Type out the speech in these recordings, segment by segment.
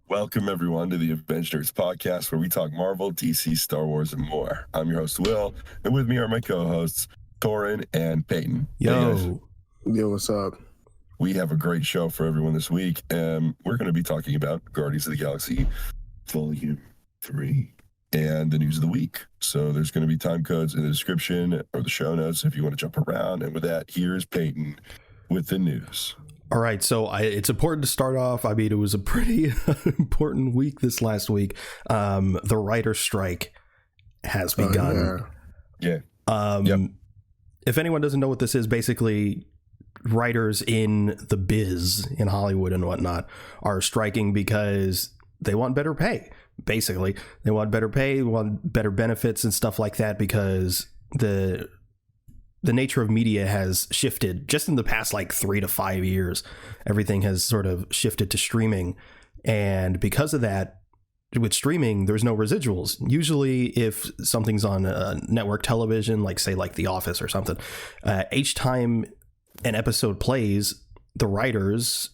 Welcome, everyone, to the Avengenerds podcast, where we talk Marvel, DC, Star Wars, and more. I'm your host, Will, and with me are my co-hosts, Torin and Peyton. Yo. Hey, guys. Yo, what's up? We have a great show for everyone this week. We're going to be talking about Guardians of the Galaxy Volume 3 and the news of the week. So there's going to be time codes in the description or the show notes if you want to jump around. And with that, here's Peyton with the news. All right, so it's important to start off. I mean, it was a pretty important week this last week. The writer's strike has begun. Yeah. If anyone doesn't know what this is, basically writers in the biz in Hollywood and whatnot are striking because they want better pay. Basically, they want better pay, they want better benefits and stuff like that, because the nature of media has shifted just in the past like 3 to 5 years. Everything has sort of shifted to streaming. And because of that, with streaming, there's no residuals. Usually if something's on a network television, like say like The Office or something, each time an episode plays, the writers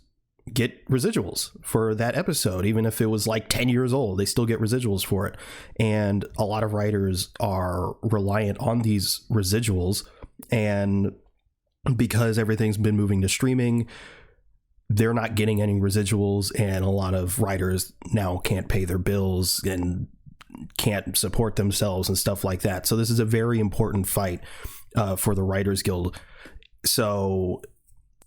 get residuals for that episode. Even if it was like 10 years old, they still get residuals for it. And a lot of writers are reliant on these residuals. And because everything's been moving to streaming, they're not getting any residuals, and a lot of writers now can't pay their bills and can't support themselves and stuff like that. So this is a very important fight for the Writers Guild. So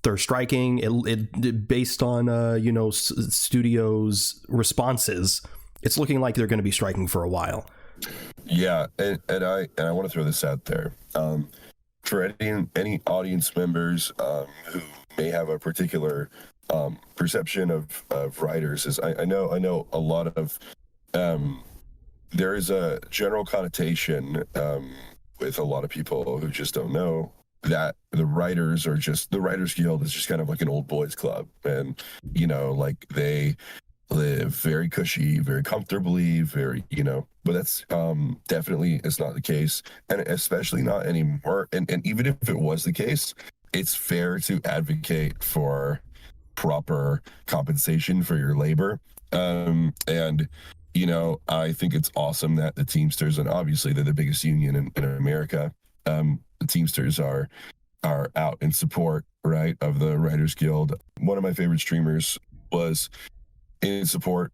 they're striking it based on studios' responses. It's looking like they're going to be striking for a while. Yeah, and I want to throw this out there. For any audience members who may have a particular perception of writers, is I know a lot of there is a general connotation with a lot of people who just don't know that the Writers Guild is just kind of like an old boys club, and like they live very cushy, very comfortably, but that's definitely is not the case, and especially not anymore. And even if it was the case, it's fair to advocate for proper compensation for your labor. And I think it's awesome that the Teamsters, and obviously they're the biggest union in America, the Teamsters are out in support, right, of the Writers Guild. One of my favorite streamers was in support,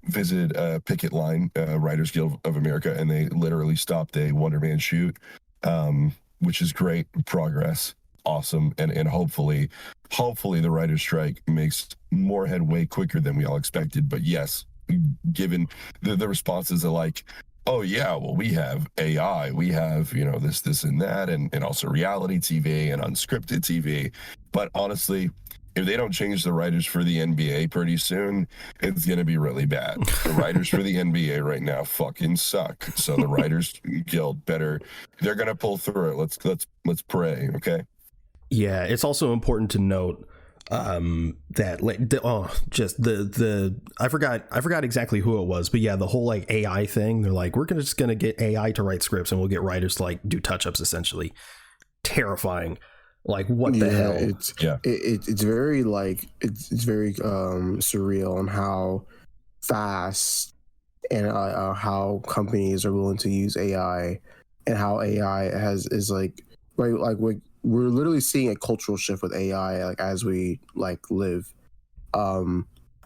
visited a picket line, Writers Guild of America, and they literally stopped a Wonder Man shoot, which is great progress, awesome, and hopefully the writer's strike makes more headway quicker than we all expected. But yes, given the responses are like, oh yeah, well, we have AI, we have this and that, and also reality TV and unscripted TV, but honestly, if they don't change the writers for the NBA pretty soon, it's going to be really bad. The writers for the NBA right now fucking suck. So the Writers Guild they're going to pull through it. Let's pray, okay? Yeah, it's also important to note that I forgot exactly who it was, but yeah, the whole like AI thing, they're like, we're just going to get AI to write scripts and we'll get writers to like do touch-ups, essentially. Terrifying. Like, what the hell? It's very it's very surreal on how fast and how companies are willing to use AI, and how AI is like, right, like we're literally seeing a cultural shift with AI, like as we live. I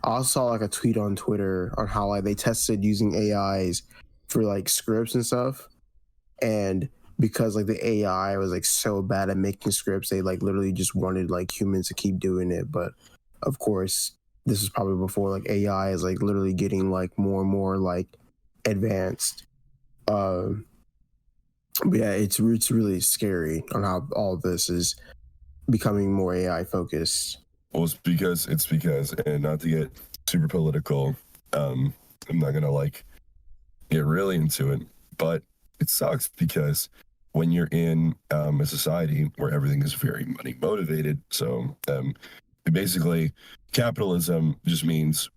also saw like a tweet on Twitter on how like they tested using AIs for like scripts and stuff, and because like the AI was like so bad at making scripts, they like literally just wanted like humans to keep doing it. But of course, this was probably before like AI is like literally getting like more and more like advanced. But yeah, it's really scary on how all of this is becoming more AI focused. Well, it's because, and not to get super political, I'm not gonna like get really into it, but it sucks because when you're in a society where everything is very money motivated, so basically capitalism just means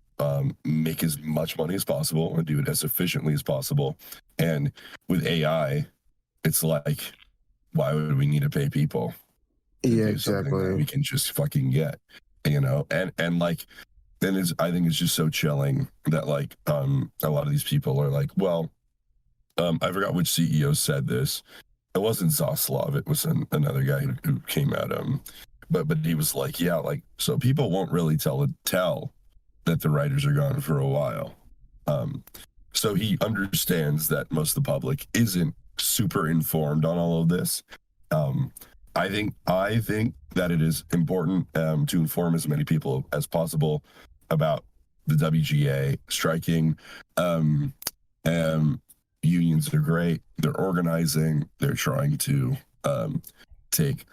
make as much money as possible and do it as efficiently as possible. And with AI, it's like, why would we need to pay people? Yeah, exactly. That we can just fucking get, and like I think it's just so chilling that like a lot of these people are like, well, I forgot which CEO said this. It wasn't Zaslav. It was another guy who came at him, but he was like, yeah, like, so people won't really tell that the writers are gone for a while. So he understands that most of the public isn't super informed on all of this. I think that it is important to inform as many people as possible about the WGA striking. Unions are great. They're organizing. They're trying to take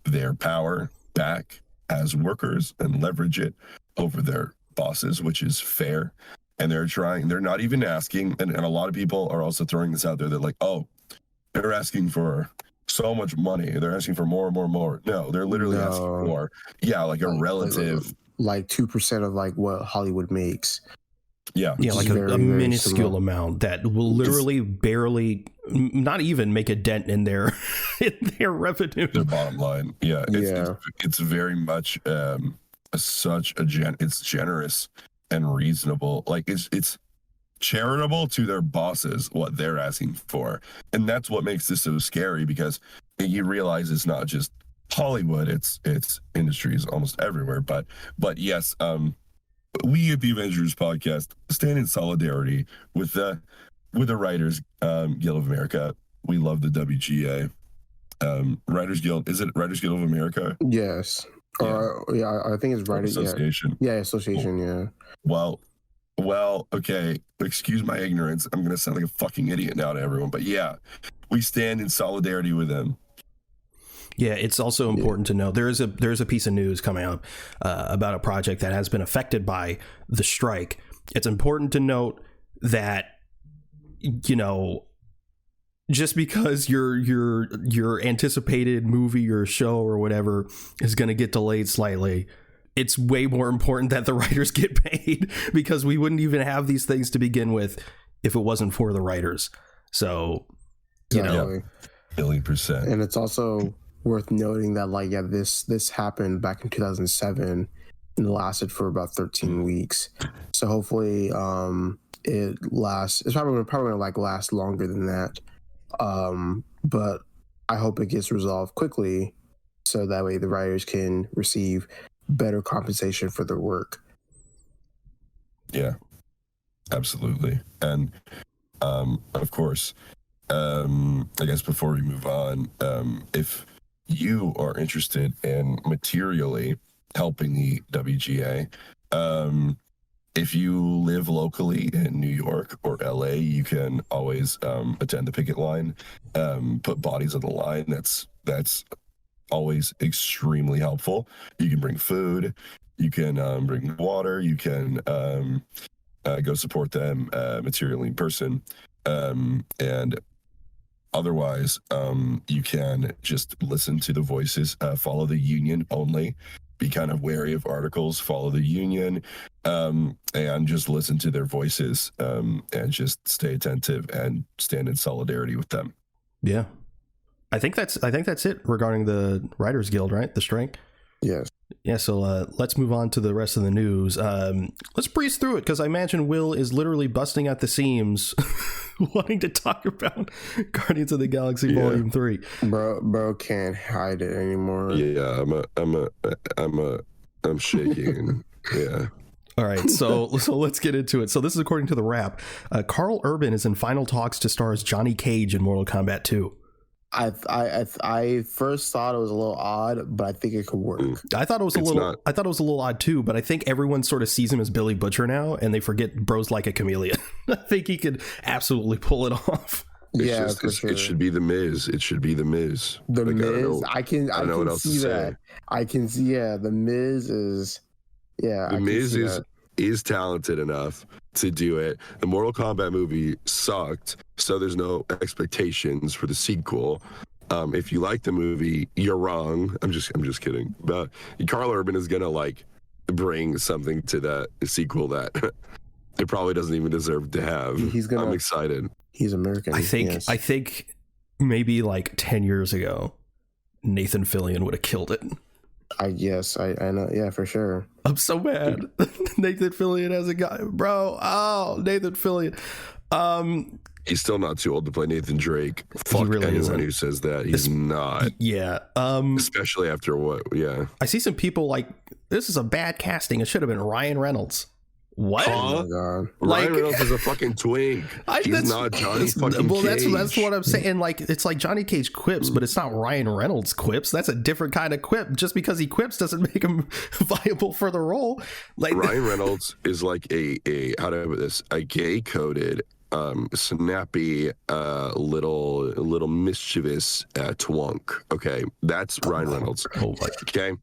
their power back as workers and leverage it over their bosses, which is fair. And they're not even asking, and a lot of people are also throwing this out there. They're like, oh, they're asking for so much money. They're asking for more and more and more. No, they're literally asking for, like a relative. Like 2% of like what Hollywood makes. Yeah, like a minuscule amount that will literally barely, not even make a dent in their revenue, their bottom line. Yeah, it's very much it's generous and reasonable. Like it's charitable to their bosses what they're asking for, and that's what makes this so scary, because you realize it's not just Hollywood; it's industries almost everywhere. But yes, we at the Avengenerds podcast stand in solidarity with the Writers Guild of America. We love the WGA. Writers Guild, is it Writers Guild of America? Yes. I think it's Writers Association. Yeah, association. Cool. Yeah. Well, okay. Excuse my ignorance. I'm gonna sound like a fucking idiot now to everyone, but yeah, we stand in solidarity with them. Yeah, it's also important to know there's a piece of news coming up about a project that has been affected by the strike. It's important to note that, you know, just because your anticipated movie or show or whatever is going to get delayed slightly, it's way more important that the writers get paid, because we wouldn't even have these things to begin with if it wasn't for the writers. So, you know, 1,000,000%. And it's also worth noting that this happened back in 2007 and lasted for about 13 weeks. So hopefully it lasts. It's probably gonna last longer than that. But I hope it gets resolved quickly, so that way the writers can receive better compensation for their work. Yeah, absolutely. And of course, I guess before we move on, if you are interested in materially helping the WGA, if you live locally in New York or LA, you can always attend the picket line, put bodies on the line. That's always extremely helpful. You can bring food, you can bring water, you can go support them materially in person, and otherwise, you can just listen to the voices, follow the union only, be kind of wary of articles, follow the union, and just listen to their voices, and just stay attentive and stand in solidarity with them. Yeah. I think that's it regarding the Writers Guild, right? The strike. Yes. Yeah, so let's move on to the rest of the news. Let's breeze through it, because I imagine Will is literally busting at the seams wanting to talk about Guardians of the Galaxy Volume 3. Bro can't hide it anymore. Yeah, I'm shaking. Yeah. All right, so let's get into it. So this is according to the Wrap. Carl Urban is in final talks to star as Johnny Cage in Mortal Kombat 2. I first thought it was a little odd, but I think it could work. I thought it was a little odd too, but I think everyone sort of sees him as Billy Butcher now, and they forget bro's like a chameleon. I think he could absolutely pull it off. Sure. It should be the Miz. It should be the Miz. The Miz. I can see that. I can see. Yeah, the Miz is. Yeah, the Miz is talented enough to do it. The Mortal Kombat movie sucked, so there's no expectations for the sequel. If you like the movie, you're wrong. I'm just kidding. But Carl Urban is gonna bring something to that sequel that it probably doesn't even deserve to have. I'm excited. He's American. I think maybe 10 years ago, Nathan Fillion would have killed it. I know. Yeah, for sure. I'm so mad. Nathan Fillion as a guy, bro. Oh, Nathan Fillion. He's still not too old to play Nathan Drake. Fuck really anyone isn't. who says that. He's not. Yeah. Especially after what? Yeah. I see some people like, this is a bad casting. It should have been Ryan Reynolds. What? Oh my god! Ryan Reynolds is a fucking twink. He's not Johnny fucking Cage. That's what I'm saying. Like, it's like Johnny Cage quips, but it's not Ryan Reynolds quips. That's a different kind of quip. Just because he quips doesn't make him viable for the role. Like, Ryan Reynolds is like a how do I put this? A gay coded, snappy, little mischievous twunk. Okay, that's Ryan Reynolds. Oh my. Okay,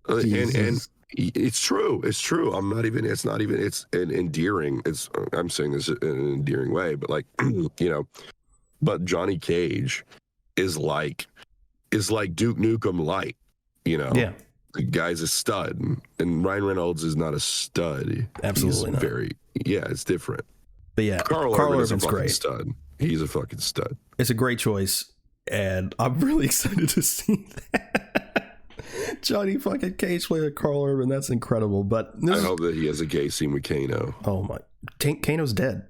and it's true. It's true. I'm not even. It's not even. It's an endearing. I'm saying this in an endearing way, but like, you know, but Johnny Cage is like Duke Nukem light. You know. Yeah. The guy's a stud, and Ryan Reynolds is not a stud. Absolutely not. It's different. But yeah, Carl Urban is a Urban's fucking great. stud. He's a fucking stud. It's a great choice, and I'm really excited to see that. Johnny fucking Cage playing Carl Urban. That's incredible. But I hope that he has a gay scene with Kano. Oh my, Kano's dead.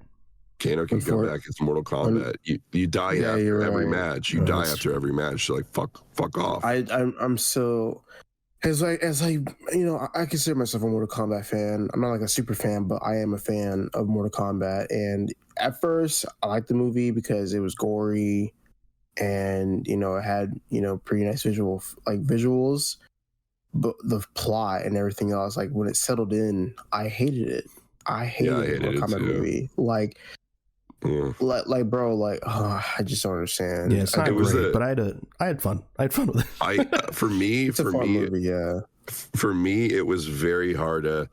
Kano can come back. It's Mortal Kombat. You die after every match. You die after every match. So like fuck off. I'm so. As I you know, I consider myself a Mortal Kombat fan. I'm not like a super fan, but I am a fan of Mortal Kombat. And at first, I liked the movie because it was gory, and you know, it had, you know, pretty nice visuals. But the plot and everything else, like when it settled in, I hated it. I hated the Mortal Kombat movie. Like, bro, like, oh, I just don't understand. Yeah, it's not great, but I had fun. I had fun with it. For me, movie, yeah. For me, it was very hard to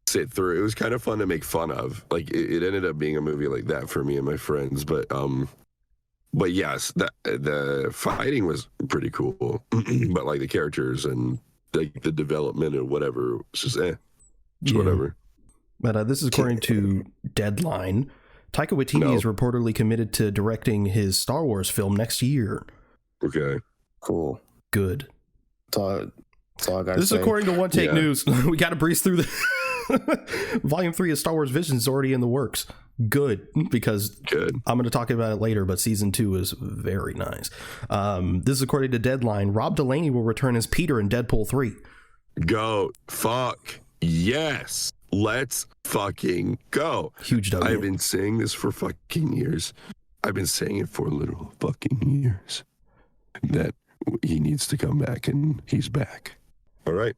sit through. It was kind of fun to make fun of. Like it ended up being a movie like that for me and my friends. But yes, the fighting was pretty cool. But like the characters and like the development and whatever, it was just whatever. But this is according to Deadline. Taika Waititi is reportedly committed to directing his Star Wars film next year. Okay. Cool. Good. That's all I got to say. This is according to One Take News. We got to breeze through the Volume 3 of Star Wars Visions is already in the works. Good, because I'm going to talk about it later, but Season 2 is very nice. This is according to Deadline. Rob Delaney will return as Peter in Deadpool 3. Go. Fuck. Yes. Let's fucking go. Huge W. I've been saying this for fucking years. I've been saying it for literal fucking years. That he needs to come back, and he's back. All right.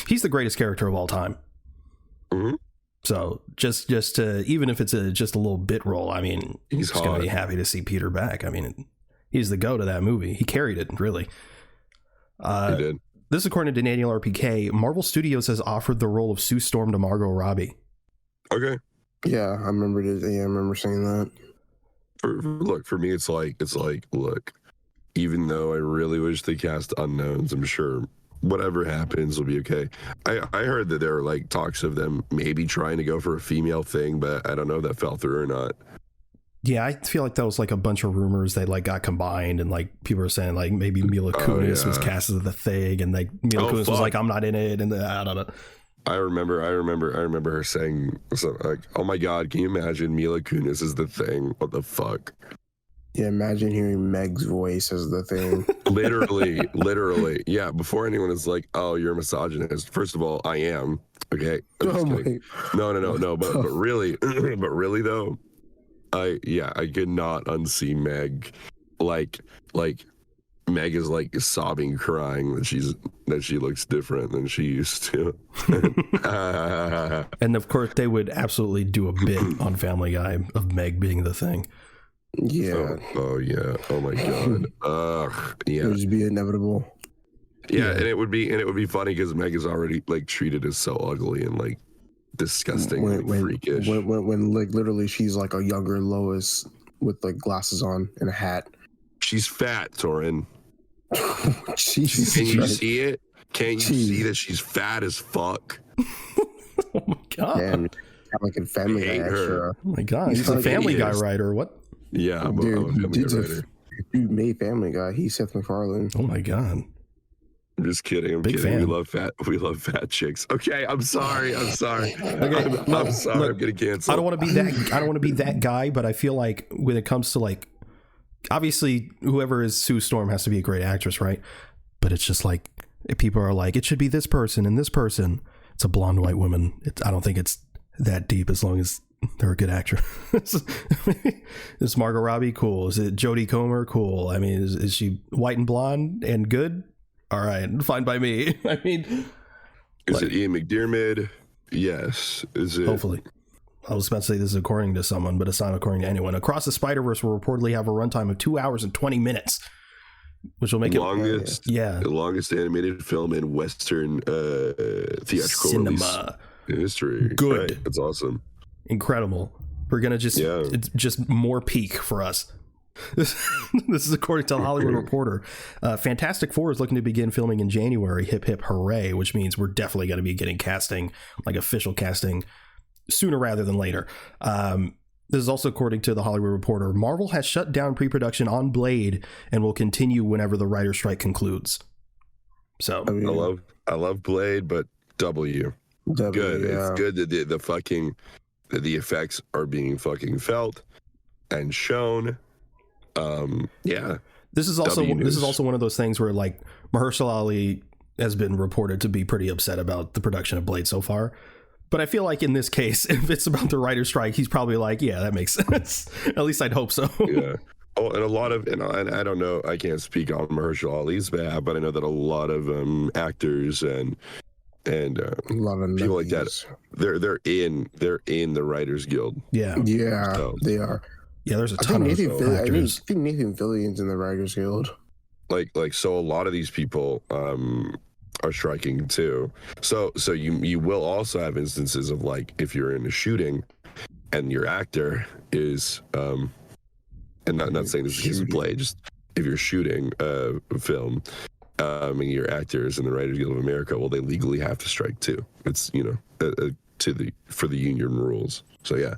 He's the greatest character of all time. Mm-hmm. So just to, even if it's just a little bit role, I mean, he's going to be happy to see Peter back. I mean, he's the GOAT of that movie. He carried it, really. He did. This is according to Daniel RPK. Marvel Studios has offered the role of Sue Storm to Margot Robbie. Okay. Yeah, I remember saying that. For me, it's like, look, even though I really wish they cast unknowns, I'm sure whatever happens will be okay. I heard that there were like talks of them maybe trying to go for a female thing, but I don't know if that fell through or not. Yeah, I feel like that was like a bunch of rumors that like got combined, and like people were saying like maybe Mila Kunis was cast as the thing, and like Mila Kunis was like, I'm not in it, and I don't know. I remember her saying something like, "Oh my God, can you imagine Mila Kunis is the thing? What the fuck?" Yeah, imagine hearing Meg's voice as the thing. literally. Yeah, before anyone is like, "Oh, you're a misogynist." First of all, I am. Okay. No. But really, though. I could not unsee Meg. Like Meg is like sobbing, crying that she looks different than she used to. And of course, they would absolutely do a bit on Family Guy of Meg being the thing. Yeah. Oh yeah. Oh my God. Yeah. It would just be inevitable. Yeah, and it would be funny because Meg is already like treated as so ugly and like disgusting, freakish. When like literally she's like a younger Lois with like glasses on and a hat. She's fat, Torin. Jesus. Can you see it? Can't you see that she's fat as fuck? Oh my God. Damn, like a Family Guy extra. Oh my God, he's a Family Guy writer. What? Yeah, I'm a Family Guy writer. Dude made Family Guy. He's Seth MacFarlane. Oh my God. I'm just kidding. I'm Big kidding. fan. We love fat chicks. Okay, I'm sorry. I'm sorry. Okay, I'm sorry. look, I'm getting canceled. I don't want to be that guy, but I feel like when it comes to like, obviously whoever is Sue Storm has to be a great actress, right? But it's just like, if people are like, it should be this person and this person. It's a blonde white woman. I don't think it's that deep as long as they're a good actress. Is Margot Robbie cool? Is it Jodie Comer cool? I mean, is she white and blonde and good? All right, fine by me. I mean, is it Ian McDiarmid? Yes. Is it? Hopefully. I was about to say this is according to someone, but it's not according to anyone. Across the Spider-Verse will reportedly have a runtime of 2 hours and 20 minutes, which will make the longest animated film in Western theatrical cinema history. Good. Right. That's awesome. Incredible. We're gonna it's just more peak for us. This is according to the Hollywood Reporter. Fantastic Four is looking to begin filming in January. Hip hip hooray! Which means we're definitely going to be getting casting, like official casting, sooner rather than later. This is also according to the Hollywood Reporter. Marvel has shut down pre-production on Blade and will continue whenever the writer's strike concludes. So I love Blade, but good. Yeah. It's good that the effects are being fucking felt and shown. This is also one of those things where like Mahershala Ali has been reported to be pretty upset about the production of Blade so far. But I feel like in this case, if it's about the writer's strike, he's probably like, yeah, that makes sense. At least I'd hope so. Yeah. Oh, and a lot of, and I don't know, I can't speak on Mahershala Ali's behalf, but I know that a lot of actors and a lot of people like that, they're in the Writers Guild. Yeah. Yeah, so, they are. Yeah, there's a ton of actors. I think Nathan Fillion's in the Writers Guild. Like so a lot of these people are striking too. So you will also have instances of like if you're in a shooting and your actor is and not saying this is the case of Blade, just if you're shooting a film and your actor is in the Writers Guild of America, well, they legally have to strike too. It's for the union rules. So yeah.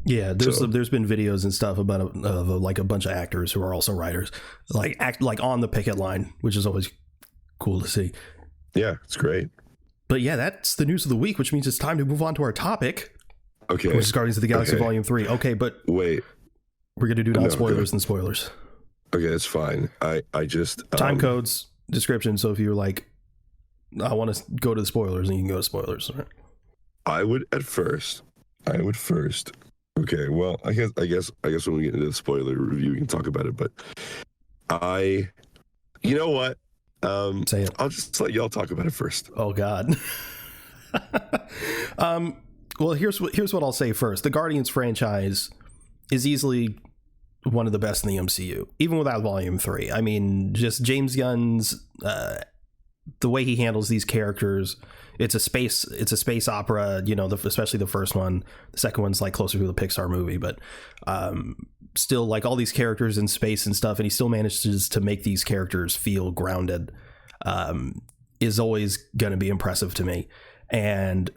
Yeah, there's been videos and stuff about like a bunch of actors who are also writers, like on the picket line, which is always cool to see. Yeah, it's great. But yeah, that's the news of the week, which means it's time to move on to our topic. Okay. Which is Guardians of the Galaxy Volume 3. Okay, but wait, we're gonna do non-spoilers and spoilers. Okay, that's fine. I just time codes, description. So if you're like, I want to go to the spoilers, and you can go to spoilers. Right? I would first. Okay, well, I guess when we get into the spoiler review, we can talk about it. But you know what? Say it. I'll just let y'all talk about it first. Oh God. Well, here's what I'll say first. The Guardians franchise is easily one of the best in the MCU, even without Volume 3. I mean, just James Gunn's the way he handles these characters. It's a space opera, you know, especially the first one. The second one's like closer to the Pixar movie, but still like all these characters in space and stuff, and he still manages to make these characters feel grounded, is always going to be impressive to me. And,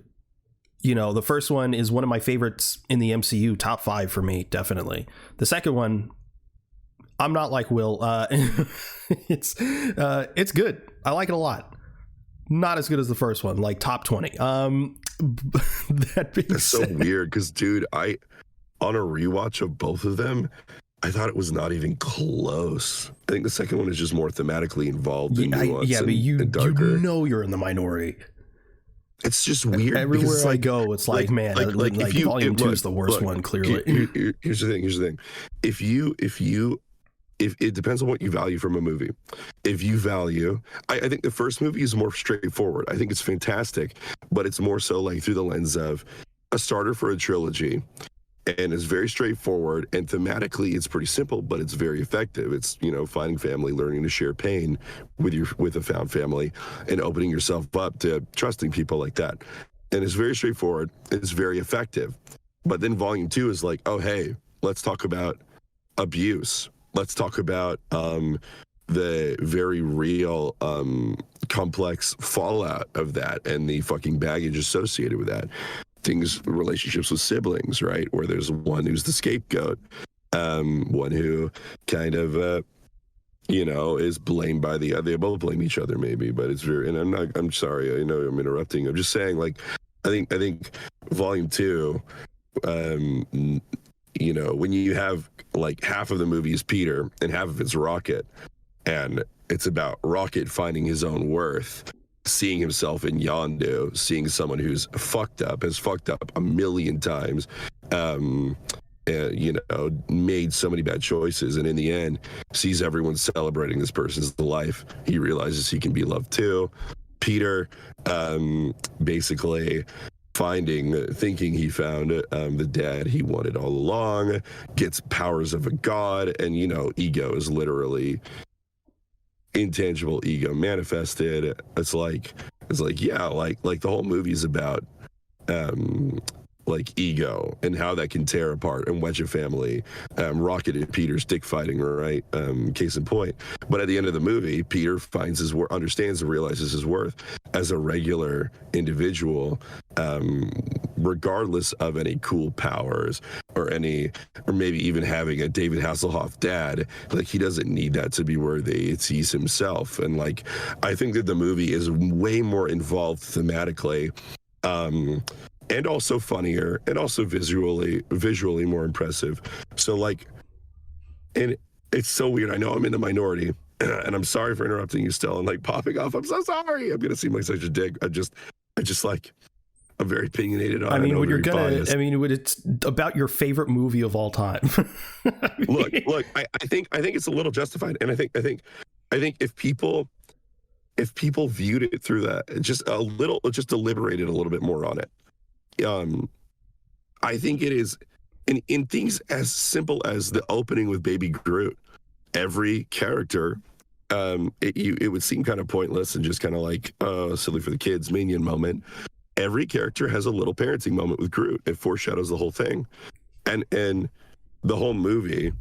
you know, the first one is one of my favorites in the MCU, top 5 for me, definitely. The second one, I'm not like Will. It's good. I like it a lot. Not as good as the first one, like top 20. That being That's said, so weird because, dude, on a rewatch of both of them, I thought it was not even close. I think the second one is just more thematically involved in nuance but you darker. know you're in the minority. It's just weird. Everywhere I go, it's like man, like Volume 2 is the worst one, clearly. Here's the thing. If it depends on what you value from a movie. If you value, I think the first movie is more straightforward. I think it's fantastic, but it's more so like through the lens of a starter for a trilogy, and it's very straightforward, and thematically it's pretty simple, but it's very effective. It's, you know, finding family, learning to share pain with a found family, and opening yourself up to trusting people like that. And it's very straightforward. It's very effective. But then Volume 2 is like, oh hey, let's talk about abuse. Let's talk about the very real, complex fallout of that and the fucking baggage associated with that. Relationships with siblings, right? Where there's one who's the scapegoat, one who kind of is blamed by they both blame each other maybe, but it's very, and I'm sorry, I know I'm interrupting. I'm just saying, like, I think volume 2, when you have like half of the movie is Peter and half of it's Rocket, and it's about Rocket finding his own worth, seeing himself in Yondu, seeing someone who's has fucked up a million times, made so many bad choices, and in the end sees everyone celebrating this person's life. He realizes he can be loved too. Peter basically thinking he found the dad he wanted all along, gets powers of a god, and ego is literally intangible ego manifested. It's like the whole movie's about like ego and how that can tear apart and wedge a family. Rocket and Peter's dick fighting, right? Case in point. But at the end of the movie, Peter finds his worth, understands and realizes his worth as a regular individual, regardless of any cool powers or maybe even having a David Hasselhoff dad. Like, he doesn't need that to be worthy. He's himself. And like, I think that the movie is way more involved thematically, and also funnier, and also visually more impressive. So like, and it's so weird. I know I'm in the minority, and I'm sorry for interrupting you still and like popping off. I'm so sorry. I'm gonna seem like such a dick. I just like, I'm very opinionated on it. When it's about your favorite movie of all time. Look, I think it's a little justified, and I think if people viewed it through that, just deliberated a little bit more on it. I think it is in things as simple as the opening with Baby Groot. Every character, it would seem kind of pointless and just kind of like silly for the kids minion moment. Every character has a little parenting moment with Groot. It foreshadows the whole thing, and the whole movie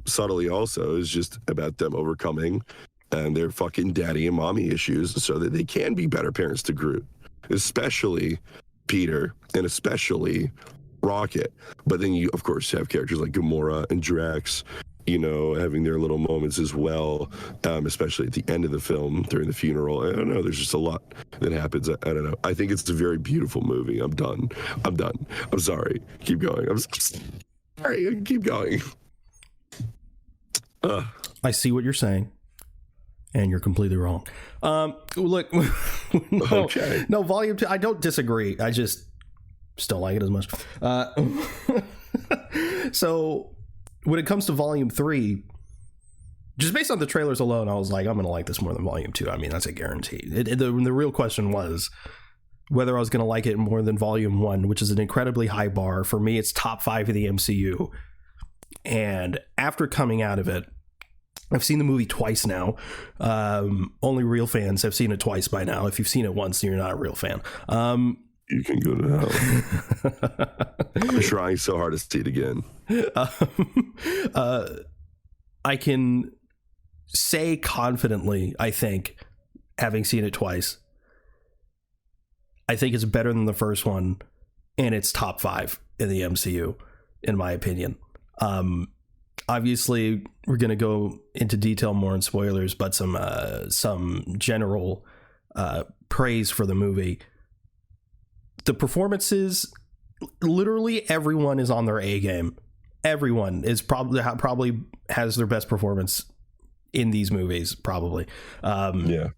subtly also is just about them overcoming their fucking daddy and mommy issues so that they can be better parents to Groot, especially Peter and especially Rocket. But then you of course have characters like Gamora and Drax, having their little moments as well, especially at the end of the film during the funeral. I don't know, there's just a lot that happens. I don't know. I think it's a very beautiful movie. I'm done. I'm sorry. Keep going. I'm sorry. Keep going. I see what you're saying, and you're completely wrong. Look, Okay. No, volume 2, I don't disagree. I just don't like it as much. So when it comes to volume 3, just based on the trailers alone, I was like, I'm going to like this more than volume 2. I mean, that's a guarantee. The real question was whether I was going to like it more than volume 1, which is an incredibly high bar. For me, it's top 5 of the MCU. And after coming out of it, I've seen the movie twice now. Only real fans have seen it twice by now. If you've seen it once, you're not a real fan. You can go to hell. I'm trying so hard to see it again. I can say confidently, I think, having seen it twice, I think it's better than the first one, and it's top 5 in the MCU, in my opinion. Obviously, we're going to go into detail more in spoilers, but some general praise for the movie. The performances, literally everyone is on their A game. Everyone is probably has their best performance in these movies, probably. Yeah.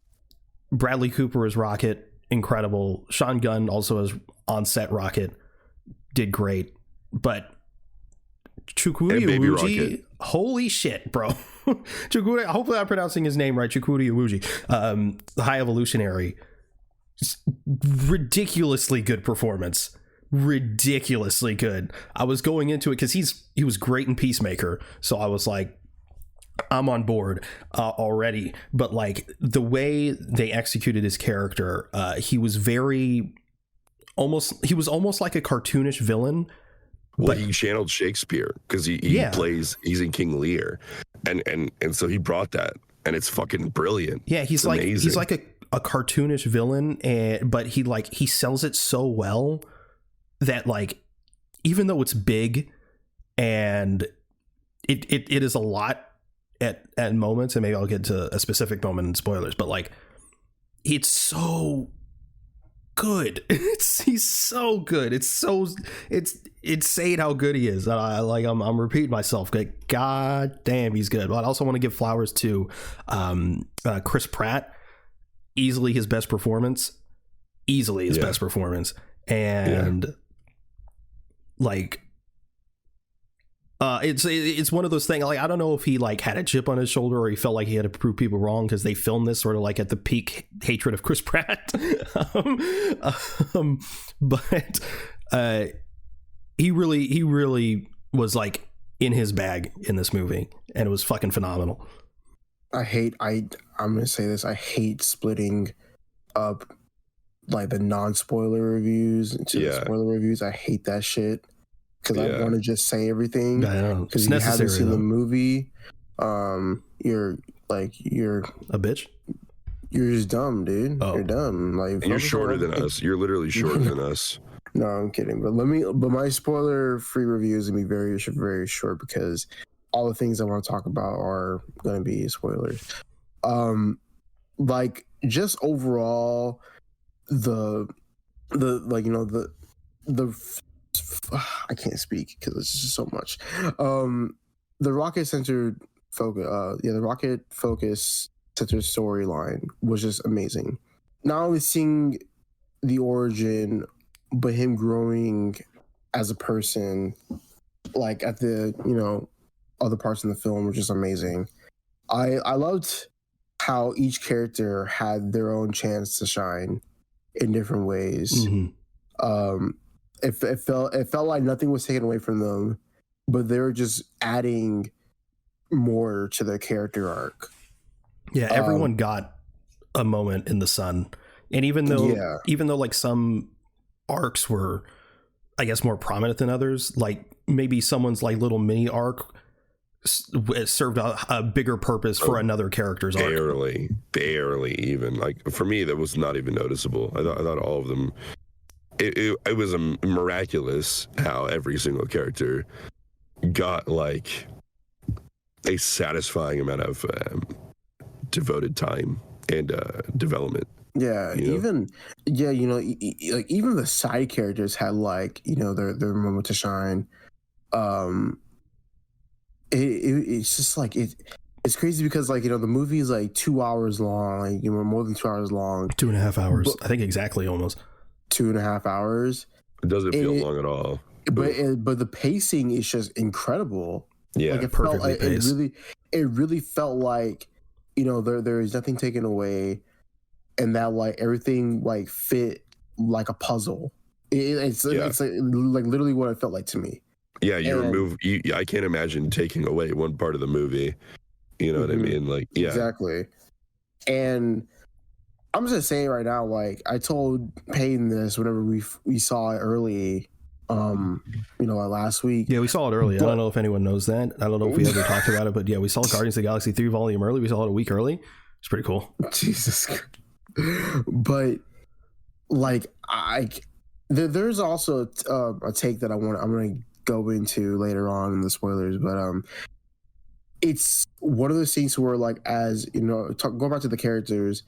Bradley Cooper as Rocket, incredible. Sean Gunn also as on-set Rocket, did great. But Chukwudi Iwuji, holy shit, bro. Chukwudi, hopefully I'm pronouncing his name right. Chukwudi Iwuji, the High Evolutionary, ridiculously good performance. Ridiculously good. I was going into it because he was great in Peacemaker, so I was like, I'm on board already. But like the way they executed his character, he was almost like a cartoonish villain. Well, he channeled Shakespeare because he's in King Lear, and so he brought that, and it's fucking brilliant. Yeah, he's like a cartoonish villain, but he sells it so well that like, even though it's big and it is a lot, at moments, and maybe I'll get to a specific moment in spoilers, but like it's so good. He's so good. It's insane how good he is. I'm repeating myself. God damn, he's good. But I also want to give flowers to Chris Pratt. Easily his best performance. And like it's one of those things, like I don't know if he like had a chip on his shoulder or he felt like he had to prove people wrong, because they filmed this sort of like at the peak hatred of Chris Pratt. But he really was like in his bag in this movie, and it was fucking phenomenal. I'm gonna say this, I hate splitting up like the non-spoiler reviews into the spoiler reviews. I hate that shit, because I want to just say everything. Because if you haven't seen the movie, you're a bitch. You're just dumb, dude. You're dumb. Like, you're shorter than us. You're literally shorter than us. No, I'm kidding. But my spoiler-free review is gonna be very, very short, because all the things I want to talk about are gonna be spoilers. Like, just overall, the I can't speak because it's just so much. The rocket centered focus, the rocket focus centered storyline was just amazing. Not only seeing the origin, but him growing as a person, like at the other parts in the film, were just amazing. I loved how each character had their own chance to shine in different ways. Mm-hmm. It felt like nothing was taken away from them, but they were just adding more to their character arc. Yeah, everyone got a moment in the sun, and even though like some arcs were, I guess, more prominent than others, like maybe someone's like little mini arc served a bigger purpose for another character's arc. Barely even. Like for me, that was not even noticeable. I thought all of them. It was miraculous how every single character got like a satisfying amount of devoted time and development. Yeah, even the side characters had like their moment to shine. It's just like it's crazy because like the movie is like 2 hours long, like more than 2 hours long. 2.5 hours, I think, exactly, almost 2.5 hours. It doesn't feel long at all. But the pacing is just incredible. Yeah, like it perfectly paced. It really felt like there is nothing taken away, and that like everything like fit like a puzzle. It's like literally what it felt like to me. Yeah, I can't imagine taking away one part of the movie. You know what I mean? Like, yeah, exactly. And I'm just saying right now, like I told Peyton this whenever we saw it early, last week. Yeah, we saw it early. I don't know if anyone knows that. I don't know if we ever talked about it, but yeah, we saw Guardians of the Galaxy 3 volume early. We saw it a week early. It's pretty cool. Jesus Christ. But like there's also a take that I'm going to go into later on in the spoilers, but it's one of those things where like, as going back to the characters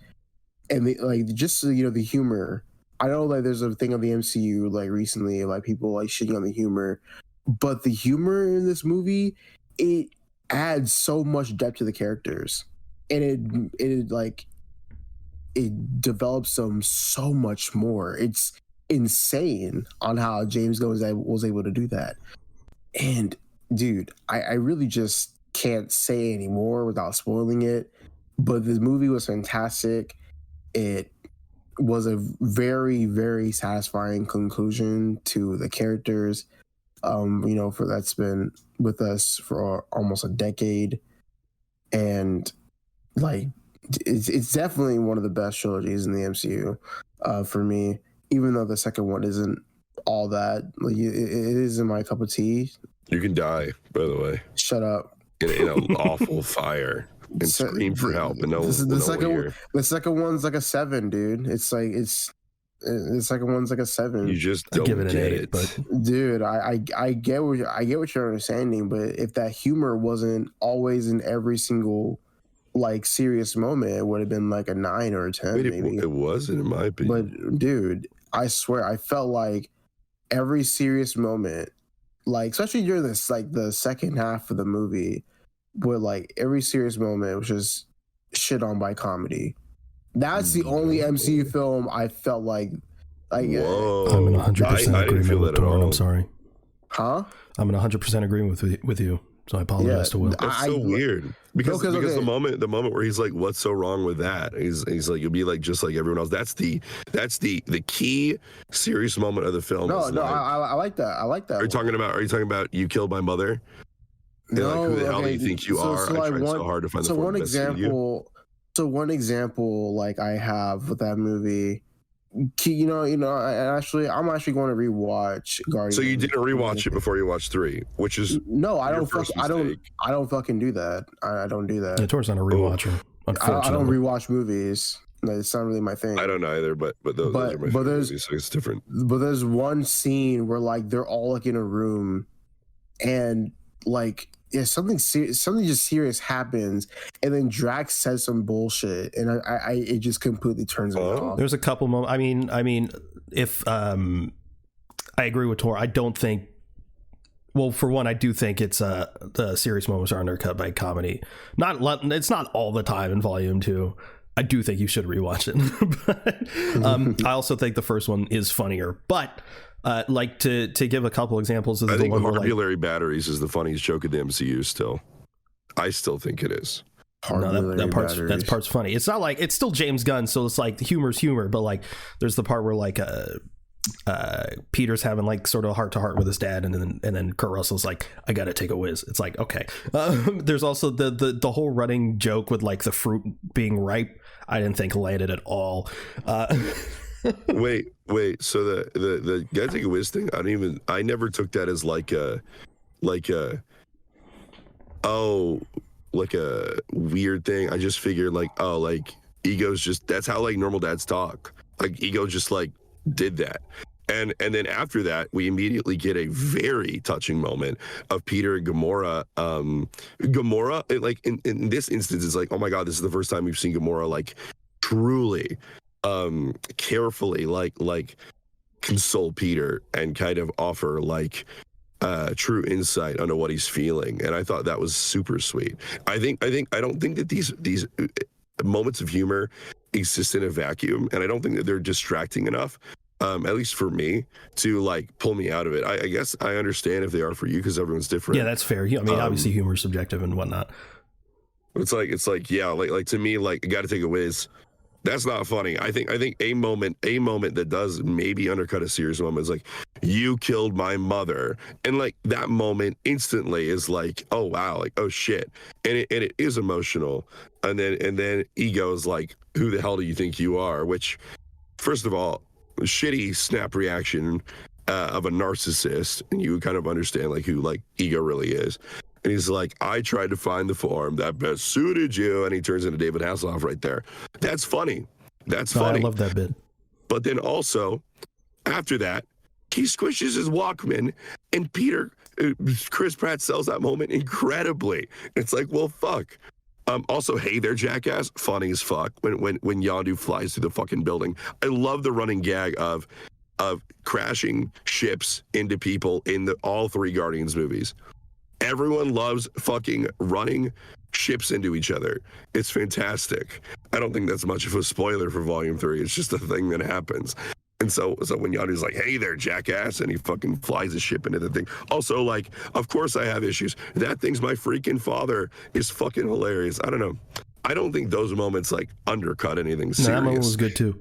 and the humor. I know like there's a thing on the MCU like recently, like people like shitting on the humor, but the humor in this movie, it adds so much depth to the characters, and it develops them so much more. It's insane on how James Gunn was able to do that. And dude, I really just can't say anymore without spoiling it, but this movie was fantastic. It was a very, very satisfying conclusion to the characters, for that's been with us for almost a decade. And like, it's definitely one of the best trilogies in the MCU for me, even though the second one isn't all that. Like, it isn't my cup of tea. You can die, by the way. Shut up. In an awful fire. And scream for help, and the second one's like a 7, dude. It's like it's The second one's like a 7. You just I'd don't give it an get 8, it. but Dude, I get what you're understanding, but if that humor wasn't always in every single like serious moment, it would have been like a 9 or a 10 Wait, maybe. it wasn't, in my opinion. But dude, I swear, I felt like every serious moment, like especially during this like the second half of the movie, where like every serious moment was just shit on by comedy. That's the only MCU film I felt like Whoa. I'm in 100% I didn't agreement feel with that at Torn. all. I'm sorry. huh? I'm in 100% agreement with you. So I apologize to Will. That's so weird because okay. the moment where he's like, "What's so wrong with that?" He's like, "You'll be like just like everyone else." That's the key serious moment of the film. No, Is no, like, I like that. I like that. Are you talking about you killed my mother? And No, like, who the hell do you okay, think you are? so I like tried one, so hard to find so the one best in you. example. So one example, like I have with that movie, I'm actually going to rewatch Guardians. So you didn't rewatch it before you watched 3, which is no, I your don't. first I don't. mistake. I don't fucking do that. I don't do that. Yeah, Tor's not a rewatcher. Unfortunately, I don't rewatch movies. No, it's not really my thing. I don't either, but those are my favorite movies, so it's different. But there's one scene where like they're all like in a room, and like something just serious happens, and then Drax says some bullshit, and I it just completely turns me off. There's a couple moments. I mean, if I agree with Tor, I don't think. Well, for one, I do think it's the serious moments are undercut by comedy. It's not all the time in Volume 2. I do think you should rewatch it. But I also think the first one is funnier. But like to give a couple examples of I the think one where Harbulary Batteries is the funniest joke in the MCU still. I still think it is. No, that part's funny. It's not like it's still James Gunn, so it's like humor's humor, but like there's the part where like Peter's having like sort of heart to heart with his dad, and then Kurt Russell's like, I gotta take a whiz. It's like, okay. There's also the whole running joke with like the fruit being ripe. I didn't think landed at all. Wait. So the gotta take a whiz thing. I never took that as like a weird thing. I just figured like, oh, like Ego's just, that's how like normal dads talk. Like Ego just like did that. And then after that, we immediately get a very touching moment of Peter and Gamora. Gamora, like in this instance, is like, oh my God, this is the first time we've seen Gamora like truly carefully like console Peter and kind of offer like true insight onto what he's feeling. And I thought that was super sweet. I don't think that these moments of humor exist in a vacuum, and I don't think that they're distracting enough, at least for me, to like pull me out of it. I guess I understand if they are for you because everyone's different. Yeah, that's fair. I mean, obviously humor is subjective and whatnot. It's like yeah, like to me, like, got to take a whiz. That's not funny. I think a moment that does maybe undercut a serious moment is like, you killed my mother, and like that moment instantly is like, oh wow, like oh shit, and it is emotional, and then Ego is like, who the hell do you think you are? Which, first of all, shitty snap reaction of a narcissist, and you kind of understand like who like Ego really is. And he's like, I tried to find the form that best suited you. And he turns into David Hasselhoff right there. That's funny. That's funny. I love that bit. But then also, after that, he squishes his Walkman, and Chris Pratt sells that moment incredibly. It's like, well, fuck. Also, hey there, jackass. Funny as fuck when Yondu flies through the fucking building. I love the running gag of crashing ships into people in all 3 Guardians movies. Everyone loves fucking running ships into each other. It's fantastic. I don't think that's much of a spoiler for Volume 3. It's just a thing that happens. And so when Yondu's like, hey there, jackass, and he fucking flies his ship into the thing. Also, like, of course I have issues. That thing's my freaking father is fucking hilarious. I don't know. I don't think those moments like undercut anything serious. No, that moment was good too.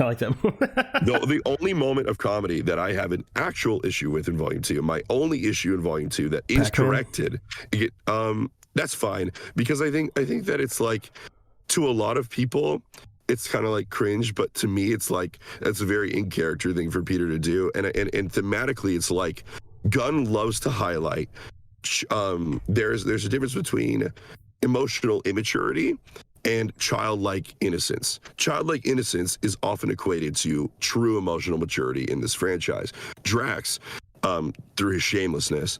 I like that. The only moment of comedy that I have an actual issue with in Volume 2, my only issue in Volume 2 that is corrected, that's fine, because I think that it's like, to a lot of people, it's kind of like cringe, but to me, it's like that's a very in character thing for Peter to do, and thematically, it's like Gunn loves to highlight. There's a difference between emotional immaturity and childlike innocence. Childlike innocence is often equated to true emotional maturity in this franchise. Drax, through his shamelessness,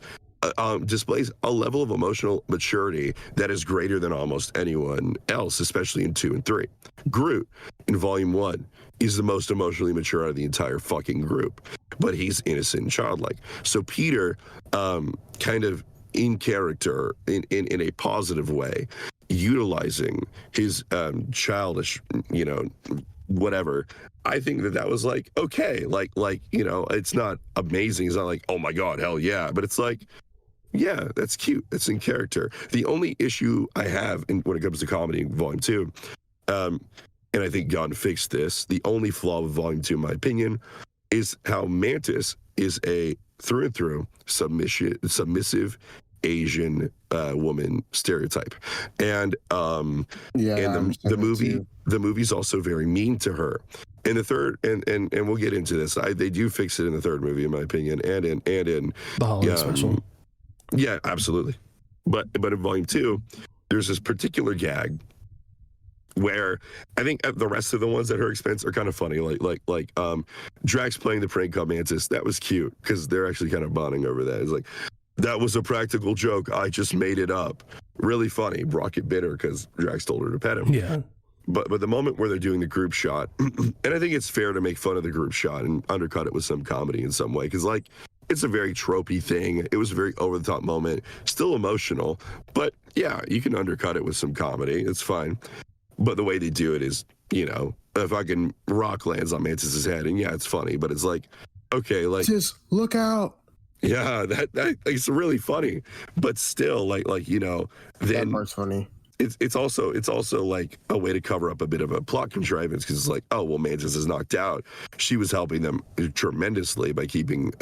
displays a level of emotional maturity that is greater than almost anyone else, especially in 2 and 3. Groot, in Volume 1, is the most emotionally mature out of the entire fucking group, but he's innocent and childlike. So Peter, kind of in character, in a positive way, utilizing his childish, whatever. I think that was like, okay, like it's not amazing. It's not like, oh my God, hell yeah. But it's like, yeah, that's cute. That's in character. The only issue I have when it comes to comedy in Volume 2, and I think Gunn fixed this, the only flaw of Volume 2, in my opinion, is how Mantis is a through and through submissive Asian woman stereotype. And the movie's also very mean to her. In the third, and we'll get into this, they do fix it in the third movie, in my opinion, and in the Halloween special. Yeah, absolutely. But in Volume 2, there's this particular gag where I think the rest of the ones at her expense are kind of funny. Like Drax playing the prank called Mantis. That was cute because they're actually kind of bonding over that. It's like, that was a practical joke. I just made it up. Really funny. Brock get bitter because Drax told her to pet him. Yeah. But the moment where they're doing the group shot, and I think it's fair to make fun of the group shot and undercut it with some comedy in some way, because like it's a very tropey thing. It was a very over the top moment, still emotional, but yeah, you can undercut it with some comedy. It's fine. But the way they do it is, a fucking rock lands on Mantis's head, and yeah, it's funny, but it's like, okay, like just look out. Yeah, that it's really funny, but still, like then that part's funny. It's also like a way to cover up a bit of a plot contrivance, because it's like, oh well, Mantis is knocked out. She was helping them tremendously by keeping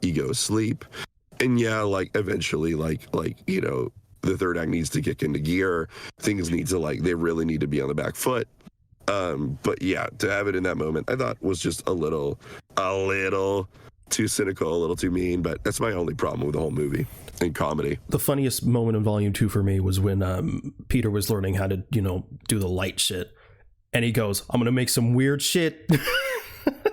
Ego asleep, and yeah, like eventually, like the third act needs to kick into gear. Things need to they really need to be on the back foot. But yeah, to have it in that moment, I thought was just a little too cynical, a little too mean, but that's my only problem with the whole movie in comedy. The funniest moment in Volume 2 for me was when Peter was learning how to, do the light shit. And he goes, I'm going to make some weird shit.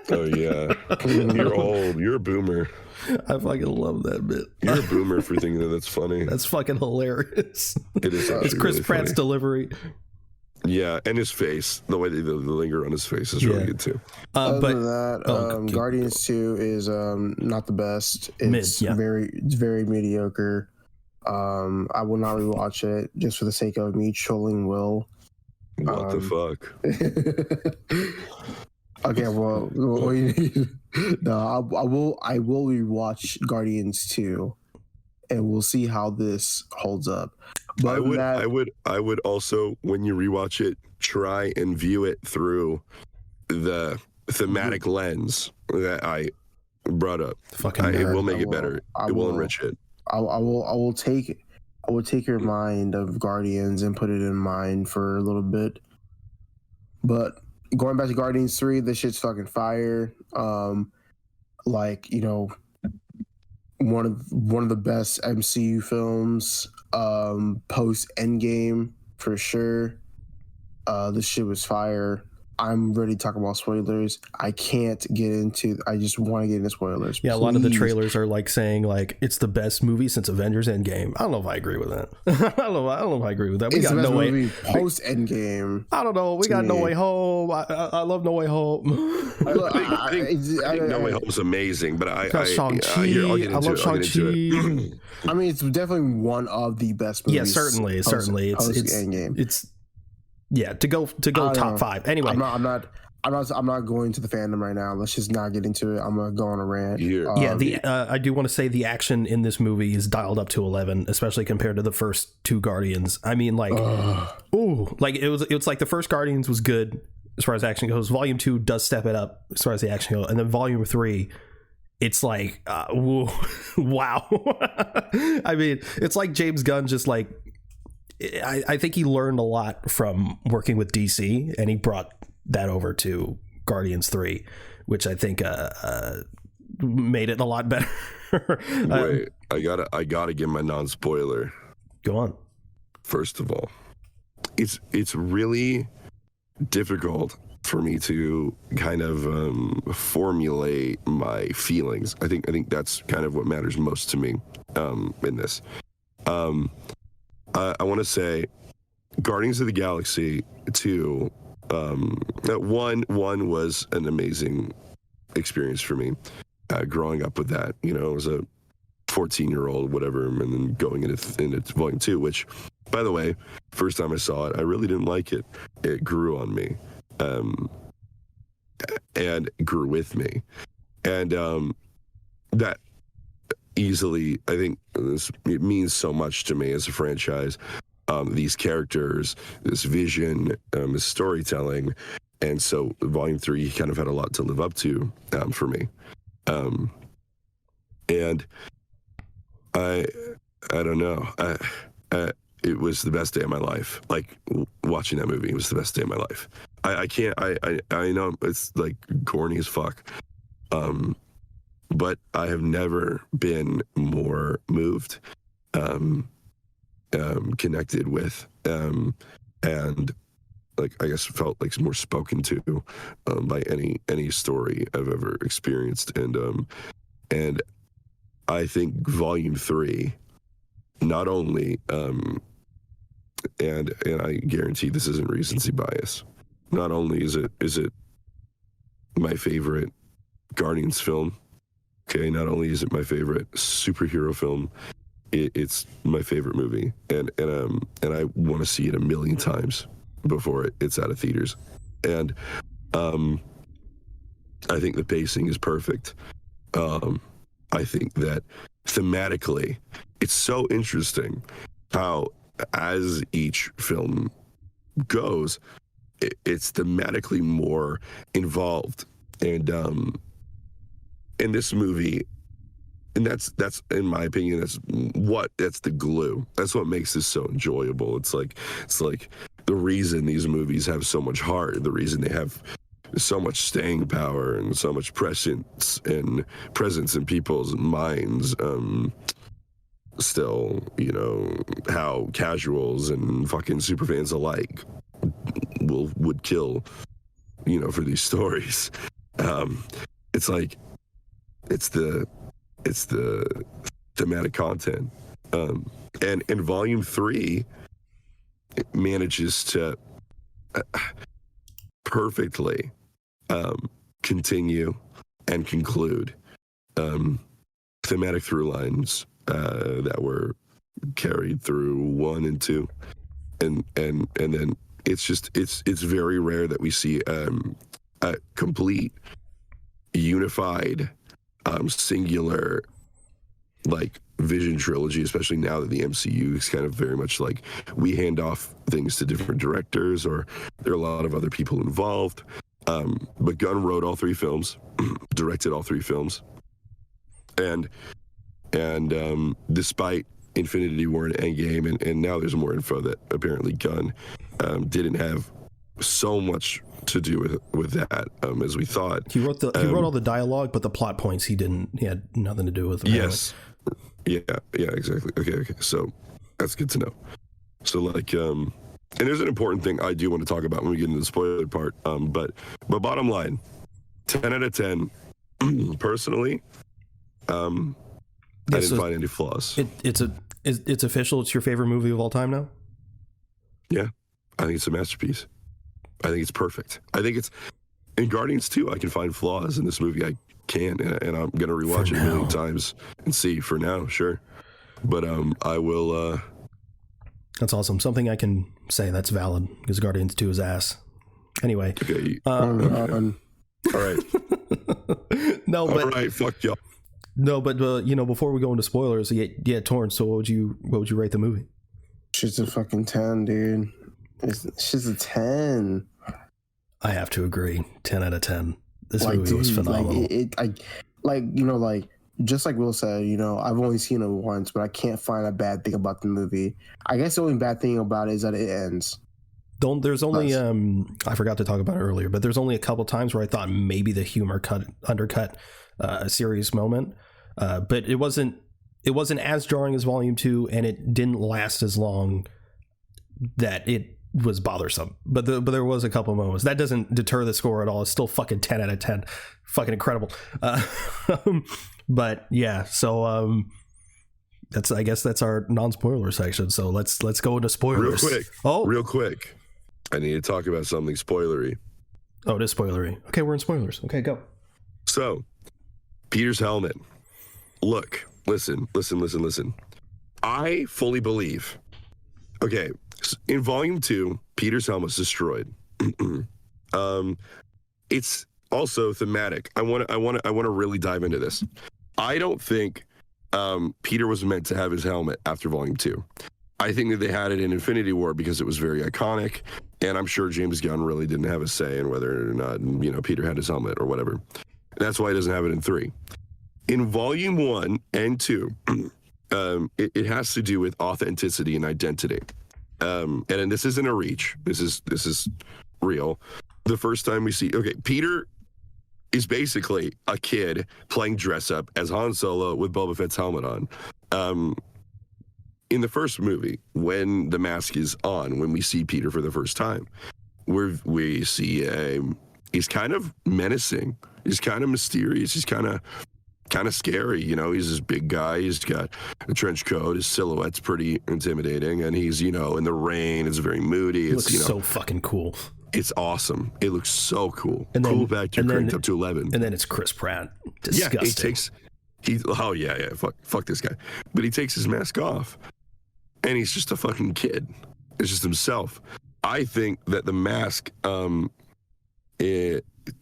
Oh, yeah. You're old. You're a boomer. I fucking love that bit. You're a boomer for thinking that's funny. That's fucking hilarious. It is. It's Chris really Pratt's funny. Delivery. Yeah, and his face, the way they linger on his face is really good too. Other than that, Guardians 2 is not the best. It's very mediocre. I will not rewatch it just for the sake of me trolling Will. What the fuck? Okay, well, no, I will rewatch Guardians 2, and we'll see how this holds up. But I would also, when you rewatch it, try and view it through the thematic lens that I brought up. It will make it better. It will enrich it. I will take your mind of Guardians and put it in mine for a little bit. But going back to Guardians 3, this shit's fucking fire. One of the best MCU films post Endgame for sure. This shit was fire. I'm ready to talk about spoilers. I just want to get into spoilers. Yeah, please. A lot of the trailers are saying it's the best movie since Avengers Endgame. I don't know if I agree with that. I don't know if I agree with that. We it's got the best No Way movie post Endgame. I don't know. We got No Way Home. I love No Way Home. I think No Way Home is amazing, but I Shang-Chi. I love Shang-Chi. I mean, it's definitely one of the best movies. Yeah, certainly. Post Endgame. It's to go top 5. Anyway, I'm not going to the fandom right now. Let's just not get into it. I'm gonna go on a rant. I do want to say the action in this movie is dialed up to 11, especially compared to the first 2 Guardians. I mean, it was like the first Guardians was good as far as action goes. Volume 2 does step it up as far as the action goes, and then Volume 3, it's like, wow. I mean, it's like James Gunn just I think he learned a lot from working with DC, and he brought that over to Guardians 3, which I think made it a lot better. Wait, I gotta give my non-spoiler. Go on. First of all, it's really difficult for me to kind of formulate my feelings. I think that's kind of what matters most to me in this. I want to say Guardians of the Galaxy 2. One was an amazing experience for me. Growing up with that, you know, as a 14-year-old, whatever, and then going into Volume 2, which, by the way, first time I saw it, I really didn't like it. It grew on me, and grew with me, and that easily, I think, it means so much to me as a franchise. These characters, this vision, this storytelling, and so Volume 3 kind of had a lot to live up to for me. And I don't know. It was the best day of my life. Like, watching that movie was the best day of my life. I can't. I know it's like corny as fuck. But I have never been more moved, connected with, and like, I guess, felt like more spoken to by any story I've ever experienced. And I think Volume 3, not only, and I guarantee this isn't recency bias, not only is it my favorite Guardians film, okay, not only is it my favorite superhero film, it's my favorite movie, and I want to see it 1,000,000 times before it's out of theaters. And I think the pacing is perfect. I think that thematically, it's so interesting how, as each film goes, it's thematically more involved. And in this movie, and that's in my opinion, that's the glue. That's what makes this so enjoyable. It's like the reason these movies have so much heart, the reason they have so much staying power and so much presence in people's minds. Still, you know, how casuals and fucking superfans alike would kill, you know, for these stories. It's like, it's the thematic content. And in Volume 3, it manages to perfectly continue and conclude thematic through lines that were carried through 1 and 2, and then it's very rare that we see a complete, unified, singular, like, Vision trilogy, especially now that the MCU is kind of very much like, we hand off things to different directors, or there are a lot of other people involved. But Gunn wrote all 3 films, directed all 3 films, and despite Infinity War and Endgame, and now there's more info that apparently Gunn didn't have so much to do with that as we thought. He wrote all the dialogue, but the plot points he had nothing to do with. Apparently. Yes. Yeah, exactly. Okay. So that's good to know. So, like, and there's an important thing I do want to talk about when we get into the spoiler part. But bottom line, 10 out of 10. Personally, I didn't find any flaws. It's official. It's your favorite movie of all time now. Yeah, I think it's a masterpiece. I think it's perfect. I think it's, in Guardians 2, I can find flaws in this movie. I can, and I'm gonna rewatch it 1,000,000 times and see. For now, sure, but I will. That's awesome. Something I can say that's valid, because Guardians 2 is ass. Anyway. Okay. All right. No, but all right. Fuck y'all. No, but you know, before we go into spoilers, yeah, Torrance. So what would you rate the movie? She's a fucking 10, dude. She's a 10. I have to agree. 10 out of 10. This movie was phenomenal. Just like Will said, you know, I've only seen it once, but I can't find a bad thing about the movie. I guess the only bad thing about it is that it ends. There's only I forgot to talk about it earlier, but there's only a couple times where I thought maybe the humor undercut a serious moment, but it wasn't as jarring as Volume 2, and it didn't last as long that it was bothersome, but there was a couple moments that doesn't deter the score at all. It's still fucking 10 out of 10, fucking incredible. But yeah, so I guess that's our non-spoiler section. So let's go into spoilers real quick. I need to talk about something spoilery. Oh, it is spoilery. Okay, we're in spoilers. Okay, go. So Peter's helmet. Look, listen. I fully believe. Okay, in Volume 2, Peter's helmet's destroyed. It's also thematic. I want to really dive into this. I don't think Peter was meant to have his helmet after Volume 2. I think that they had it in Infinity War because it was very iconic, and I'm sure James Gunn really didn't have a say in whether or not, you know, Peter had his helmet or whatever. That's why he doesn't have it in 3. In Volume 1 and 2, it has to do with authenticity and identity. And this isn't a reach. This is real. The first time we see, Peter is basically a kid playing dress up as Han Solo with Boba Fett's helmet on. In the first movie, when the mask is on, when we see Peter for the first time, we see he's kind of menacing. He's kind of mysterious. He's kind of scary. You know, he's this big guy. He's got a trench coat. His silhouette's pretty intimidating, and he's, you know, in the rain. It's very moody. It's, looks so fucking cool. It's awesome. It looks so cool. And then, cool factor cranked up to 11. And then it's Chris Pratt. Disgusting. Yeah, fuck this guy. But he takes his mask off, and he's just a fucking kid. It's just himself. I think that the mask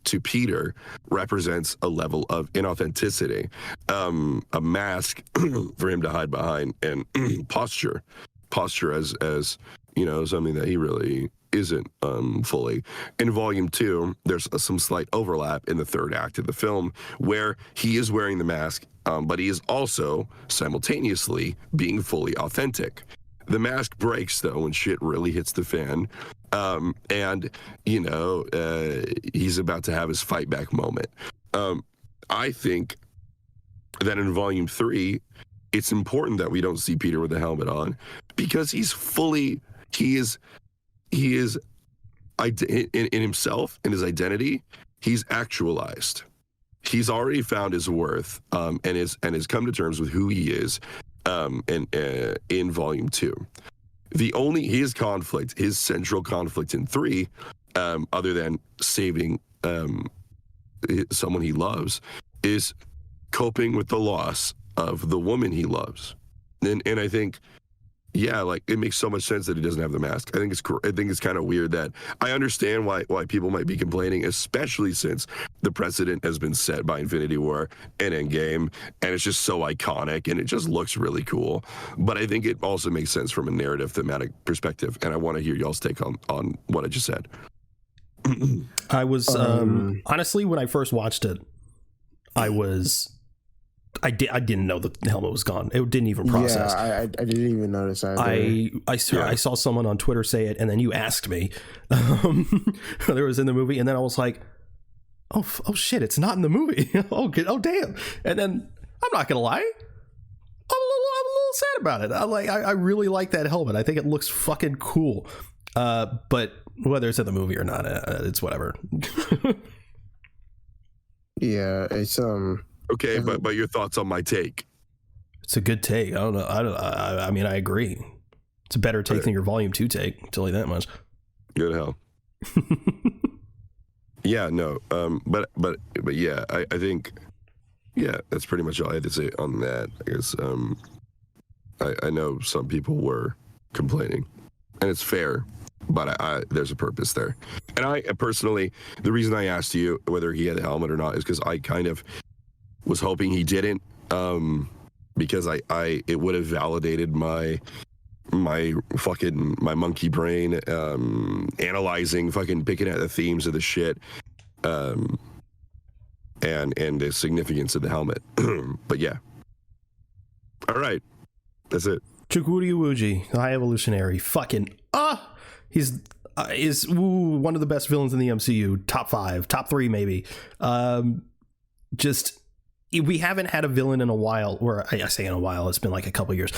to Peter represents a level of inauthenticity, a mask for him to hide behind, and posture as you know, something that he really isn't fully. In Volume 2, there's some slight overlap in the third act of the film where he is wearing the mask, but he is also simultaneously being fully authentic. The mask breaks, though, when shit really hits the fan. And, you know, he's about to have his fight back moment. I think that in Volume 3, it's important that we don't see Peter with the helmet on because he is in himself, in his identity, he's actualized. He's already found his worth, and has come to terms with who he is, in Volume 2. His conflict, his central conflict in 3, other than saving someone he loves, is coping with the loss of the woman he loves. And I think, yeah, like, it makes so much sense that he doesn't have the mask. I think it's kind of weird that I understand why people might be complaining, especially since the precedent has been set by Infinity War and Endgame, and it's just so iconic and it just looks really cool. But I think it also makes sense from a narrative thematic perspective, and I want to hear y'all's take on what I just said. I was honestly, when I first watched it, I didn't know the helmet was gone. It didn't even process. Yeah, I didn't even notice either. I saw someone on Twitter say it, and then you asked me. There was in the movie, and then I was like, oh shit, it's not in the movie. Oh damn. And then I'm not gonna lie, I'm a little sad about it. I really like that helmet. I think it looks fucking cool. But whether it's in the movie or not, it's whatever. Yeah, it's Okay, but your thoughts on my take? It's a good take. I don't know. I mean, I agree. It's a better take than your Volume 2 take. I'll tell you that much. Good hell. Yeah, no. But yeah, I think, yeah, that's pretty much all I had to say on that. I guess I know some people were complaining, and it's fair, but there's a purpose there. And I personally, the reason I asked you whether he had a helmet or not is because I kind of was hoping he didn't, because it would have validated my monkey brain, analyzing, fucking picking at the themes of the shit, and the significance of the helmet. But yeah. All right. That's it. Chukwudi Iwuji, the High Evolutionary, fucking he's is one of the best villains in the MCU. Top 5, top 3 maybe. Just, we haven't had a villain in a while, or I say in a while, it's been like a couple years,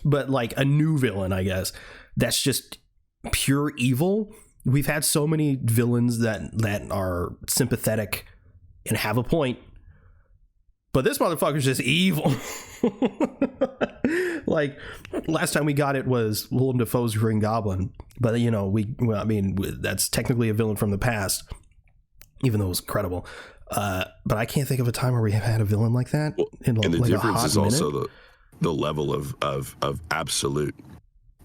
but like a new villain, I guess, that's just pure evil. We've had so many villains that are sympathetic and have a point, but this motherfucker's just evil. Like last time we got it was Willem Dafoe's Green Goblin, but you know that's technically a villain from the past, even though it was incredible. But I can't think of a time where we have had a villain like that. And the difference is also the level of absolute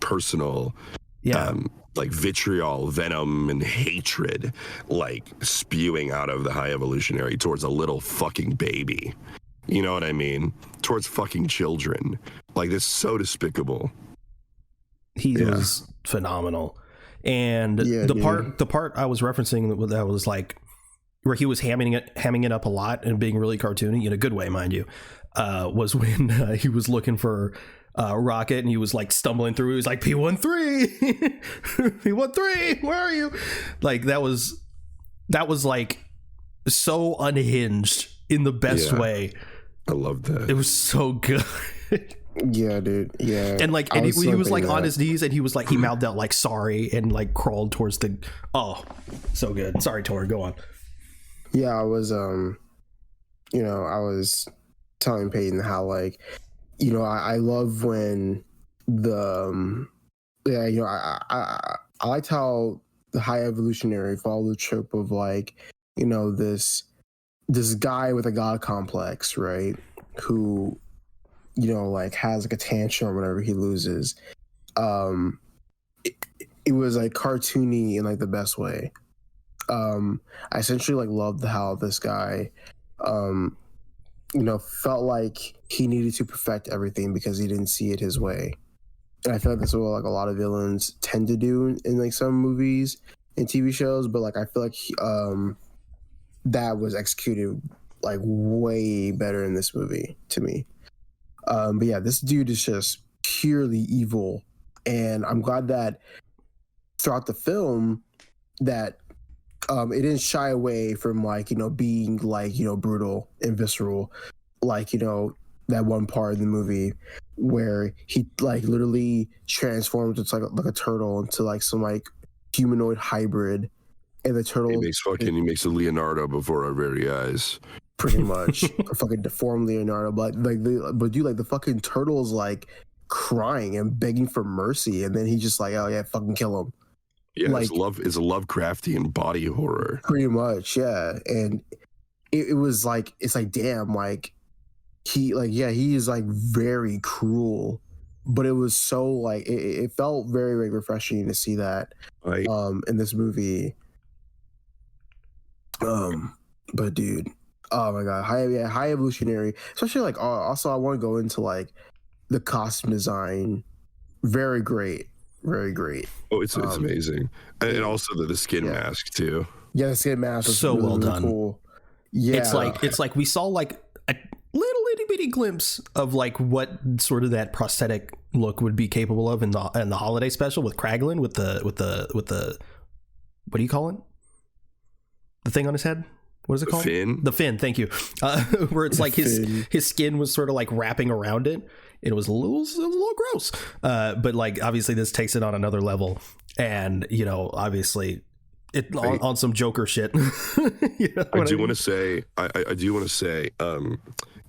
personal, like vitriol, venom, and hatred, like spewing out of the High Evolutionary towards a little fucking baby. You know what I mean? Towards fucking children. Like, this is so despicable. He was phenomenal. And the part I was referencing that was like where he was hamming it up a lot and being really cartoony in a good way, mind you, was when he was looking for Rocket and he was like stumbling through. He was like, P13, P13, where are you? Like that was like so unhinged in the best way. I love that. It was so good. Yeah, dude. Yeah. And like, and he was like on his knees and he was like, he mouthed out like sorry and like crawled towards the, so good. Sorry, Tor, go on. Yeah, I was, I was telling Peyton how like, I love when I liked how the High Evolutionary followed the trope of like, this guy with a god complex, right? Who, like has like a tantrum whenever he loses. It was like cartoony in like the best way. I essentially like loved how this guy, felt like he needed to perfect everything because he didn't see it his way. And I feel like that's what like a lot of villains tend to do in like some movies and TV shows, but like I feel like that was executed like way better in this movie to me. But yeah, this dude is just purely evil, and I'm glad that throughout the film that it didn't shy away from like being like brutal and visceral, like that one part in the movie where he like literally transforms into like a turtle into like some like humanoid hybrid, and the turtle he makes a Leonardo before our very eyes, pretty much. A fucking deformed Leonardo, but the fucking turtle is like crying and begging for mercy, and then he just like, oh yeah, fucking kill him. Yeah, like, it's a Lovecraftian body horror. Pretty much, yeah. And it was like, it's like, damn, like he is like very cruel, but it was so like it felt very, very refreshing to see that in this movie. But dude, oh my god, High Evolutionary, especially like also I want to go into like the costume design. Very great. Very great. Oh, it's amazing. And also the skin mask too. Yeah, the skin mask was so really, well done. Really cool. Yeah. It's like we saw like a little itty bitty glimpse of like what sort of that prosthetic look would be capable of in the holiday special with Kraglin with the what do you call it? The thing on his head? What is it called? Fin. The fin, thank you. Where it's like his skin was sort of like wrapping around it. It was a little gross. But like obviously this takes it on another level. And obviously it on some Joker shit. I do want to say,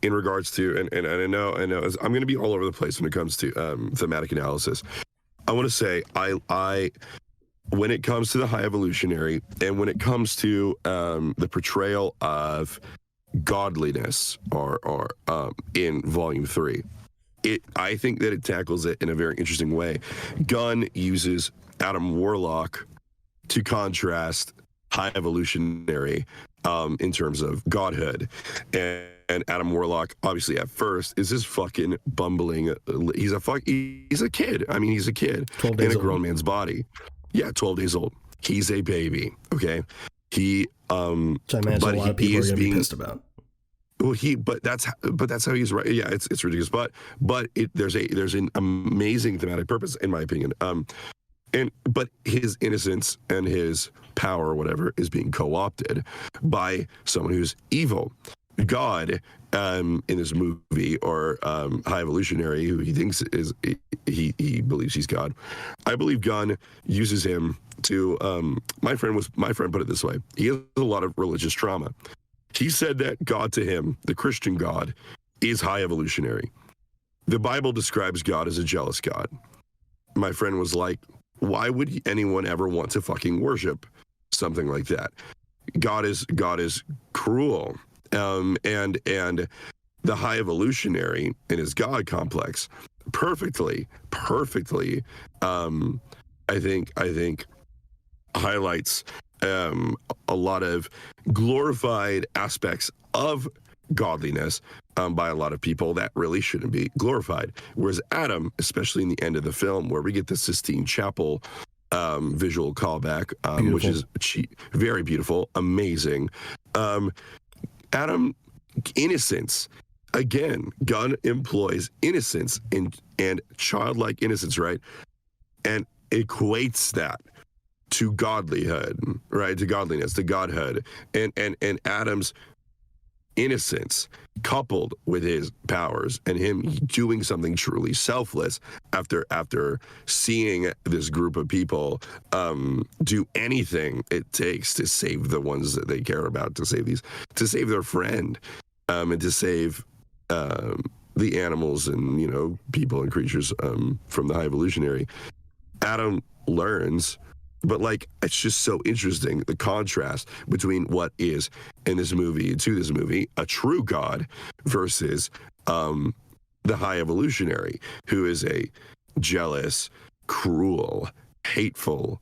in regards to, and I know I'm going to be all over the place when it comes to thematic analysis. I want to say I when it comes to the High Evolutionary and when it comes to the portrayal of godliness or in Volume 3, I think that it tackles it in a very interesting way. Gunn uses Adam Warlock to contrast High Evolutionary in terms of godhood. And Adam Warlock, obviously at first, is this fucking bumbling. He's a kid. I mean, he's a kid in a grown man's body. Yeah, 12 days old. He's a baby. Okay. Which I imagine a lot of people are going to be pissed about. Well, but that's how he's right. Yeah, it's ridiculous. But there's an amazing thematic purpose, in my opinion. But his innocence and his power or whatever is being co-opted by someone who's evil. God in this movie, or High Evolutionary, who he thinks is he believes he's God. I believe Gunn uses him to. My friend put it this way: he has a lot of religious trauma. He said that God to him, the Christian God, is High Evolutionary. The Bible describes God as a jealous God. My friend was like, why would anyone ever want to fucking worship something like that? God is cruel. And the High Evolutionary in his God complex perfectly, I think highlights a lot of glorified aspects of godliness by a lot of people that really shouldn't be glorified. Whereas Adam, especially in the end of the film, where we get the Sistine Chapel visual callback, which is very beautiful, amazing. Adam, innocence. Again, Gunn employs innocence and childlike innocence, right? And equates that to godlyhood, right? To godliness, to godhood. And Adam's innocence coupled with his powers and him doing something truly selfless after seeing this group of people do anything it takes to save the ones that they care about, to save their friend, and to save the animals and people and creatures from the High Evolutionary. Adam learns. But it's just so interesting, the contrast between what is in this movie, a true God versus the High Evolutionary, who is a jealous, cruel, hateful,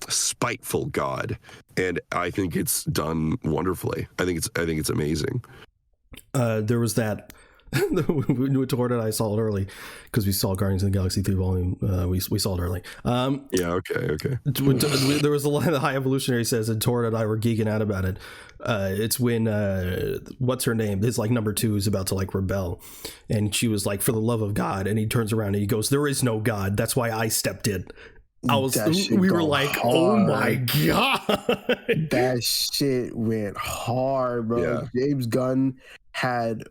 spiteful God. And I think it's done wonderfully. I think it's amazing. There was that. Toward it, I saw it early because we saw Guardians of the Galaxy 3 volume. We saw it early. Yeah, okay. There was a line the High Evolutionary says, and Tord and I were geeking out about it. It's when what's her name? It's number 2 is about to rebel, and she was like, "For the love of God," and he turns around and he goes, "There is no God. That's why I stepped in." We were like, hard. Oh my God. That shit went hard, bro. Yeah. James Gunn had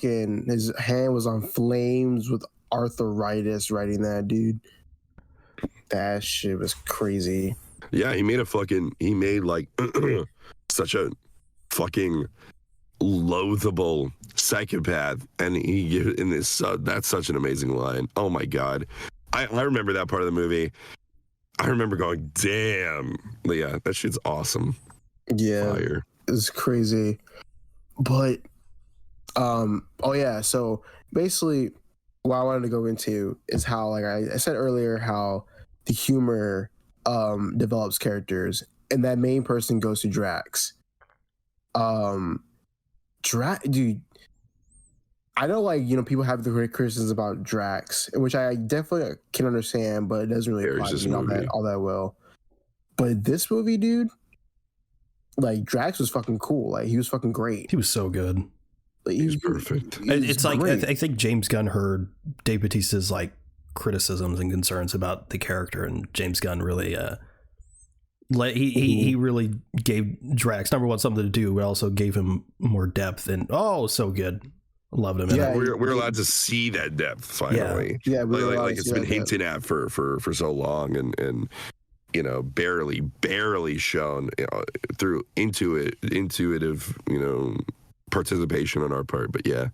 his hand was on flames with arthritis writing that, dude. That shit was crazy. Yeah, he made such a fucking loathable psychopath, and that's such an amazing line. Oh my God. I remember that part of the movie. I remember going, damn. But yeah, that shit's awesome. Yeah. Fire. It's crazy. But so basically what I wanted to go into is how, I said earlier, how the humor develops characters, and that main person goes to Drax. Dude, I know, people have the great criticisms about Drax, which I definitely can understand, but it doesn't really apply to me all that well. But this movie, dude, Drax was fucking cool. He was fucking great. He was so good. He was perfect. It's I think James Gunn heard Dave Bautista's criticisms and concerns about the character, and James Gunn really he really gave Drax, number one, something to do, but also gave him more depth, and so good. Loved him. Yeah, we're allowed to see that depth finally. Yeah, it's been hinted at for so long, and barely shown through intuitive participation on our part. But yeah,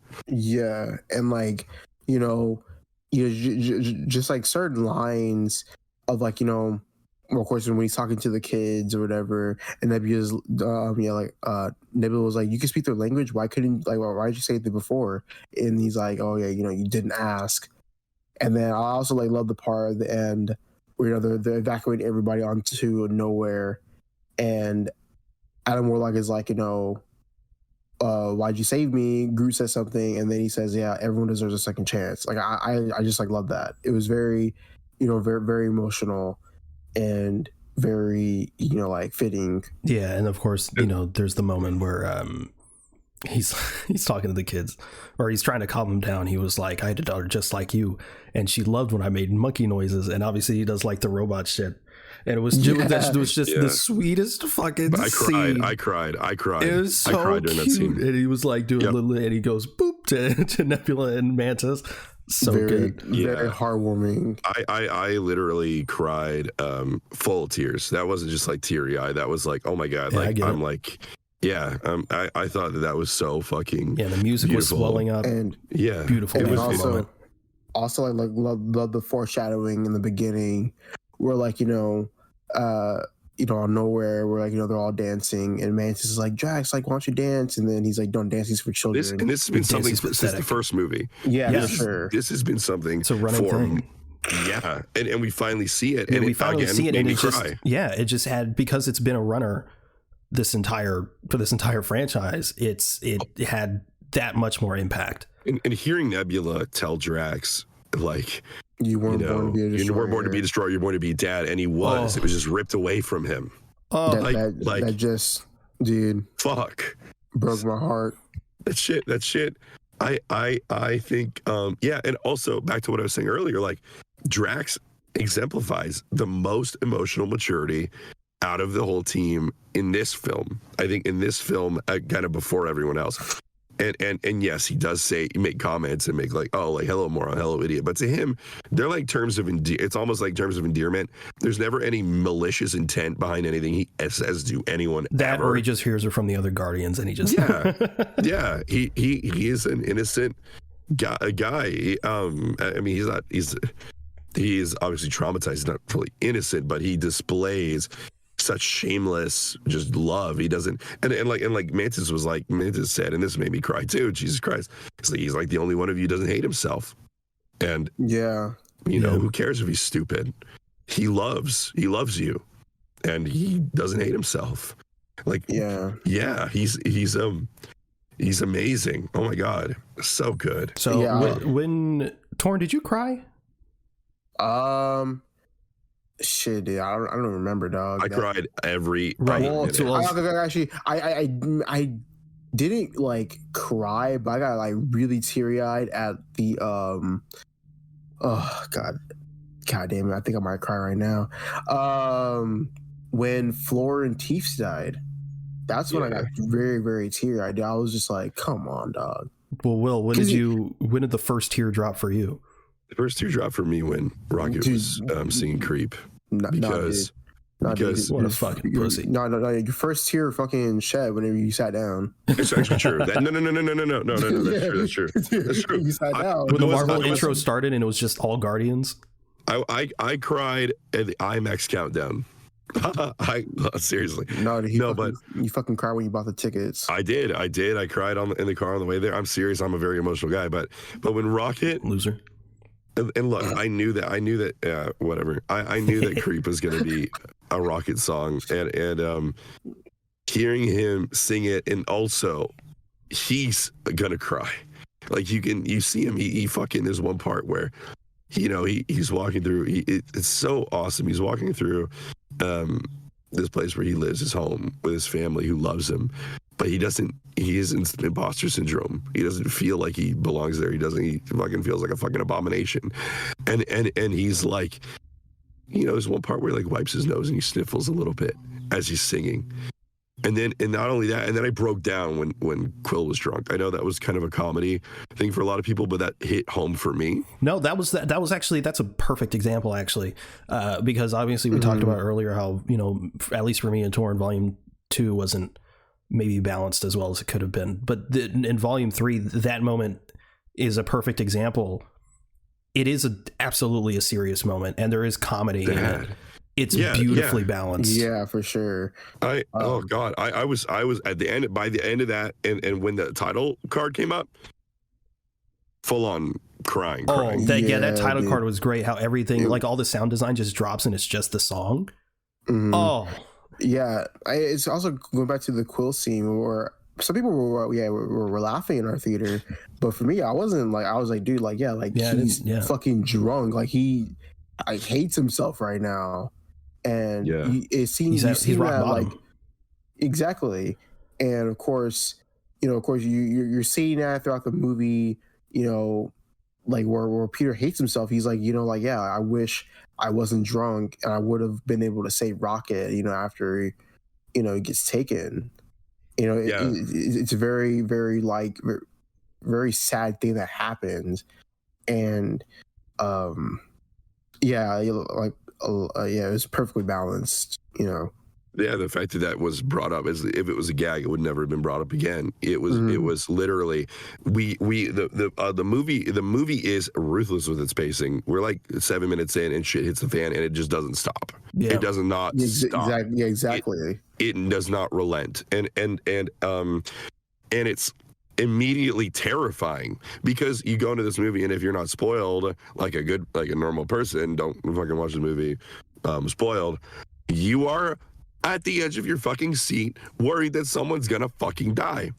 and just certain lines of of course, when he's talking to the kids or whatever, and Nebula's, Nebula was like, "You can speak their language. Why couldn't why did you say it before?" And he's like, "Oh yeah, you didn't ask." And then I also love the part at the end where they're evacuating everybody onto nowhere, and Adam Warlock is like, "Why'd you save me?" Groot says something, and then he says, "Yeah, everyone deserves a second chance." I just love that. It was very, very, very emotional. And very, fitting. Yeah, and of course, there's the moment where he's talking to the kids, or he's trying to calm them down. He was like, "I had a daughter just like you, and she loved when I made monkey noises." And obviously, he does the robot shit. and it was just Yeah. the sweetest fucking But scene. I cried. It was so I cried during that scene. cute, and he was like doing Yep. little, and he goes boop to Nebula and Mantis. So very, good. very Yeah. heartwarming. I literally cried full of tears. That wasn't just like teary eye. That was like, oh my god, Yeah, I like get I'm it. like, yeah. I thought that was so fucking Yeah, the music beautiful. was swelling up. And yeah. Beautiful, and beautiful also, moment. also I love the foreshadowing in the beginning, where like out of nowhere, where like they're all dancing, and Mantis is like, Drax, like, why don't you dance? And then he's like, don't dance, these for children. This has been Dance something is since the pathetic. first movie. Yeah, Yeah. for sure. This has been something It's a running for thing. yeah, and we finally see it, Yeah, and we it finally again see it, made and me it just cry. it just had, because it's been a runner for this entire franchise. It had that much more impact. And hearing Nebula tell Drax like, You weren't born to be a destroyer. you weren't born to be a destroyer, you're born to be dad, and he was. Oh. It was just ripped away from him. Oh, That just, dude, Fuck. broke my heart. That shit. I think yeah, and also back to what I was saying earlier, like Drax exemplifies the most emotional maturity out of the whole team in this film. I think in this film, kind of before everyone else. And yes, he does make comments and make like, oh, like, hello moron, hello idiot. But to him, they're like terms of it's almost like terms of endearment. There's never any malicious intent behind anything he says to anyone. that ever. or he just hears it from the other Guardians, and he just Yeah, he is an innocent guy. I mean, he's obviously traumatized. He's not fully innocent, but he displays such shameless just love. He doesn't, and like Mantis said, and this made me cry too. Jesus Christ, he's like the only one of you who doesn't hate himself, and Yeah. you know, who cares if he's stupid? He loves you, and he doesn't hate himself. Like, yeah, he's amazing. Oh my god, so good. So Yeah. when Torn, did you cry? Shit, dude, I don't remember, dog. I cried every Right. other Well, minute. to Actually, I didn't like cry, but I got like really teary eyed at the oh god damn it, I think I might cry right now. When Floor and Teefs died, that's when I got very, very teary eyed. I was just like, come on, dog. Well, Will, when did the first tear drop for you? The first teardrop for me when Rocket was singing "Creep" because What a fucking pussy. No, your first tear fucking shed whenever you sat down. it's actually true. No, that's true. That's true. You sat down. When the Marvel intro started and it was just all Guardians. I cried at the IMAX countdown. Seriously. But you fucking cried when you bought the tickets. I did. I cried in the car on the way there. I'm serious. I'm a very emotional guy. But when Rocket Loser. and look, I knew that. Whatever. I knew that "Creep" was going to be a Rocket song, and hearing him sing it, and also he's gonna cry. Like you see him. He fucking. There's one part where, he's walking through. It's so awesome. He's walking through this place where he lives, his home, with his family who loves him, but he has imposter syndrome. He doesn't feel like he belongs there. He fucking feels like a fucking abomination. And he's like, there's one part where he like wipes his nose and he sniffles a little bit as he's singing. And not only that, and then I broke down when Quill was drunk. I know that was kind of a comedy thing for a lot of people, but that hit home for me. No, that's a perfect example, actually, because obviously we talked about earlier how, at least for me in Torn, Volume 2 wasn't maybe balanced as well as it could have been. But in Volume 3, that moment is a perfect example. It is absolutely a serious moment, and there is comedy in it. It's beautifully balanced. Yeah, for sure. Oh god, I was at the end. By the end of that, and when the title card came up, full on crying. That title card was great. How everything, like all the sound design, just drops and it's just the song. Mm-hmm. Oh, yeah. It's also going back to the Quill scene where some people were laughing in our theater, but for me, I wasn't. Like, I was like, dude, like, he's fucking drunk. Like, he hates himself right now. And it seems he's rock bottom. Like, exactly. And of course, you're seeing that throughout the movie, like where Peter hates himself. He's like, like, yeah, I wish I wasn't drunk and I would have been able to save Rocket, after he gets taken. Yeah. It's a very, very like very sad thing that happens, and yeah, it was perfectly balanced. Yeah, the fact that was brought up, is if it was a gag, it would never have been brought up again. It was literally the movie is ruthless with its pacing. We're like 7 minutes in and shit hits the fan and it just doesn't stop. Yeah. It does not stop. Exactly. It does not relent, and it's immediately terrifying, because you go into this movie and if you're not spoiled like a normal person, don't fucking watch the movie spoiled, you are at the edge of your fucking seat, worried that someone's gonna fucking die.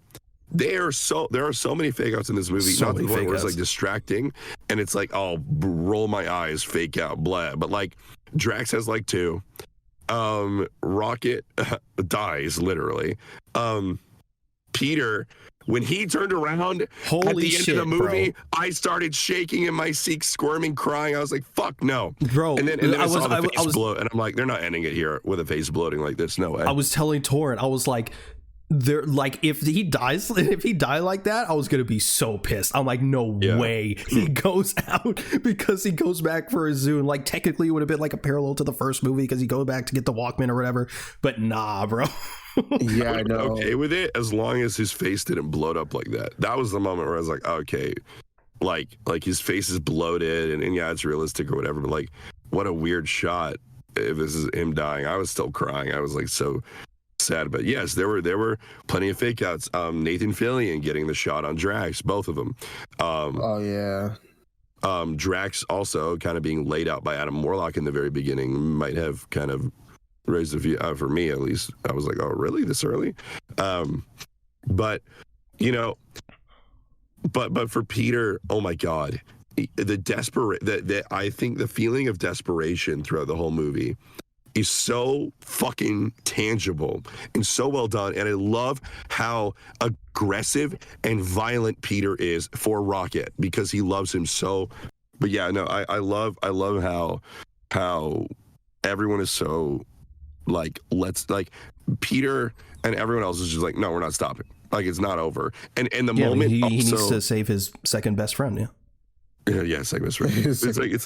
There are so many fake outs in this movie. So not the many one fake where it's outs. like distracting and it's like, I'll roll my eyes, fake out, blah. But like Drax has like 2. Rocket dies literally. Peter, when he turned around at Holy the end shit, of the movie, bro. I started shaking in my seat, squirming, crying. I was like, "Fuck no, Bro." And then I saw the face bloat, and I'm like, "They're not ending it here with a face bloating like this. No way." I was telling Torrent, I was like, if he died like that, I was gonna be so pissed. I'm like, no way he goes out, because he goes back for his Zune. Like, technically it would have been like a parallel to the first movie, because he goes back to get the Walkman or whatever, but nah, bro. Yeah, I know. Okay with it, as long as his face didn't bloat up like that. That was the moment where I was like, okay, like his face is bloated and yeah, it's realistic or whatever, but like, what a weird shot if this is him dying. I was still crying. I was like so sad. But yes, there were plenty of fake outs. Nathan Fillion getting the shot on Drax, both of them. Oh yeah. Drax also kind of being laid out by Adam Warlock in the very beginning might have kind of raised a few, for me at least. I was like, oh really, this early? But but for Peter, oh my God, I think the feeling of desperation throughout the whole movie is so fucking tangible and so well done. And I love how aggressive and violent Peter is for Rocket, because he loves him so. But yeah, no, I love how everyone is so like, Peter and everyone else is just like, no, we're not stopping. Like, it's not over. And the moment he also, needs to save his second best friend. yeah, second best friend. It's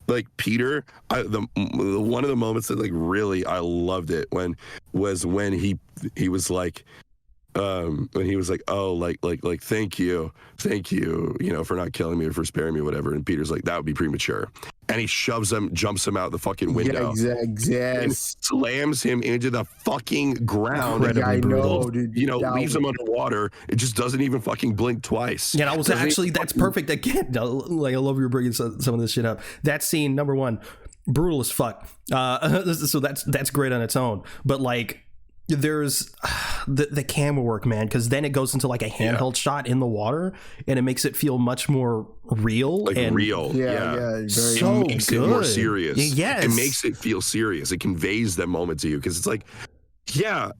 like Peter, one of the moments that like really I loved it when he was like, when he was like, oh, like thank you, for not killing me or for sparing me or whatever. And Peter's like, that would be premature. And he jumps him out the fucking window. Yeah, exactly. And slams him into the fucking ground. Incredibly brutal. Dude. Leaves him underwater. It just doesn't even fucking blink twice. Yeah, I was actually, that's perfect. Again, like, I love you bringing some of this shit up. That scene, number one, brutal as fuck. So that's great on its own. But like, there's the camera work, man, because then it goes into like a handheld shot in the water, and it makes it feel much more real. Like and real. Very so it makes good. it more serious. Yes. It makes it feel serious. It conveys that moment to you, because it's like, yeah,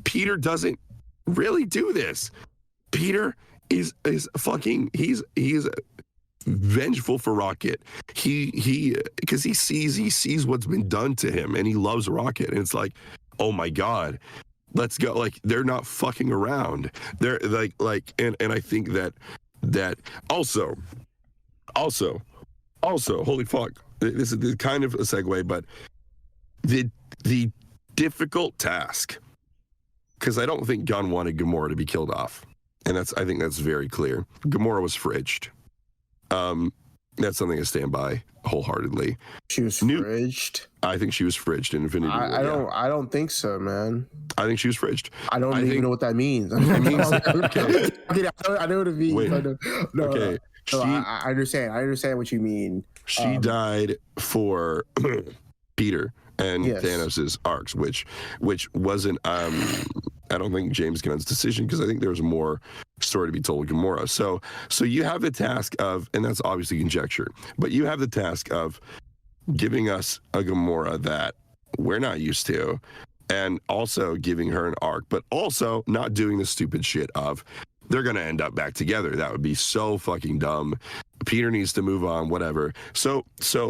Peter doesn't really do this. Peter is fucking, he's vengeful for Rocket. Because he sees what's been done to him, and he loves Rocket, and it's like, oh my God, let's go. Like, they're not fucking around. They're like, and I think that also, holy fuck, this is kind of a segue, but the difficult task, because I don't think Gunn wanted Gamora to be killed off, and I think that's very clear. Gamora was fridged. That's something I stand by wholeheartedly. She was fridged. I think she was fridged in Infinity War. I don't think so, man. I think she was fridged. I don't even know what that means. It means okay. I know what it means. Wait. No, Okay. I understand. I understand what you mean. She died for Peter and Yes. Thanos' arcs, which wasn't I don't think James Gunn's decision, because I think there was more story to be told with Gamora. So you have the task of, and that's obviously conjecture, but you have the task of giving us a Gamora that we're not used to, and also giving her an arc, but also not doing the stupid shit of they're going to end up back together. That would be so fucking dumb. Peter needs to move on, whatever. So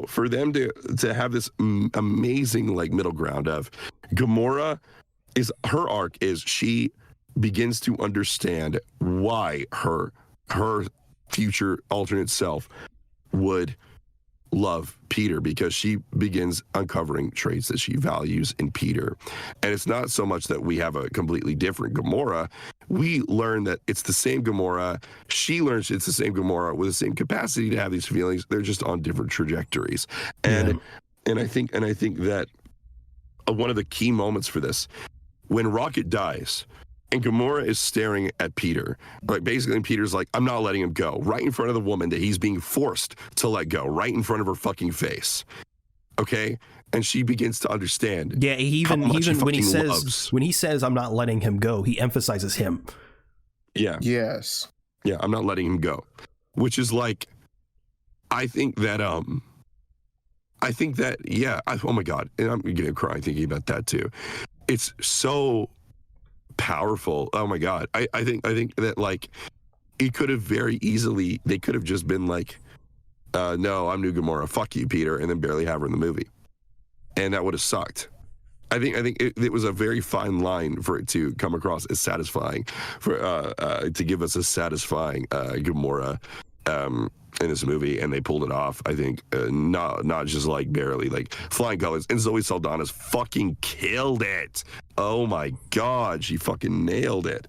for them to have this amazing like middle ground of Gamora is her arc is she begins to understand why her future alternate self would love Peter, because she begins uncovering traits that she values in Peter. And it's not so much that we have a completely different Gamora. We learn that it's the same Gamora. She learns it's the same Gamora with the same capacity to have these feelings. They're just on different trajectories. And I think that one of the key moments for this, when Rocket dies and Gamora is staring at Peter, like basically Peter's like, I'm not letting him go, right in front of the woman that he's being forced to let go, right in front of her fucking face. Okay? And she begins to understand. Yeah, even when he says I'm not letting him go, he emphasizes him. Yeah. Yes. Yeah, I'm not letting him go. Which is like, I think that oh my God, and I'm gonna cry thinking about that too. It's so powerful. Oh my God. I think that like it could have very easily, they could have just been like, no, I'm new Gamora, fuck you, Peter, and then barely have her in the movie. And that would have sucked. I think it was a very fine line for it to come across as satisfying, for to give us a satisfying Gamora in this movie, and they pulled it off. I think not just like barely, like flying colors. And Zoe Saldana's fucking killed it. Oh my God, she fucking nailed it.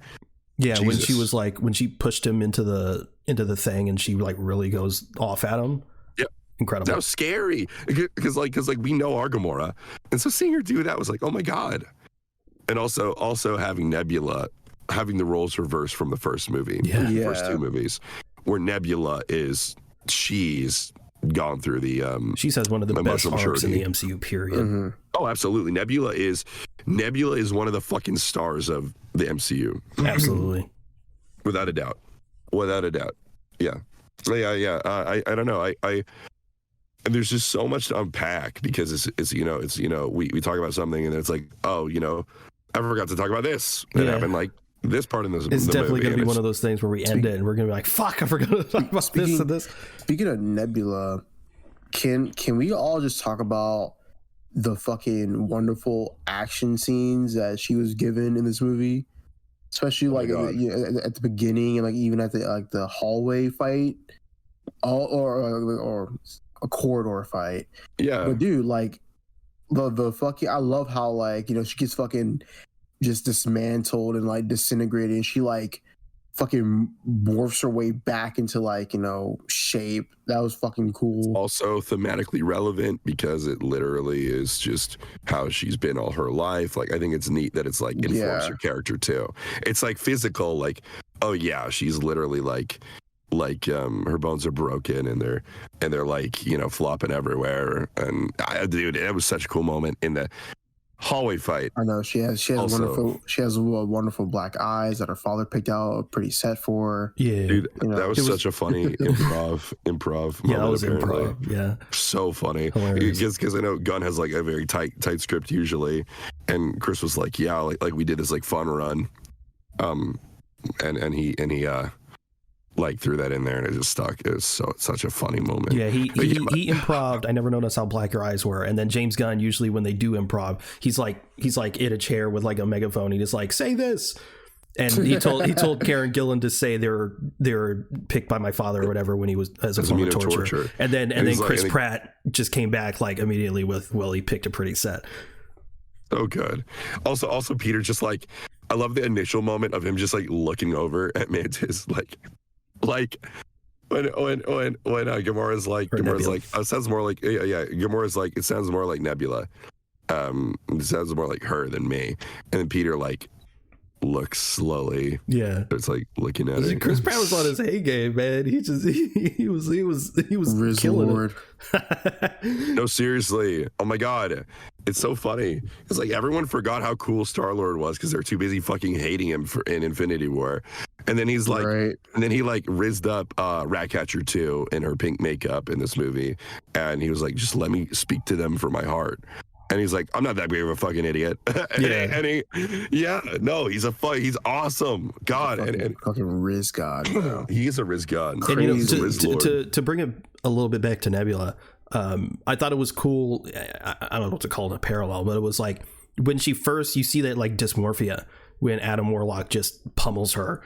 Yeah, Jesus. when she was like, when she pushed him into the thing, and she like really goes off at him. Yep, incredible. That was scary because we know our Gamora, and so seeing her do that was like, oh my God. And also having Nebula having the roles reversed from the first movie, the first two movies, where Nebula she's gone through the she has one of the best arcs maturity in the MCU period. Mm-hmm. Oh, absolutely. Nebula is one of the fucking stars of the MCU. Absolutely. Without a doubt. Yeah. I don't know. I and there's just so much to unpack, because it's we talk about something and it's like, oh, I forgot to talk about this. It happened like this part in this. It's definitely going to be one of those things where we end it and we're going to be like, fuck, I forgot to talk about this and this. Speaking of Nebula, can we all just talk about the fucking wonderful action scenes that she was given in this movie? Especially like at the beginning, and like even at the hallway fight, or a corridor fight. Yeah. But dude, like the fucking, I love how like she gets fucking just dismantled and like disintegrated, and she like fucking morphs her way back into like shape. That was fucking cool. Also thematically relevant because it literally is just how she's been all her life. Like I think it's neat that it's like informs her character too. It's like physical, like, oh yeah, she's literally like her bones are broken and they're like flopping everywhere. And dude, it was such a cool moment in the hallway fight. I know she has wonderful black eyes that her father picked out a pretty set for her. Yeah, dude, that was such a funny improv moment. Yeah, that was apparently. improv. Yeah, so funny. Because I know Gunn has like a very tight script usually, and Chris was like, yeah, like we did this like fun run, and he like threw that in there and it just stuck. It was such a funny moment. Yeah, he improved. I never noticed how black your eyes were. And then James Gunn, usually when they do improv, he's like in a chair with like a megaphone. He just like, say this. And he told Karen Gillan to say they're picked by my father or whatever when he was as a form of torture. And then Chris Pratt just came back like immediately with, well, he picked a pretty set. So good. Also Peter just like, I love the initial moment of him just like looking over at Mantis like when Gamora's like it sounds more like Gamora's like, it sounds more like Nebula. It sounds more like her than me. And then Peter like looks slowly. Yeah, it's like looking at it. Chris Pratt was on his A game, man. He was killing it. No, seriously. Oh my God. It's so funny. It's like everyone forgot how cool Star-Lord was because they're too busy fucking hating him in Infinity War. And then he's like, and then he like rizzed up Ratcatcher 2 in her pink makeup in this movie. And he was like, just let me speak to them from my heart. And he's like, I'm not that big of a fucking idiot. He's awesome. God. Fucking Riz God, bro. He is a Riz God. And Crazy. to bring it a little bit back to Nebula, I thought it was cool. I don't know what to call it, a parallel, but it was like when you see that like dysmorphia when Adam Warlock just pummels her.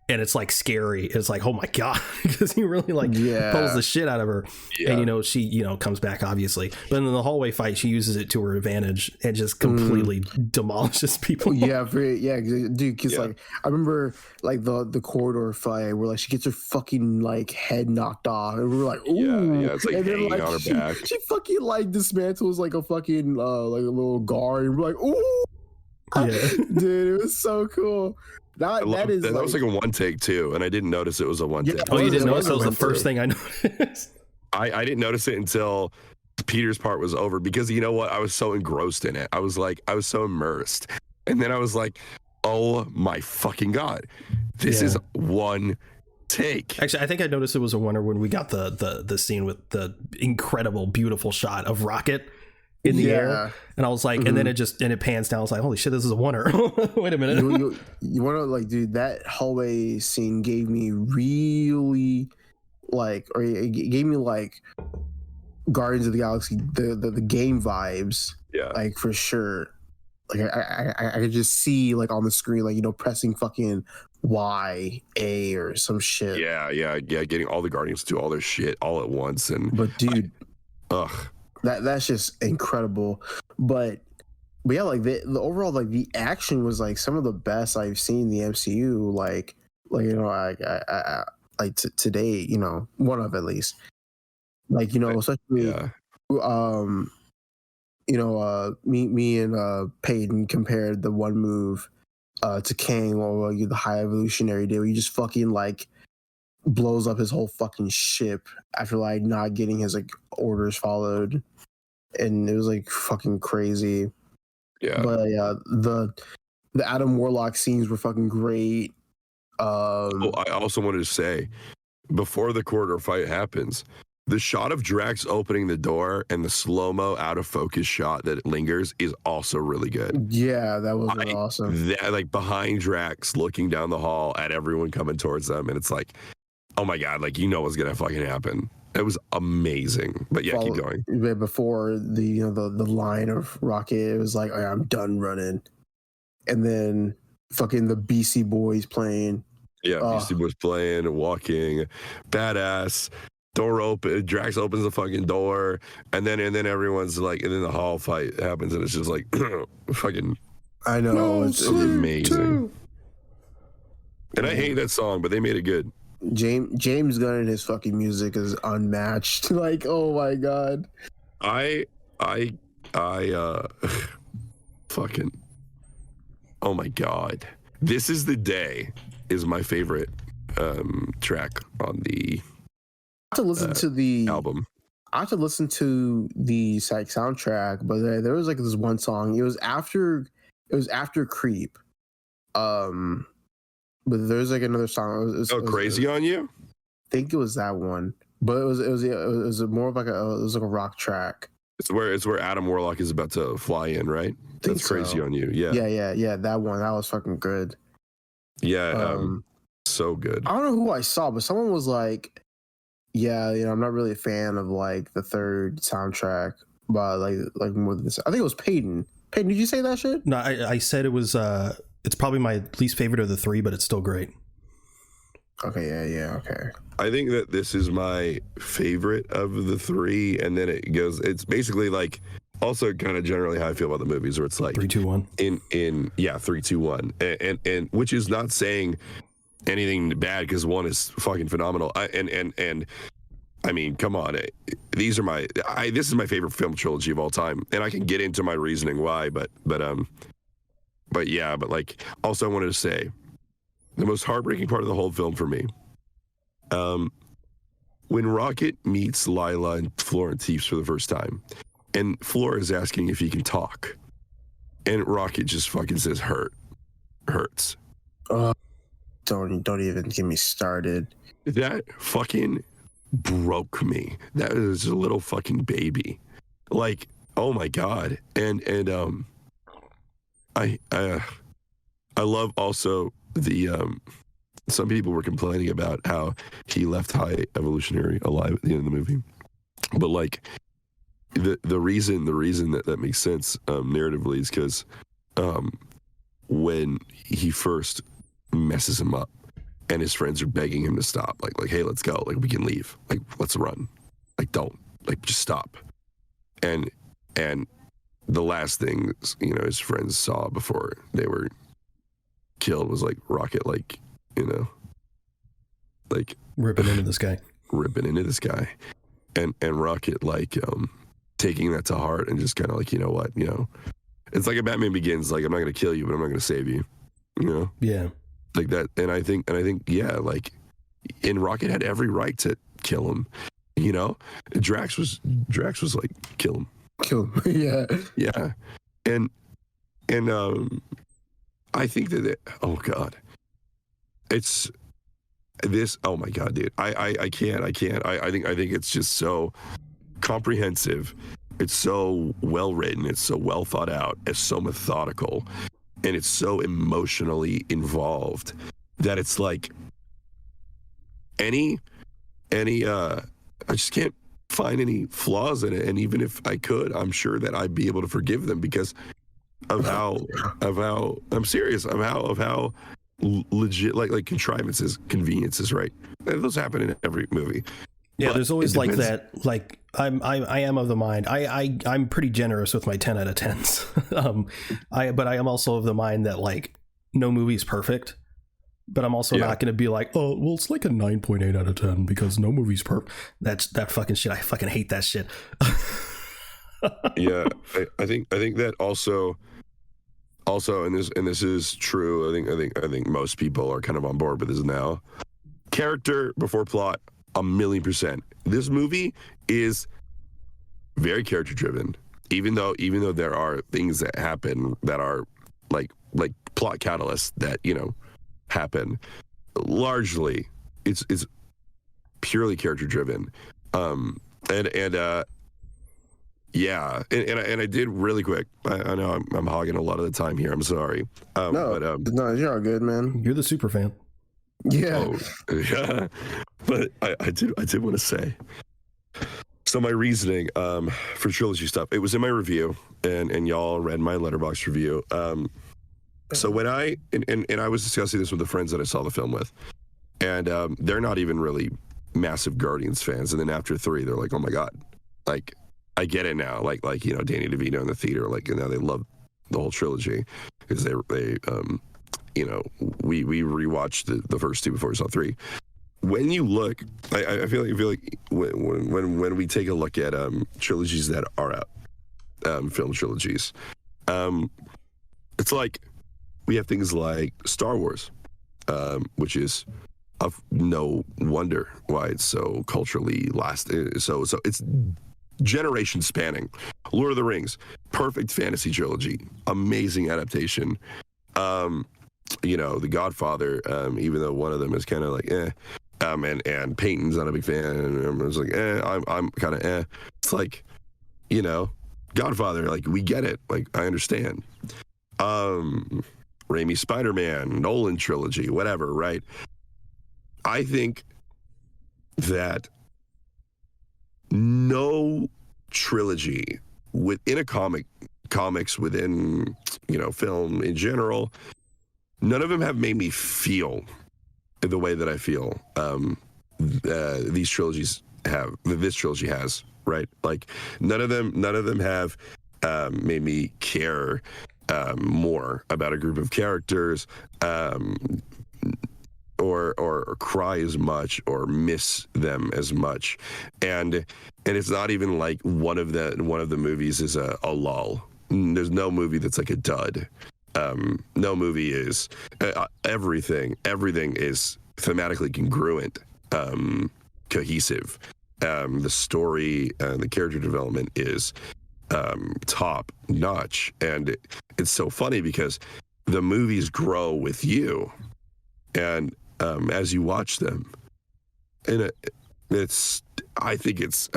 And it's like scary. It's like, oh my God, because he really like pulls the shit out of her. Yeah. And, she, comes back, obviously. But in the hallway fight, she uses it to her advantage and just completely demolishes people. Dude, because like, I remember like the corridor fight where like she gets her fucking like head knocked off. And we were like, ooh. Yeah, it's like and hanging then, like, on her back. She fucking like dismantles like a fucking, like a little guard. And we're like, ooh. Yeah. Dude, it was so cool. That was like a one take too, and I didn't notice it was a one take. Oh, you didn't notice? That was the first thing I noticed. I didn't notice it until Peter's part was over, because you know what? I was so engrossed in it. I was so immersed, and then I was like, oh my fucking God, this is one take. Actually, I think I noticed it was a wonder when we got the scene with the incredible, beautiful shot of Rocket in the air, and I was like, and then it pans down. I was like, holy shit, this is a wonder. Wait a minute. You want to like, dude, that hallway scene gave me really like, or it gave me like Guardians of the Galaxy, the game vibes. Yeah, like for sure. Like I could just see like on the screen, like, pressing fucking Y, A or some shit. Yeah. Getting all the Guardians to do all their shit all at once, but dude, ugh. That's just incredible. But yeah, like the overall, like the action was like some of the best I've seen in the MCU. Like I today, one of at least. Like, especially me and Peyton compared the one move to Kang, or the High Evolutionary did, where you just fucking like blows up his whole fucking ship after like not getting his like orders followed, and it was like fucking crazy. Yeah, but the Adam Warlock scenes were fucking great. I also wanted to say, before the corridor fight happens, the shot of Drax opening the door and the slow-mo out of focus shot that lingers is also really good. Yeah, that was awesome. That, like, behind Drax looking down the hall at everyone coming towards them, and it's like, oh my God, like, what's gonna fucking happen. It was amazing. But yeah, keep going. Before the the line of Rocket, it was like, oh, I'm done running. And then fucking the BC Boys playing. Yeah, BC Boys playing and walking. Badass. Door open, Drax opens the fucking door, and then everyone's like, and then the hall fight happens, and it's just like fucking, I know, it's amazing. Too. And I hate that song, but they made it good. James Gunn and his fucking music is unmatched. Like, oh my God. I fucking, oh my God. This Is the Day is my favorite track on the to listen to the album. I have to listen to the soundtrack, but there was like this one song. It was after Creep. But there's like another song. It was Crazy on You? I think it was that one. But it was more of like it was like a rock track. It's where Adam Warlock is about to fly in, right? That's Crazy on You. Yeah. Yeah. That one. That was fucking good. Yeah. So good. I don't know who I saw, but someone was like, yeah, I'm not really a fan of like the third soundtrack, but like more than this. I think it was Peyton. Peyton, did you say that shit? No, I said it was. It's probably my least favorite of the three, but it's still great. Okay, yeah, okay. I think that this is my favorite of the three, and then it goes. It's basically like also kind of generally how I feel about the movies, where it's like 3, 2, 1. In 3, 2, 1, and which is not saying anything bad, because one is fucking phenomenal. And I mean, come on, this is my favorite film trilogy of all time, and I can get into my reasoning why, but like, also I wanted to say the most heartbreaking part of the whole film for me, when Rocket meets Lila and Florentief for the first time, and Flora is asking if he can talk, and Rocket just fucking says hurts. Don't even get me started. That fucking broke me. That was a little fucking baby. Like, oh my god, and I love also the some people were complaining about how he left High Evolutionary alive at the end of the movie, but like the reason that makes sense narratively is because when he first messes him up and his friends are begging him to stop, like hey, let's go, like we can leave, like let's run, like don't, like just stop, and the last thing, you know, his friends saw before they were killed was like Rocket, like, you know, like Ripping into this guy. And Rocket like taking that to heart and just kind of like, you know what, you know, it's like a Batman Begins, like I'm not gonna kill you, but I'm not gonna save you, you know? Yeah. Like that. And I think yeah, like, and Rocket had every right to kill him, you know? Drax was like, kill him. Yeah. Yeah. And I think that oh god, it's this, oh my god, dude, I can't. I think it's just so comprehensive, it's so well written, it's so well thought out, it's so methodical, and it's so emotionally involved that it's like any I just can't find any flaws in it. And even if I could, I'm sure that I'd be able to forgive them because of how I'm serious, of how legit, like contrivances, conveniences, right? Those happen in every movie. Yeah, But there's always it like depends. that. Like I am of the mind. I'm pretty generous with my 10 out of 10s. But I am also of the mind that like no movie's perfect. But I'm also Yeah. not going to be like, oh, well, it's like a 9.8 out of 10 because no movie's perfect. That fucking shit. I fucking hate that shit. Yeah, I think that also, and this is true. I think most people are kind of on board with this now. Character before plot, 1,000,000%. This movie is very character driven. Even though there are things that happen that are like plot catalysts that, you know, happen, largely it's purely character driven. Yeah, and I did really quick. I know I'm hogging a lot of the time here. I'm sorry. No, you're all good, man. You're the super fan. Yeah. Oh, yeah. But I did want to say. So my reasoning for trilogy stuff, it was in my review, and y'all read my Letterboxd review. So when I was discussing this with the friends that I saw the film with, and they're not even really massive Guardians fans, and then after 3, they're like, oh my god, like I get it now, like you know, Danny DeVito in the theater, like, and now they love the whole trilogy because they you know, we rewatched the first 2 before we saw 3. When you look, I feel like when we take a look at trilogies that are out, film trilogies, it's like we have things like Star Wars, which is of no wonder why it's so culturally so it's generation spanning. Lord of the Rings, perfect fantasy trilogy, amazing adaptation. You know, The Godfather, even though one of them is kind of like and Peyton's not a big fan, and I was like I'm kind of It's like, you know, Godfather, like we get it, like I understand. Raimi Spider-Man, Nolan trilogy, whatever, right? I think that no trilogy within a comics, within, you know, film in general, none of them have made me feel the way that I feel these trilogies have, this trilogy has, right? Like none of them have made me care more about a group of characters, or cry as much or miss them as much, and it's not even like one of the movies is a lull. There's no movie that's like a dud. No movie is everything is thematically congruent, cohesive. The story and the character development is top notch, and it's so funny because the movies grow with you, and as you watch them, and I think it's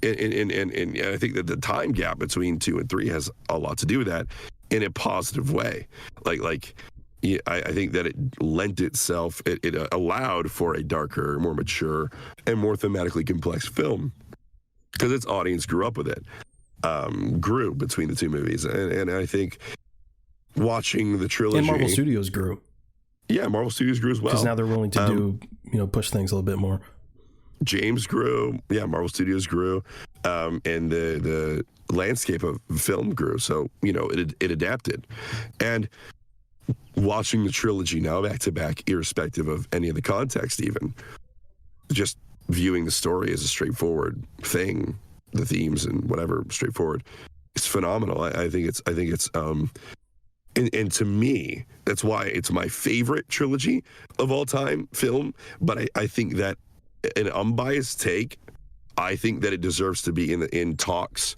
and I think that the time gap between 2 and 3 has a lot to do with that in a positive way. Yeah, I think that it lent itself, it allowed for a darker, more mature, and more thematically complex film because its audience grew up with it, grew between the two movies. And I think watching the trilogy. And Marvel Studios grew. Yeah, Marvel Studios grew as well. Because now they're willing to push things a little bit more. James grew. Yeah, Marvel Studios grew. And the landscape of film grew. So, it adapted. And watching the trilogy now back to back, irrespective of any of the context, even just viewing the story as a straightforward thing, the themes and whatever straightforward, it's phenomenal. I think it's and to me, that's why it's my favorite trilogy of all time film. But I think that an unbiased take, I think that it deserves to be in talks,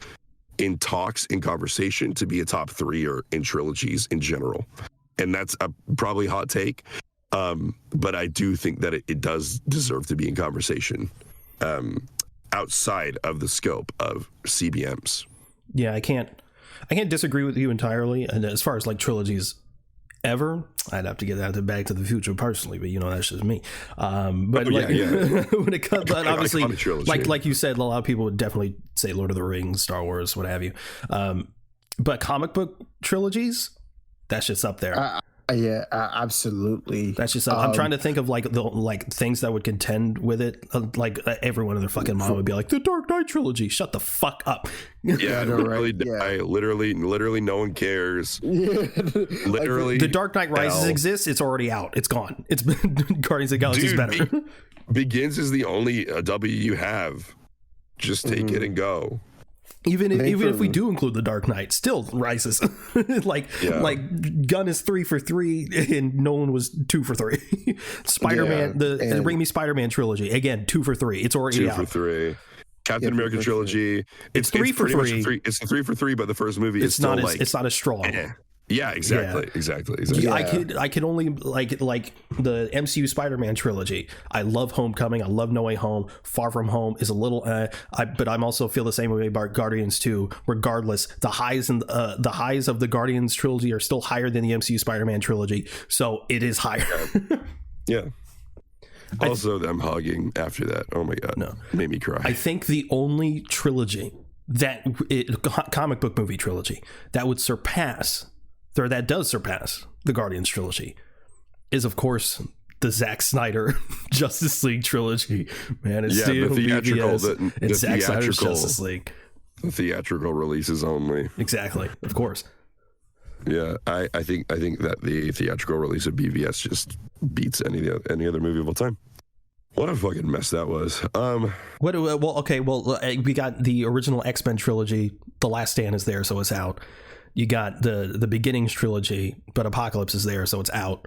in conversation, to be a top 3 or in trilogies in general. And that's a probably hot take, but I do think that it does deserve to be in conversation outside of the scope of CBMs. Yeah, I can't disagree with you entirely. And as far as like trilogies ever, I'd have to get that to Back to the Future personally, but that's just me. But when it comes, but obviously, like you said, a lot of people would definitely say Lord of the Rings, Star Wars, what have you. But comic book trilogies, that's just up there. Yeah, absolutely. That's just I'm trying to think of the things that would contend with it. Everyone in their fucking mom would be like, the Dark Knight trilogy. Shut the fuck up. Yeah, literally no one cares. Yeah. Literally, the Dark Knight Rises exists. It's already out. It's gone. It's been Guardians of the Galaxy is better. Begins is the only W you have. Just take it and go. Even if we do include the Dark Knight, still Rises. Gunn is 3 for 3 and Nolan was 2 for 3. Spider-Man, the Raimi Spider-Man trilogy, again 2 for 3. It's already out. 2 for 3. Captain America trilogy. It's 3 for 3. It's 3 for 3, but the first movie is not still it's not as strong. Yeah, exactly. Yeah. I can only like the MCU Spider-Man trilogy. I love Homecoming. I love No Way Home. Far From Home is a little, but I'm also feel the same way about Guardians 2. Regardless, the highs of the Guardians trilogy are still higher than the MCU Spider-Man trilogy, so it is higher. Yeah. Also, them hugging after that. Oh my god, no, made me cry. I think the only trilogy comic book movie trilogy that would surpass. That does surpass the Guardians trilogy is, of course, the Zack Snyder Justice League trilogy. Man, it's the theatrical, it's Zack Snyder's Justice League. The theatrical releases only. Exactly, of course. Yeah, I think that the theatrical release of BVS just beats any other movie of all time. What a fucking mess that was. We got the original X-Men trilogy. The Last Stand is there, so it's out. You got the Beginnings trilogy, but Apocalypse is there, so it's out.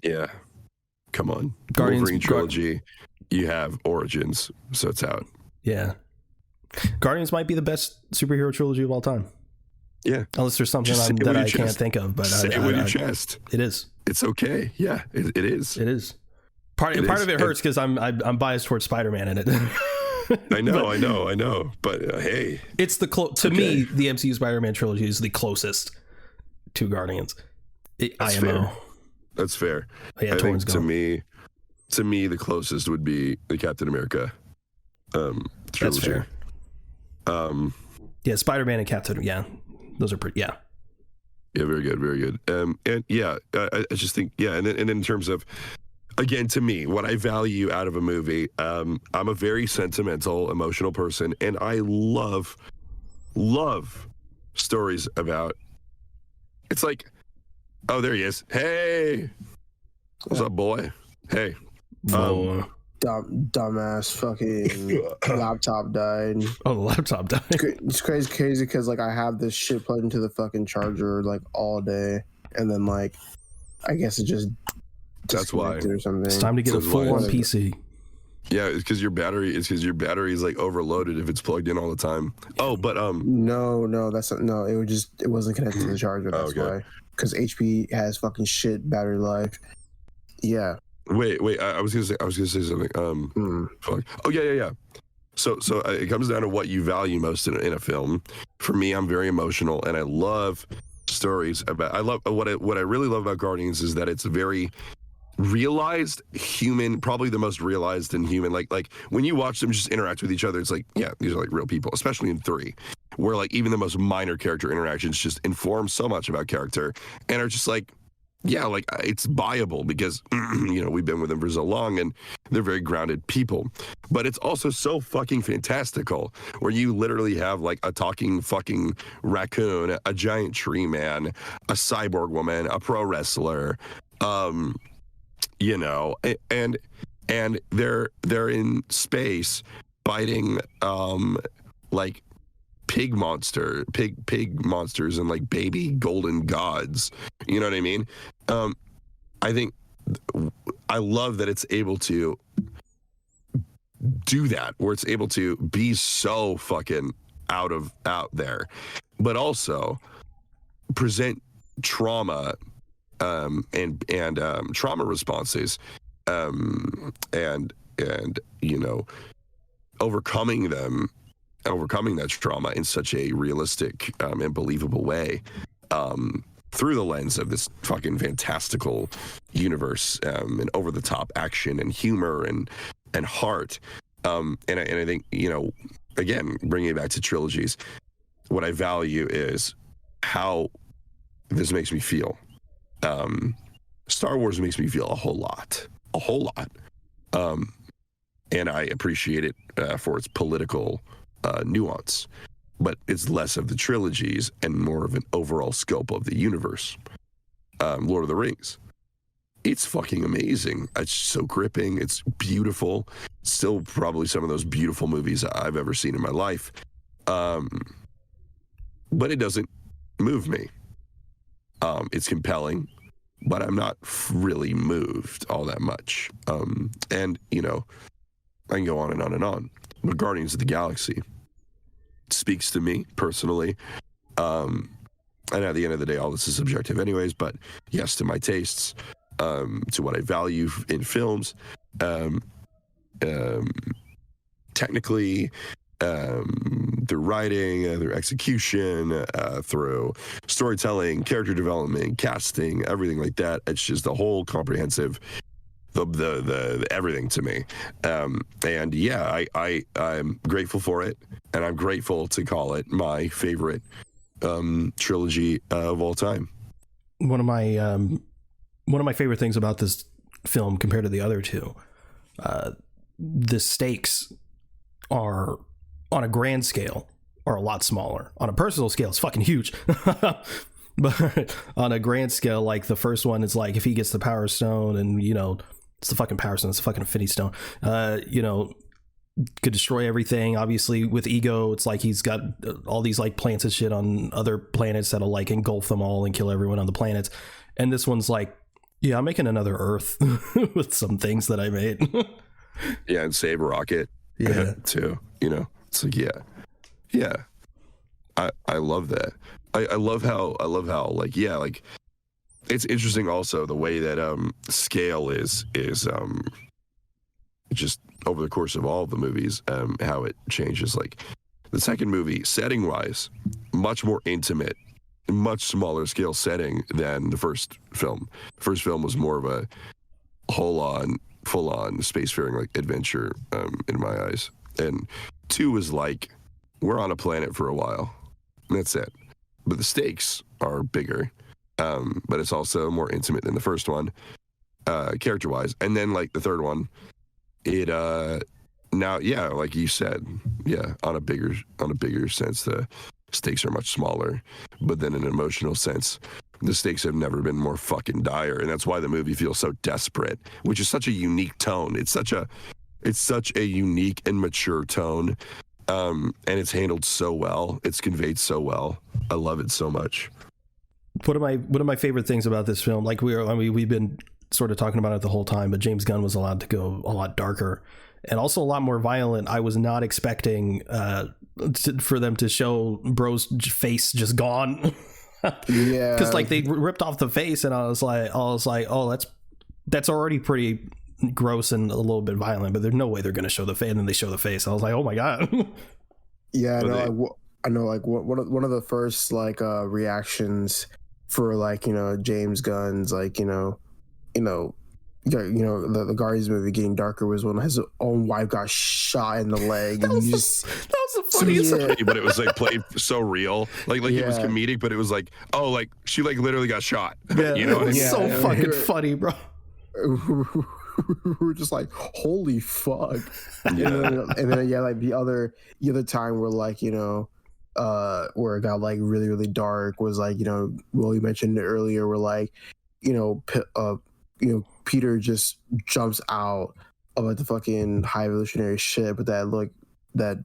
Yeah. Come on. Guardians Wolverine trilogy, you have Origins, so it's out. Yeah. Guardians might be the best superhero trilogy of all time. Yeah. Unless there's something that I can't think of. But say it with your chest. It is. It's okay. Yeah, it is. It is. Part of it hurts because I'm biased towards Spider-Man in it. I know. But hey, it's to me, the MCU Spider-Man trilogy is the closest to Guardians. IMO. That's fair. Yeah, I think to me, the closest would be the Captain America trilogy. That's fair. Yeah, Spider-Man and Captain. Yeah, those are pretty. Yeah. Yeah, very good. And yeah, I just think and in terms of. Again, to me, what I value out of a movie, I'm a very sentimental, emotional person, and I love stories about. It's like, oh, there he is. Hey, what's up, boy? Hey, dumbass fucking laptop died. Oh, the laptop died. It's crazy because I have this shit plugged into the fucking charger all day, and then I guess it just. That's why or something. It's time to get a full-on PC. Yeah, it's because your battery is overloaded if it's plugged in all the time. Oh, but no, that's not, no. It wasn't connected to the charger. That's why. Because HP has fucking shit battery life. Yeah. Wait. I was gonna say something. Fuck. Oh yeah. So it comes down to what you value most in a film. For me, I'm very emotional, and I love stories about. I love what I really love about Guardians is that it's very realized human, probably the most realized and human. Like when you watch them just interact with each other, it's like, yeah, these are like real people, especially in 3, where like even the most minor character interactions just inform so much about character and are just like, yeah, like it's viable because we've been with them for so long and they're very grounded people. But it's also so fucking fantastical where you literally have like a talking fucking raccoon, a giant tree man, a cyborg woman, a pro wrestler, and they're in space fighting like pig monsters and like baby golden gods. You know what I mean? I think I love that it's able to do that, where it's able to be so fucking out there, but also present trauma and trauma responses and overcoming that trauma in such a realistic and believable way through the lens of this fucking fantastical universe and over the top action and humor and heart. And I think, again, bringing it back to trilogies, what I value is how this makes me feel. Star Wars makes me feel a whole lot. And I appreciate it for its political nuance, but it's less of the trilogies and more of an overall scope of the universe. Lord of the Rings, it's fucking amazing. It's so gripping. It's beautiful. Still probably some of those beautiful movies I've ever seen in my life. But it doesn't move me. It's compelling, but I'm not really moved all that much. And I can go on and on and on. But Guardians of the Galaxy speaks to me personally. And at the end of the day, all this is subjective anyways, but yes, to my tastes, to what I value in films, technically, through writing, through execution, through storytelling, character development, casting, everything like that. It's just the whole comprehensive, the everything to me. And yeah, I'm grateful for it, and I'm grateful to call it my favorite trilogy of all time. One of my favorite things about this film compared to the other two, the stakes are, on a grand scale, are a lot smaller. On a personal scale, it's fucking huge. But on a grand scale, like the first one is like, if he gets the Power Stone, and it's the fucking Power Stone, it's the fucking Infinity Stone, could destroy everything. Obviously with Ego, it's like he's got all these like plants and shit on other planets that'll like engulf them all and kill everyone on the planets. And this one's like, yeah, I'm making another Earth with some things that I made. Yeah, and save Rocket. Yeah. Too. It's like, yeah. I love that. I love how like, yeah, like it's interesting also the way that scale is just over the course of all of the movies, how it changes. Like the second movie, setting wise, much more intimate, much smaller scale setting than the first film. The first film was more of a full on spacefaring like adventure in my eyes. And 2 was like, we're on a planet for a while. And that's it. But the stakes are bigger. But it's also more intimate than the first one, character wise. And then like the third one, it now, yeah, like you said, yeah, on a bigger sense, the stakes are much smaller. But then in an emotional sense, the stakes have never been more fucking dire, and that's why the movie feels so desperate, which is such a unique tone. It's such a unique and mature tone, and it's handled so well. It's conveyed so well. I love it so much. One of my favorite things about this film, like we've been sort of talking about it the whole time, but James Gunn was allowed to go a lot darker and also a lot more violent. I was not expecting for them to show Bro's face just gone. Yeah, because like they ripped off the face, and I was like, oh, that's already pretty gross and a little bit violent, but there's no way they're going to show the face. And then they show the face. I was like, oh my God. Yeah, I know. Like one of the first like reactions for like James Gunn's like the Guardians movie Getting Darker was when his own wife got shot in the leg. that, And was you the funniest. Yeah. But it was like played so real, like it was Yeah. comedic, but it was like, oh, like she like literally got shot. Yeah, You know it what I was mean? so Yeah. fucking funny, bro. We're just like, holy fuck. Yeah. And then yeah, like the other time where like where it got like really really dark was like Will, you mentioned it earlier, where like Peter just jumps out of like the fucking high evolutionary ship with that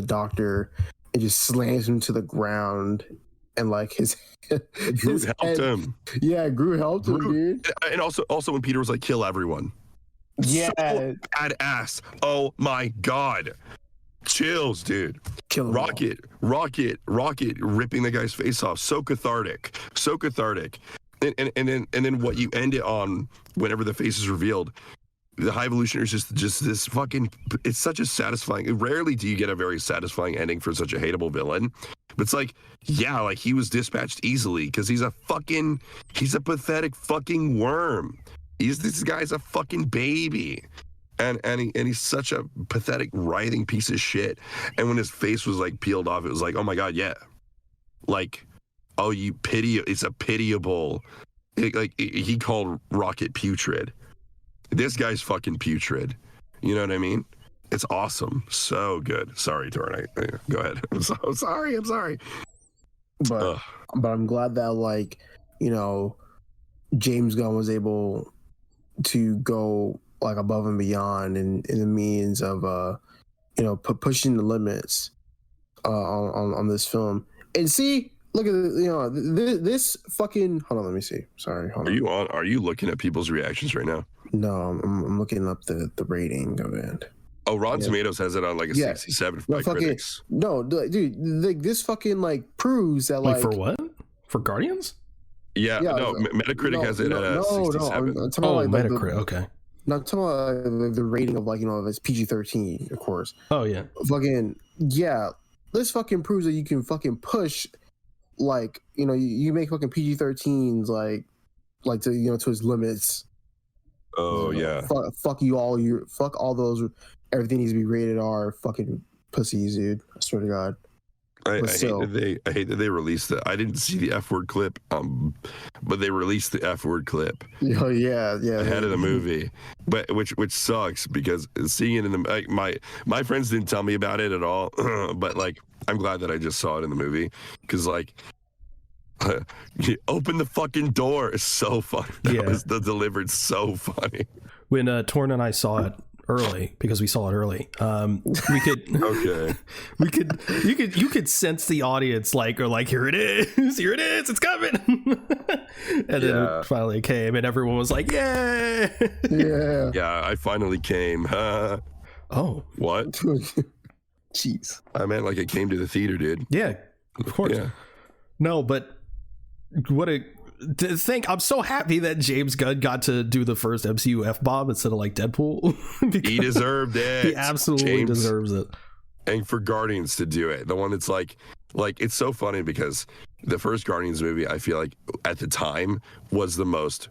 doctor, and just slams him to the ground, and like his Groot helped him. Yeah, Groot helped him, dude. And also when Peter was like, kill everyone. Yeah. So badass. Oh my God. Chills, dude. Kill him all. Rocket ripping the guy's face off. So cathartic. And then what you end it on whenever the face is revealed, the High Evolutionary is just this fucking, it's such a satisfying, rarely do you get a very satisfying ending for such a hateable villain. But it's like, yeah, like he was dispatched easily because he's a pathetic fucking worm. This guy's a fucking baby. And he's such a pathetic, writhing piece of shit. And when his face was like peeled off, it was like, oh my God, yeah. Like, oh, it's a pitiable, he called Rocket putrid. This guy's fucking putrid. You know what I mean? It's awesome. So good. Sorry, Torn. Go ahead. I'm so sorry. But I'm glad that like James Gunn was able to go like above and beyond in the means of pushing the limits on this film. And see, look at this fucking. Hold on, let me see. Sorry, hold on. Are you looking at people's reactions right now? No, I'm looking up the rating of it. Oh, Rotten Tomatoes has it on like a 67 by critics. No, dude, like this fucking like proves that like for what? For Guardians? Yeah, no, Metacritic has it at a 67. I'm talking about, like, Metacritic. Okay. No, I'm talking about the rating of like if it's PG-13, of course. Oh yeah. Fucking yeah, this fucking proves that you can fucking push, like you make fucking PG-13s like to to its limits. Oh yeah. Fuck you all. Fuck all those. Everything needs to be rated R. Fucking pussies, dude. I swear to God. I hate that they released that. I didn't see the F word clip, but they released the F word clip. Oh yeah. Ahead of the movie, but which sucks because seeing it in the my friends didn't tell me about it at all, but like I'm glad that I just saw it in the movie because like. Open the fucking door is so funny. That was delivered so funny. When Torn and I saw it early, because we saw it early, we could okay. You could sense the audience like here it is, it's coming. And then it finally came and everyone was like, yeah. Yeah, I finally came. Oh. What? Jeez. I meant like it came to the theater, dude. Yeah, of course. Yeah. No, but I'm so happy that James Gunn got to do the first MCU F-bomb instead of like Deadpool. He deserved it. He absolutely deserves it. And for Guardians to do it, the one that's like it's so funny because the first Guardians movie, I feel like at the time was the most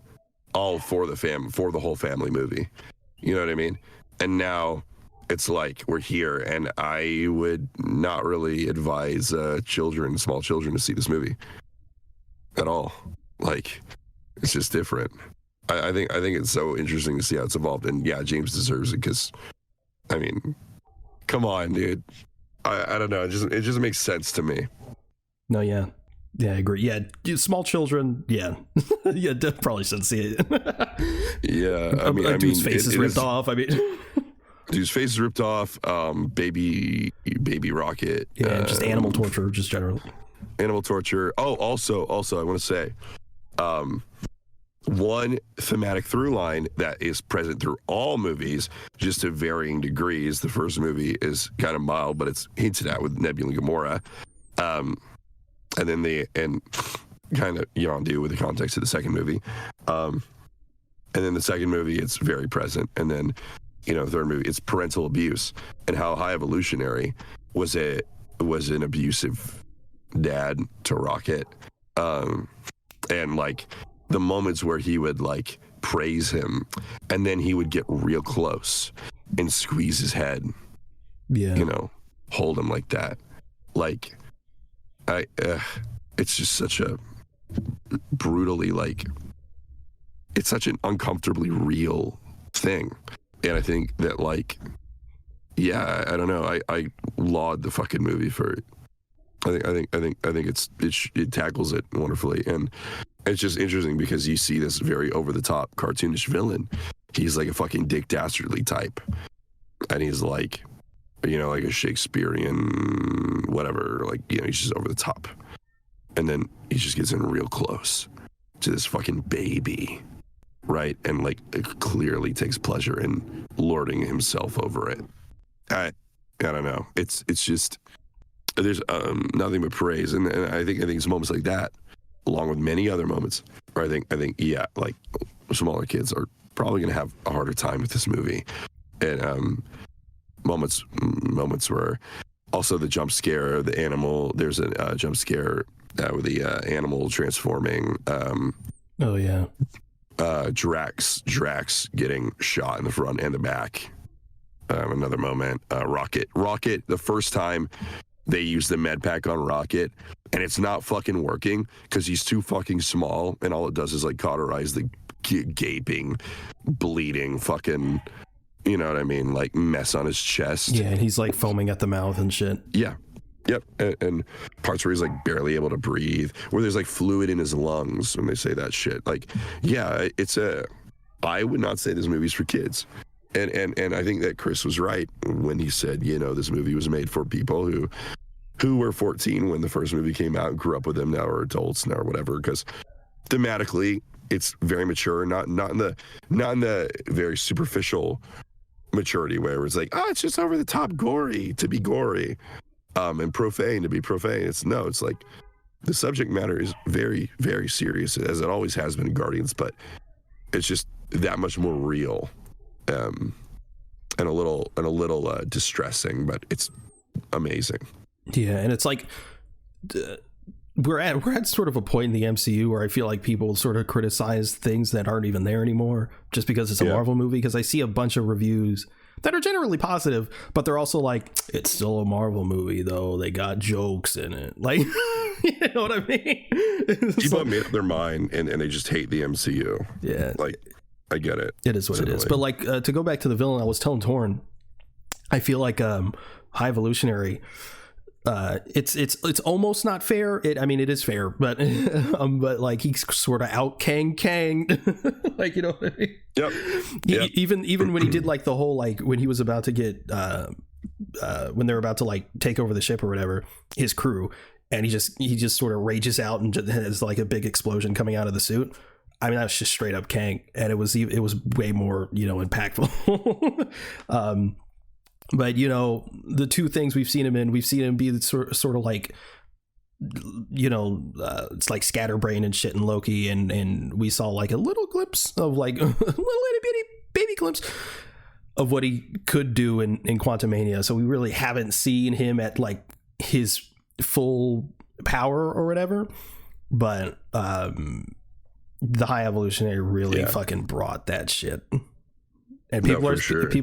all for the whole family movie. You know what I mean? And now it's like we're here, and I would not really advise small children to see this movie at all. Like, it's just different. I think it's so interesting to see how it's evolved, and yeah, James deserves it because, I mean, come on, dude. I don't know. It just makes sense to me. No, yeah, I agree. Yeah, small children. Yeah, yeah, probably shouldn't see it. Yeah, I mean, dude's face is ripped off. I mean. Dude's face is ripped off. Baby Rocket. Yeah, just animal torture, just generally. Animal torture. Oh, also, I want to say, one thematic through line that is present through all movies, just to varying degrees. The first movie is kind of mild, but it's hinted at with Nebula and Gamora, and then kind of Yondu with the context of the second movie. And then the second movie, it's very present. And then, third movie, it's parental abuse, and how High Evolutionary was an abusive dad to Rocket. And like the moments where he would like praise him, and then he would get real close and squeeze his head. Yeah. Hold him like that. Like, it's just such a brutally, like, it's such an uncomfortably real thing. And I think that, like, yeah, I don't know. I laud the fucking movie for it. I think it tackles it wonderfully. And it's just interesting because you see this very over the top cartoonish villain. He's like a fucking Dick Dastardly type. And he's like, like a Shakespearean whatever, like, he's just over the top. And then he just gets in real close to this fucking baby, right? And like it clearly takes pleasure in lording himself over it. I don't know. It's just, there's nothing but praise. And I think it's moments like that, along with many other moments, where I think yeah, like smaller kids are probably going to have a harder time with this movie. And moments where also the jump scare, the animal, there's a jump scare with the animal transforming. Oh yeah. Drax getting shot in the front and the back. Another moment. Rocket. The first time they use the med pack on Rocket, and it's not fucking working because he's too fucking small, and all it does is like cauterize the gaping, bleeding fucking, you know what I mean, like mess on his chest. Yeah, and he's like foaming at the mouth and shit. Yeah. Yep. And parts where he's like barely able to breathe, where there's like fluid in his lungs when they say that shit. Like, yeah, I would not say this movie's for kids. And I think that Chris was right when he said, this movie was made for people who were 14 when the first movie came out and grew up with them, now are adults now or whatever, because thematically it's very mature, not in the very superficial maturity where it's like, it's just over the top gory to be gory, and profane to be profane. It's like the subject matter is very, very serious, as it always has been in Guardians, but it's just that much more real, and a little distressing, but it's amazing. Yeah, and it's like we're at sort of a point in the MCU where I feel like people sort of criticize things that aren't even there anymore just because it's a Marvel movie, because I see a bunch of reviews that are generally positive, but they're also like, it's still a Marvel movie though, they got jokes in it, like, you know what I mean? People have made up their mind and they just hate the MCU. Yeah, like, I get it. It is what it is. But like, to go back to the villain, I was telling Torn, I feel like High Evolutionary, it's almost not fair. It is fair, but but like he's sort of out Kang, like, you know what I mean? Yep. Even when he did like the whole, like when he was about to get when they're about to like take over the ship or whatever, his crew, and he just sort of rages out and just has like a big explosion coming out of the suit. I mean, that was just straight up Kang, and it was way more, impactful. But the two things we've seen him be sort of like, it's like Scatterbrain and shit in Loki, and we saw like a little glimpse of like a little bitty baby glimpse of what he could do in Quantumania. So we really haven't seen him at like his full power or whatever. But the High Evolutionary really fucking brought that shit. And people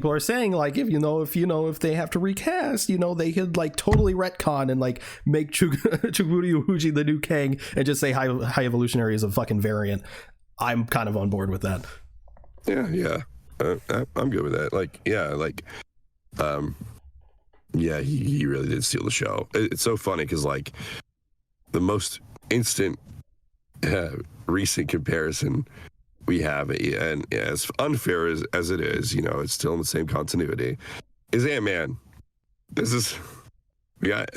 are saying like, if they have to recast, they could like totally retcon and like make Chuguri Uji the new Kang and just say High Evolutionary is a fucking variant. I'm kind of on board with that. Yeah. I'm good with that. Like, he really did steal the show. It's so funny because like the most instant recent comparison we have, and as unfair as it is, it's still in the same continuity, is Ant-Man. This is we got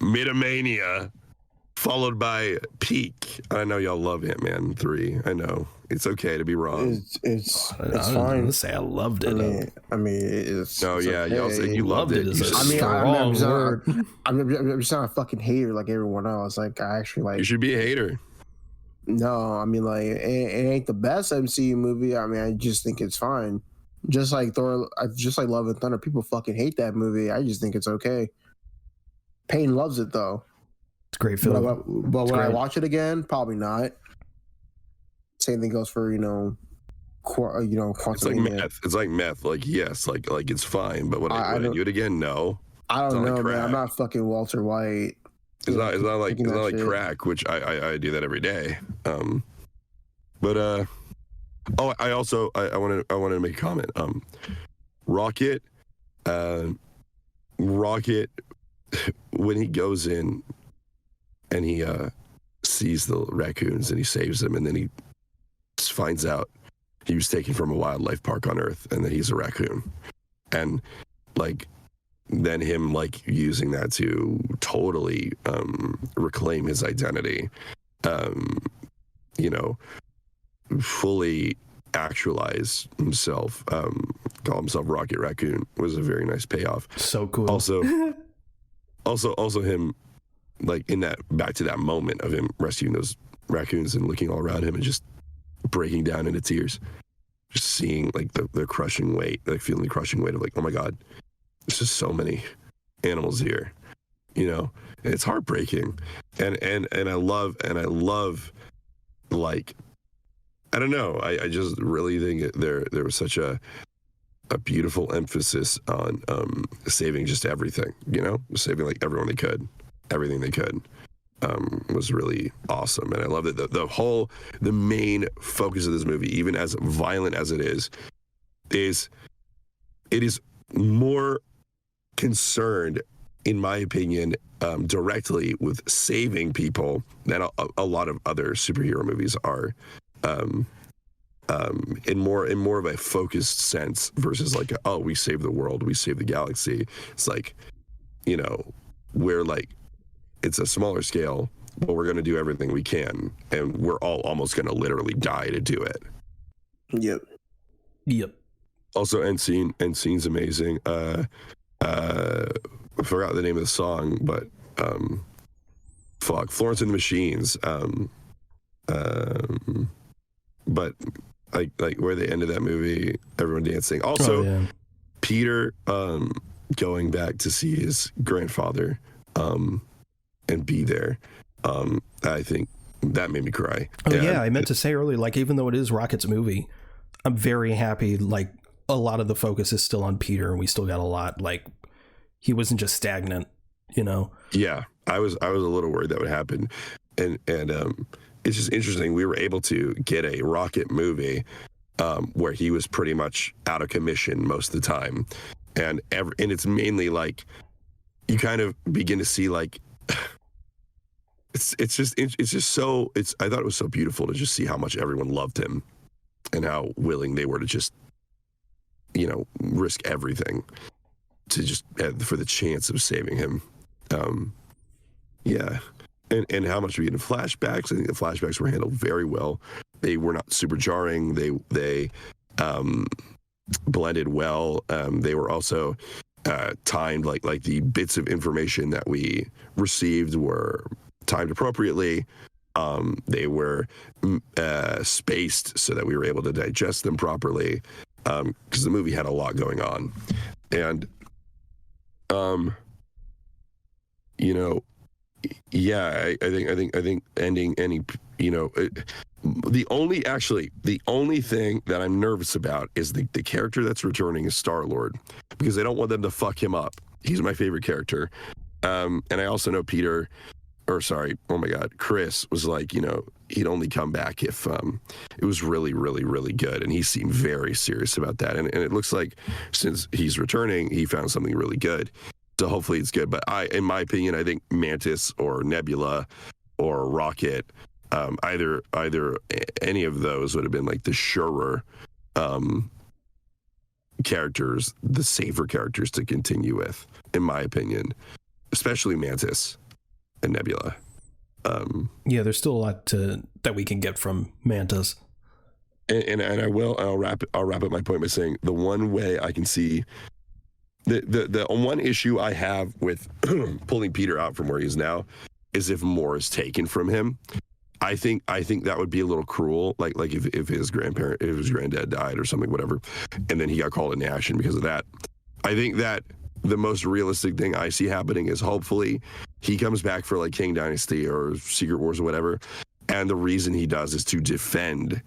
Midomania followed by Peak. I know y'all love Ant-Man 3. I know it's okay to be wrong. It's fine to say I loved it. It's okay. Y'all said you loved it. I'm just not a fucking hater like everyone else. Like I actually like. You should be a hater. No, I mean, like, it ain't the best MCU movie. I mean, I just think it's fine. Just like Thor, just like Love and Thunder, people fucking hate that movie. I just think it's okay. Payne loves it though. It's a great But, film. but It's would I great. watch it again? Probably not. Same thing goes for It's like Quantumania. meth. It's like meth. Like yes, like it's fine. But would I don't- do it again? No. I It's don't not know, like man. I'm crack. not fucking Walter White. It's not like Taking that shit. crack, which I do that every day. But I also I wanted to make a comment. Rocket when he goes in and he sees the raccoons and he saves them, and then he finds out he was taken from a wildlife park on Earth and that he's a raccoon, and like then him like using that to totally reclaim his identity, you know, fully actualize himself, call himself Rocket Raccoon, was a very nice payoff. So cool. Also him like in that, back to that moment of him rescuing those raccoons and looking all around him and just breaking down into tears, just seeing like the crushing weight, like feeling the crushing weight of like, oh my God, there's just so many animals here, you know, and it's heartbreaking. And I love like, I don't know, I just really think there was such a beautiful emphasis on saving just everything, you know, saving like everything they could, was really awesome. And I love that the main focus of this movie, even as violent as it is more concerned, in my opinion, directly with saving people than a lot of other superhero movies are, in more of a focused sense versus like, oh, we save the world, we save the galaxy. It's like, you know, we're like, it's a smaller scale, but we're going to do everything we can, and we're all almost going to literally die to do it. Yep. Also, end scene's amazing. I forgot the name of the song, but Florence and the Machines. But like where they ended that movie, everyone dancing. Also, Peter going back to see his grandfather and be there. I think that made me cry. Oh yeah, I meant to say earlier, like even though it is Rocket's movie, I'm very happy. Like a lot of the focus is still on Peter, and we still got a lot. Like he wasn't just stagnant, you know. Yeah, I was a little worried that would happen, and it's just interesting. We were able to get a Rocket movie where he was pretty much out of commission most of the time, and it's mainly like you kind of begin to see like. It's just so I thought it was so beautiful to just see how much everyone loved him and how willing they were to just, you know, risk everything to just for the chance of saving him. Yeah. And how much we get in flashbacks. I think the flashbacks were handled very well. They were not super jarring. They blended well. They were also timed, like the bits of information that we received were timed appropriately. They were spaced so that we were able to digest them properly, because the movie had a lot going on. And you know, yeah, I think ending any, you know, the only thing that I'm nervous about is the character that's returning is Star-Lord, because I don't want them to fuck him up. He's my favorite character. And I also know Chris was like, you know, he'd only come back if it was really, really, really good. And he seemed very serious about that. And it looks like since he's returning, he found something really good. So hopefully it's good. But in my opinion, I think Mantis or Nebula or Rocket, either any of those would have been like the surer characters, the safer characters to continue with, in my opinion, especially Mantis and Nebula. Yeah, there's still a lot that we can get from Mantis. And I'll wrap up my point by saying the one way I can see the one issue I have with pulling Peter out from where he is now is if more is taken from him. I think that would be a little cruel, like if his granddad died or something, whatever, and then he got called into action because of that. I think that the most realistic thing I see happening is hopefully he comes back for like King Dynasty or Secret Wars or whatever, and the reason he does is to defend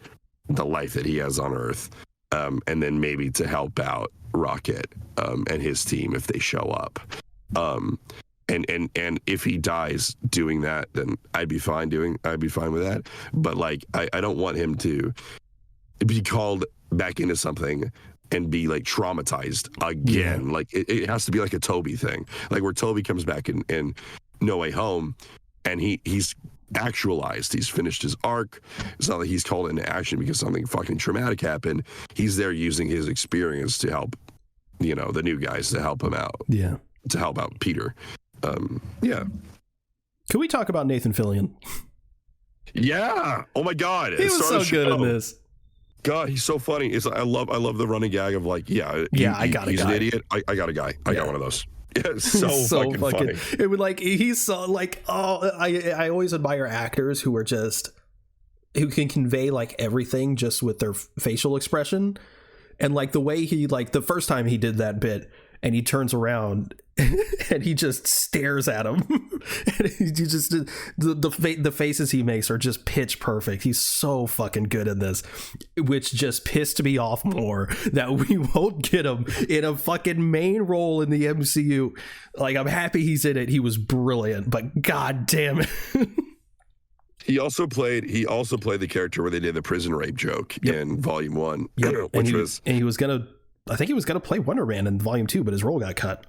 the life that he has on Earth, and then maybe to help out Rocket and his team if they show up. And if he dies doing that, then I'd be fine with that. But like, I don't want him to be called back into something and be like traumatized again. Yeah. Like it has to be like a Toby thing, like where Toby comes back in No Way Home, and he's actualized. He's finished his arc. It's not like he's called into action because something fucking traumatic happened. He's there using his experience to help, the new guys, to help him out. Yeah. To help out Peter. Yeah. Can we talk about Nathan Fillion? Yeah. Oh my God. He was so good in this. God, he's so funny. It's I love the running gag of like, he's an idiot. I got a guy. I got one of those. Yeah, it's so fucking funny. It would like he's so like I always admire actors who can convey like everything just with their facial expression, and like the way he like the first time he did that bit and he turns around and he just stares at him and he just the faces he makes are just pitch perfect. He's so fucking good in this, which just pissed me off more that we won't get him in a fucking main role in the MCU. Like, I'm happy he's in it. He was brilliant, but god damn it. He also played the character where they did the prison rape joke in Volume 1. Yep. I think he was gonna play Wonder Man in Volume 2, but his role got cut.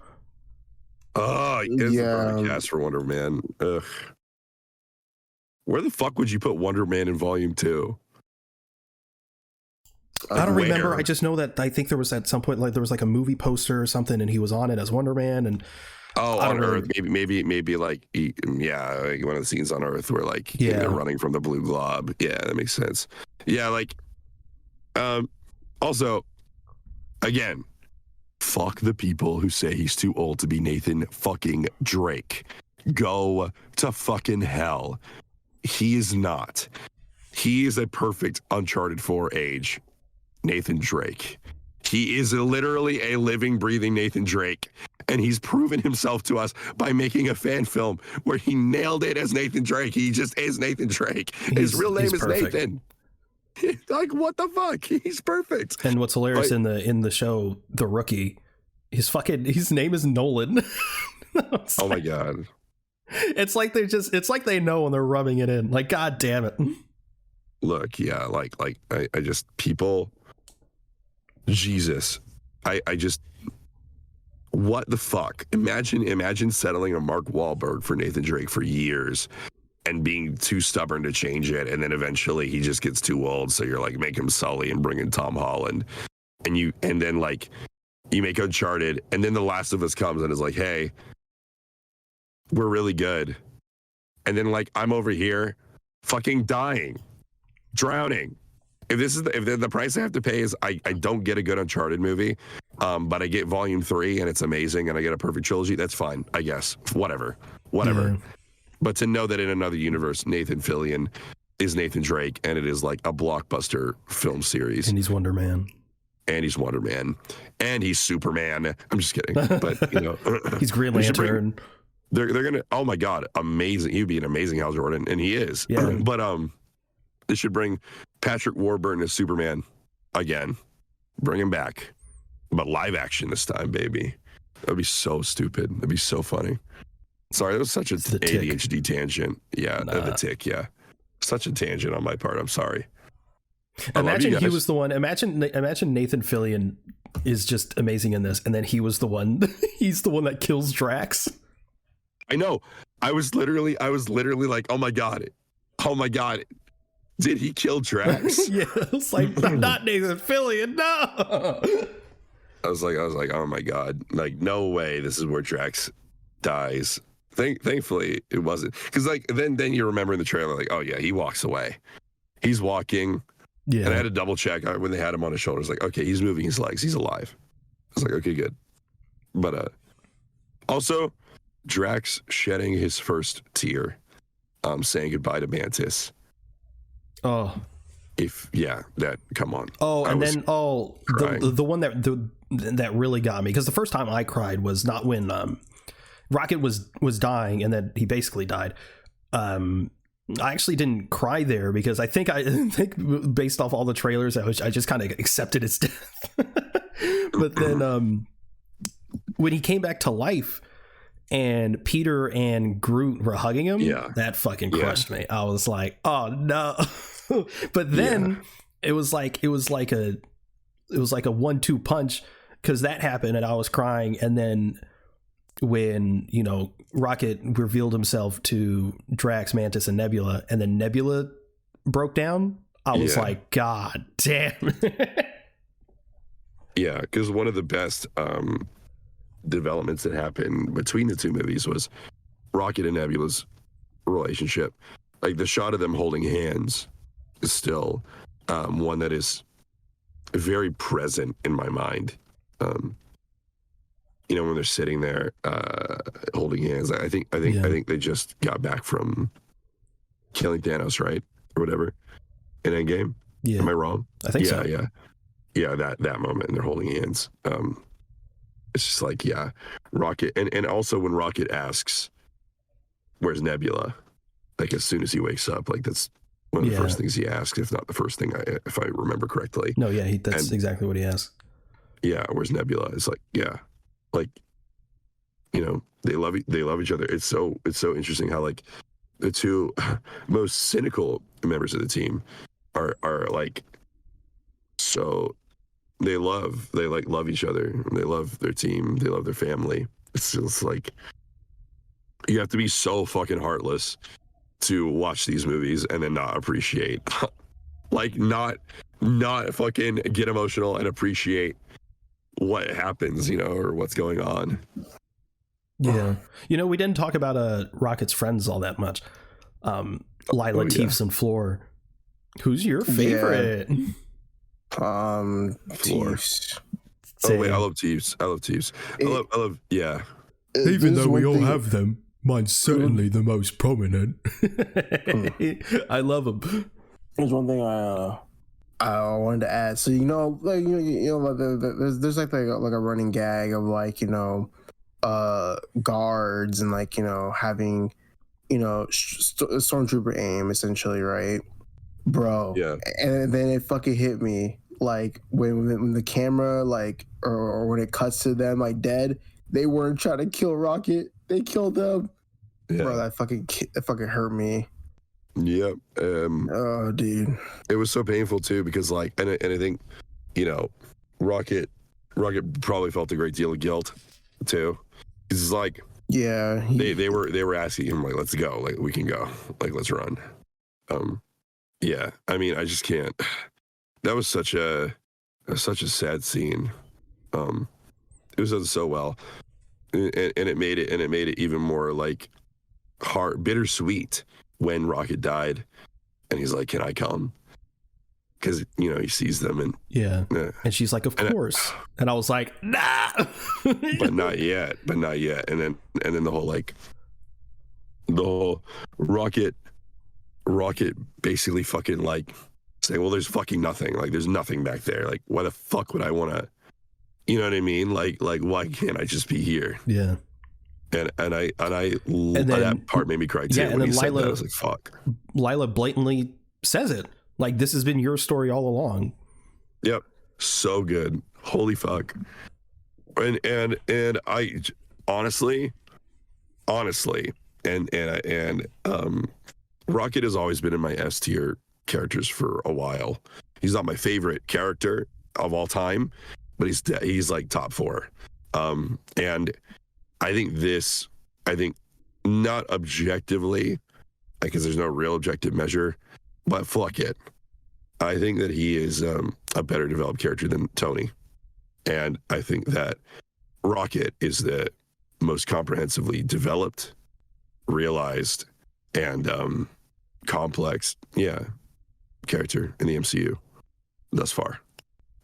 Oh, he is the cast for Wonder Man. Ugh. Where the fuck would you put Wonder Man in Volume 2? I don't remember. I just know that I think there was at some point like there was like a movie poster or something, and he was on it as Wonder Man. And on Earth, maybe like like one of the scenes on Earth where like they're running from the blue glob. Yeah, that makes sense. Yeah, like also, again, fuck the people who say he's too old to be Nathan fucking Drake. Go to fucking hell. He is not. He is a perfect Uncharted 4 age Nathan Drake. He is literally a living, breathing Nathan Drake. And he's proven himself to us by making a fan film where he nailed it as Nathan Drake. He just is Nathan Drake. His real name is perfect. Nathan. Like, what the fuck? He's perfect. And what's hilarious in the show, The Rookie, his name is Nolan. Oh my god. It's like they know when they're rubbing it in. Like, god damn it. Look, yeah, like I just people. Jesus, I just. What the fuck? Imagine settling on Mark Wahlberg for Nathan Drake for years and being too stubborn to change it, and then eventually he just gets too old, so you're like, make him Sully and bring in Tom Holland, and then like you make Uncharted, and then The Last of Us comes and is like, hey, we're really good, and then like I'm over here fucking dying, drowning. If the price I have to pay is I don't get a good Uncharted movie, but I get Volume 3 and it's amazing and I get a perfect trilogy, that's fine, I guess. Whatever. Yeah. But to know that in another universe, Nathan Fillion is Nathan Drake and it is like a blockbuster film series. And he's Wonder Man. And he's Superman. I'm just kidding. But, he's Green Lantern. They're going to, oh my God, amazing. He'd be an amazing Hal Jordan, and he is. Yeah. But they should bring Patrick Warburton as Superman again. Bring him back. But live action this time, baby. That would be so stupid. That'd be so funny. Sorry, that was such an ADHD tangent. Yeah, the tick, yeah. Such a tangent on my part. I'm sorry. Imagine he was the one. Imagine Nathan Fillion is just amazing in this, and then he was the one. He's the one that kills Drax. I know. I was literally like, oh my god. Did he kill Drax? Yeah, it's like not Nathan Fillion. No. I was like, oh my god, like no way. This is where Drax dies. Thankfully, it wasn't, because like then you remember in the trailer, like, oh yeah, he walks away. He's walking. Yeah. And I had to double check when they had him on his shoulders. Like, okay, he's moving his legs. He's alive. I was like, okay, good. But also, Drax shedding his first tear, saying goodbye to Mantis. Oh, that come on. oh, I and was then the one that really got me, because the first time I cried was not when Rocket was dying and then he basically died. I actually didn't cry there because I think based off all the trailers, I just kind of accepted his death. But then when he came back to life and Peter and Groot were hugging him, that fucking crushed me. I was like, oh no. But then it was like a 1-2 punch, because that happened and I was crying, and then when Rocket revealed himself to Drax, Mantis, and Nebula, and then Nebula broke down, I was like, God damn. Yeah, because one of the best developments that happened between the two movies was Rocket and Nebula's relationship. Like, the shot of them holding hands is still one that is very present in my mind. When they're sitting there holding hands, I think they just got back from killing Thanos, right, or whatever, in Endgame. Yeah, am I wrong? I think so. Yeah. That moment, and they're holding hands. It's just like, Rocket, and also when Rocket asks, "Where's Nebula?" Like, as soon as he wakes up, like, that's one of the first things he asks, if not the first thing, if I remember correctly. No, that's exactly what he asks. Yeah, where's Nebula? It's like, like, they love each other. It's so interesting how, like, the two most cynical members of the team are like, so they love each other. They love their team. They love their family. It's just like, you have to be so fucking heartless to watch these movies and then not appreciate, like, not fucking get emotional and appreciate what happens, or what's going on. Yeah. We didn't talk about Rocket's friends all that much. Lila, Teefs, and Floor. Who's your favorite? Teefs. Oh wait, I love Teefs. I love Even though we all have them, mine's certainly the most prominent. I love him. There's one thing I wanted to add. So there's like a running gag of, like, guards and, like, having stormtrooper aim, essentially, right, bro? Yeah. And then it fucking hit me, like, when the camera, like, or when it cuts to them, like, dead, they weren't trying to kill Rocket, they killed them. Bro, that fucking hurt me. Yep. Oh, dude, it was so painful too, because, like, and I think, Rocket probably felt a great deal of guilt too. It's like, they were asking him, like, let's go, like, we can go, like, let's run. I mean, I just can't. That was such a sad scene. It was done so well, and it made it even more, like, bittersweet when Rocket died, and he's like, "Can I come?" Because he sees them, and and she's like, "Of course." And I was like, "Nah," but not yet. And then the whole Rocket basically fucking, like, saying, "Well, there's fucking nothing. Like, there's nothing back there. Like, why the fuck would I want to?" You know what I mean? Like, why can't I just be here? Yeah. And that part made me cry too. And when then he said Lila, that, I was like, "Fuck." Lila blatantly says it. Like, this has been your story all along. Yep. So good. Holy fuck. And I honestly, and Rocket has always been in my S tier characters for a while. He's not my favorite character of all time, but he's like top 4. And I think not objectively, because there's no real objective measure, but fuck it, I think that he is a better developed character than Tony. And I think that Rocket is the most comprehensively developed, realized, and complex character in the MCU thus far.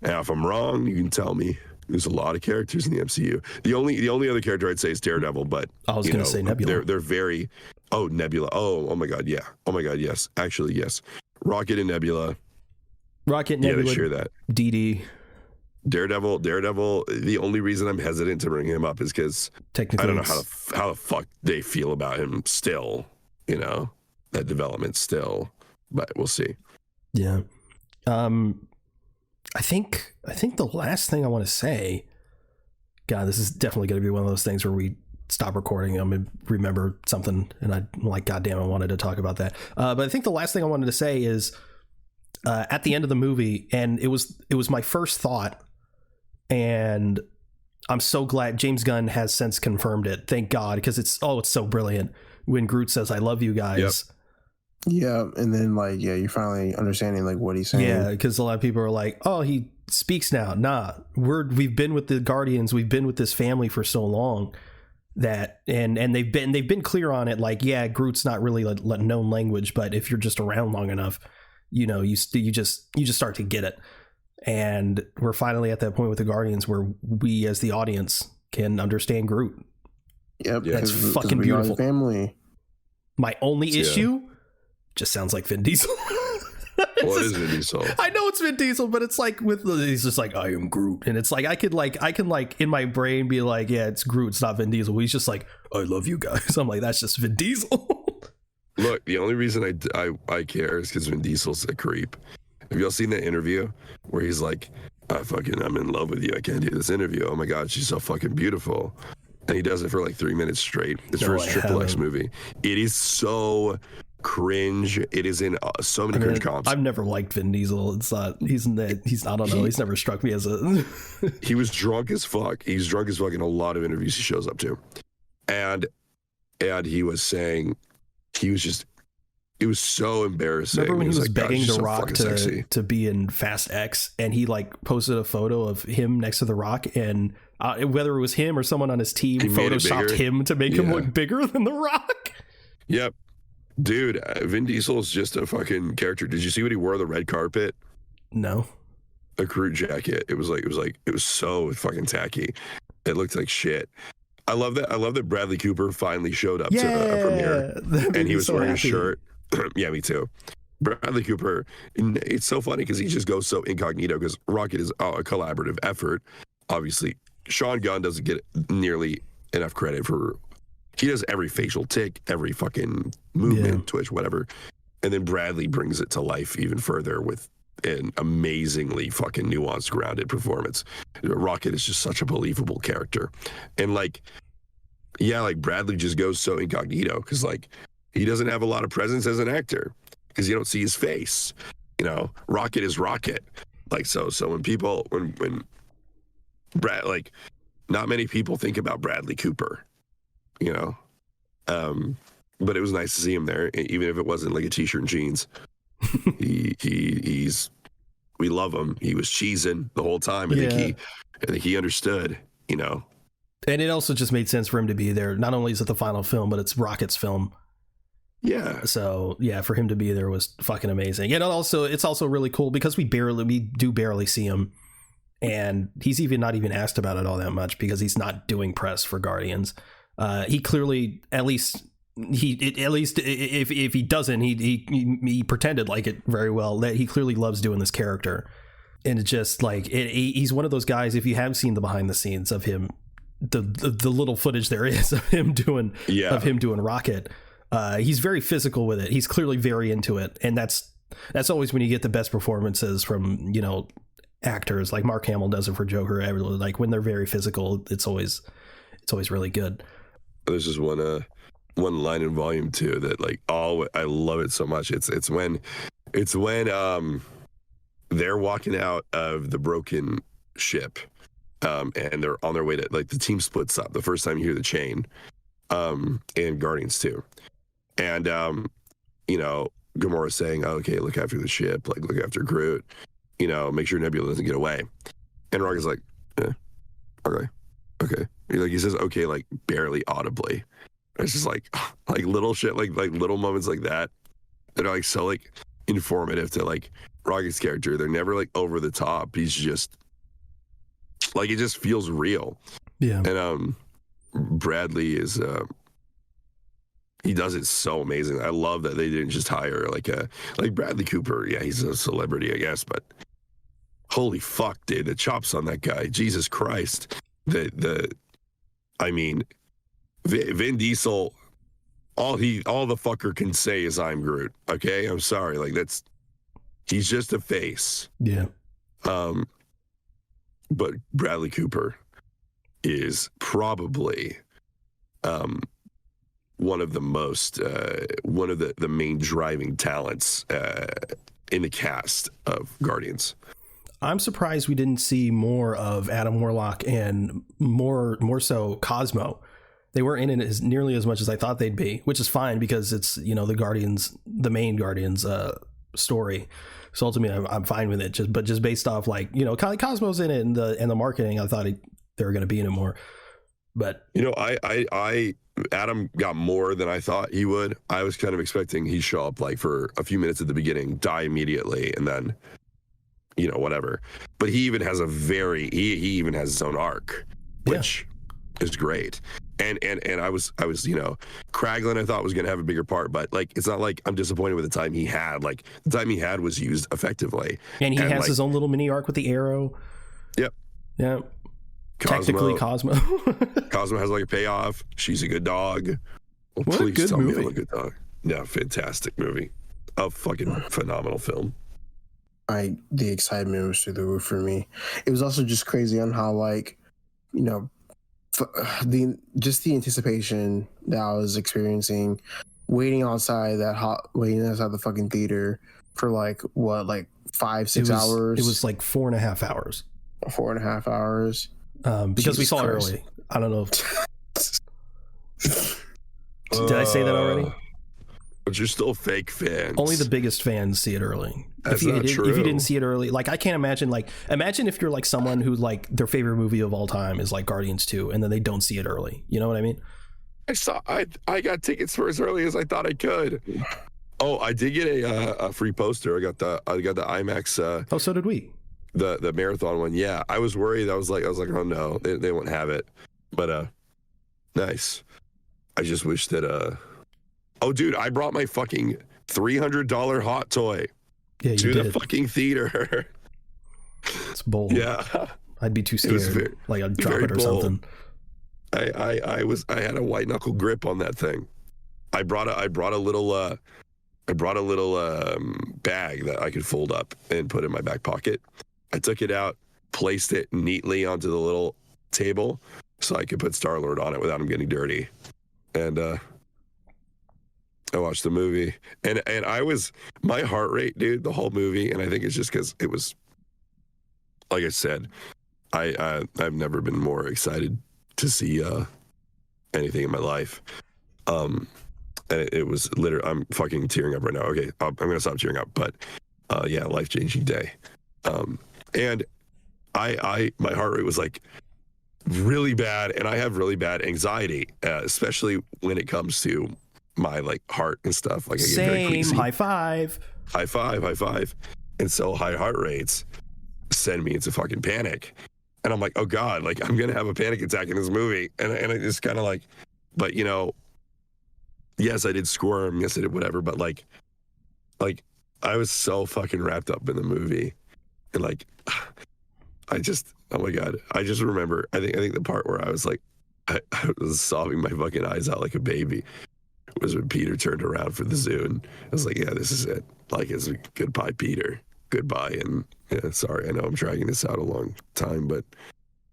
And if I'm wrong, you can tell me. There's a lot of characters in the MCU. The only other character I'd say is Daredevil, but I was going to say Nebula. They're very Nebula. Oh my god, yeah. Oh my god, yes. Actually, yes. Rocket and Nebula. Rocket, Yeah, Nebula, they share that. DD. Daredevil. The only reason I'm hesitant to bring him up is because Technically, I don't know how the fuck they feel about him still. You know, that development still, but we'll see. Yeah. I think the last thing I want to say, God, this is definitely going to be one of those things where we stop recording. I'm going to remember something, and I'm like, God damn, I wanted to talk about that. But I think the last thing I wanted to say is at the end of the movie, and it was my first thought, and I'm so glad James Gunn has since confirmed it. Thank God, because it's so brilliant when Groot says, "I love you guys." Yep. Yeah, and then like you're finally understanding like what he's saying. Yeah, because a lot of people are like, "Oh, he speaks now." Nah, we've been with the Guardians, we've been with this family for so long that, and they've been clear on it. Like, yeah, Groot's not really a known language, but if you're just around long enough, you know, you just start to get it. And we're finally at that point with the Guardians where we, as the audience, can understand Groot. Yep, Yeah, that's 'cause fucking we are beautiful. the family. My only Yeah. issue just sounds like Vin Diesel. Well, it is Vin Diesel. I know it's Vin Diesel, but it's like he's just like, I am Groot, and it's like I can like in my brain be like, yeah, it's Groot, it's not Vin Diesel. He's just like, I love you guys. I'm like, that's just Vin Diesel. Look, the only reason I care is because Vin Diesel's a creep. Have y'all seen that interview where he's like, I'm in love with you. I can't do this interview. Oh my God, she's so fucking beautiful. And he does it for like 3 minutes straight. It's for his Triple X movie. It is so cringe. It is in so many cringe comps. I've never liked Vin Diesel. It's not, he's I don't know. He's never struck me as a. He was drunk as fuck. He's drunk as fuck in a lot of interviews he shows up to. And he was saying, it was so embarrassing. Remember when he was like, begging she's The so Rock fucking sexy. to be in Fast X, and he like posted a photo of him next to The Rock, and whether it was him or someone on his team He made it photoshopped bigger. him to make him Yeah. look bigger than The Rock. Yep. Dude, Vin Diesel is just a fucking character. Did you see what he wore on the red carpet? No. A Groot jacket. It was so fucking tacky. It looked like shit. I love that Bradley Cooper finally showed up to a premiere, That made and me he was so wearing happy. a shirt. Yeah, me too. Bradley Cooper, it's so funny because he just goes so incognito because Rocket is a collaborative effort. Obviously, Sean Gunn doesn't get nearly enough credit for. He does every facial tick, every fucking movement, twitch, whatever. And then Bradley brings it to life even further with an amazingly fucking nuanced, grounded performance. Rocket is just such a believable character. And like Bradley just goes so incognito because like he doesn't have a lot of presence as an actor because you don't see his face. You know, Rocket is Rocket. Like, so when Brad, like, not many people think about Bradley Cooper, you know? But it was nice to see him there, even if it wasn't like a t-shirt and jeans. We love him. He was cheesing the whole time. I think he understood, you know. And it also just made sense for him to be there. Not only is it the final film, but it's Rocket's film. Yeah. So yeah, for him to be there was fucking amazing. And it's also really cool because we do barely see him, and he's not even asked about it all that much because he's not doing press for Guardians. He clearly, at least if he doesn't, he pretended like it very well, that he clearly loves doing this character. And it's just like he's one of those guys. If you have seen the behind the scenes of him, the little footage there is of him doing Rocket, he's very physical with it. He's clearly very into it, and that's always when you get the best performances from, you know, actors. Like Mark Hamill does it for Joker. Like when they're very physical, it's always really good. There's just one line in Volume 2 that like, I love it so much. It's when they're walking out of the broken ship, and they're on their way to, like, the team splits up the first time you hear the chain, and Guardians 2, and you know, Gamora's saying, okay, look after the ship, like look after Groot, you know, make sure Nebula doesn't get away, and Rocket's like, okay. He says okay, like barely audibly. It's just like little shit, like little moments like that are like so like informative to like Rocket's character. They're never like over the top. He's just like, it just feels real. Yeah. And Bradley is He does it so amazing. I love that they didn't just hire like Bradley Cooper. Yeah, he's a celebrity, I guess, but holy fuck, dude, the chops on that guy. Jesus Christ. I mean, Vin Diesel, all the fucker can say is I'm Groot. Okay, I'm sorry. Like he's just a face. Yeah. But Bradley Cooper is probably one of the main driving talents in the cast of Guardians. I'm surprised we didn't see more of Adam Warlock and more so Cosmo. They weren't in it nearly as much as I thought they'd be, which is fine because it's, the main Guardians story. So ultimately, I'm fine with it. Just based off Cosmo's in it and the marketing, I thought they were going to be in it more. But I Adam got more than I thought he would. I was kind of expecting he'd show up like for a few minutes at the beginning, die immediately, and then whatever. But he even has he even has his own arc, which is great. And I was Kraglin I thought was going to have a bigger part, but like it's not like I'm disappointed with the time he had. Like the time he had was used effectively. And he has his own little mini arc with the arrow. Yep. Yeah. Technically Cosmo. Cosmo has like a payoff. She's a good dog. Well, what please a good tell movie. me I'm a good dog. Yeah, fantastic movie. A fucking phenomenal film. The excitement was through the roof for me. It was also just crazy on how the anticipation that I was experiencing, waiting outside the fucking theater for 5-6 hours. It was like 4.5 hours. 4.5 hours. Because Jesus we saw Christ. it early. I don't know. Did I say that already? But you're still fake fans. Only the biggest fans see it early. That's if you not true. If you didn't see it early, I can't imagine. Imagine if you're someone who their favorite movie of all time is Guardians 2, and then they don't see it early. You know what I mean? I got tickets for as early as I thought I could. Oh, I did get a free poster. I got the IMAX. Oh, so did we. The marathon one. Yeah, I was worried. I was like, oh no, they won't have it. But nice. I just wish that oh, dude, I brought my fucking $300 hot toy to the fucking theater. It's bold. Yeah, I'd be too scared. I'd drop it or bold. something. I had a white knuckle grip on that thing. I brought a little bag that I could fold up and put in my back pocket. I took it out, placed it neatly onto the little table so I could put Star-Lord on it without him getting dirty. And I watched the movie, and my heart rate, dude, the whole movie, and I think it's just because it was, like I said, I've never been more excited to see anything in my life. And it was literally, I'm fucking tearing up right now. Okay, I'm gonna stop tearing up, but yeah, life-changing day. And my heart rate was really bad, and I have really bad anxiety, especially when it comes to my heart and stuff. I get very queasy. High five. And so high heart rates send me into fucking panic, and I'm like, oh god, I'm gonna have a panic attack in this movie, and I just kind of but yes, I did squirm, yes I did whatever, but I was so fucking wrapped up in the movie, and oh my god, I just remember, I think the part where I was I was sobbing my fucking eyes out like a baby was when Peter turned around for the Zune. I was like, yeah, this is it. It's goodbye, Peter. Goodbye. And yeah, sorry, I know I'm dragging this out a long time, but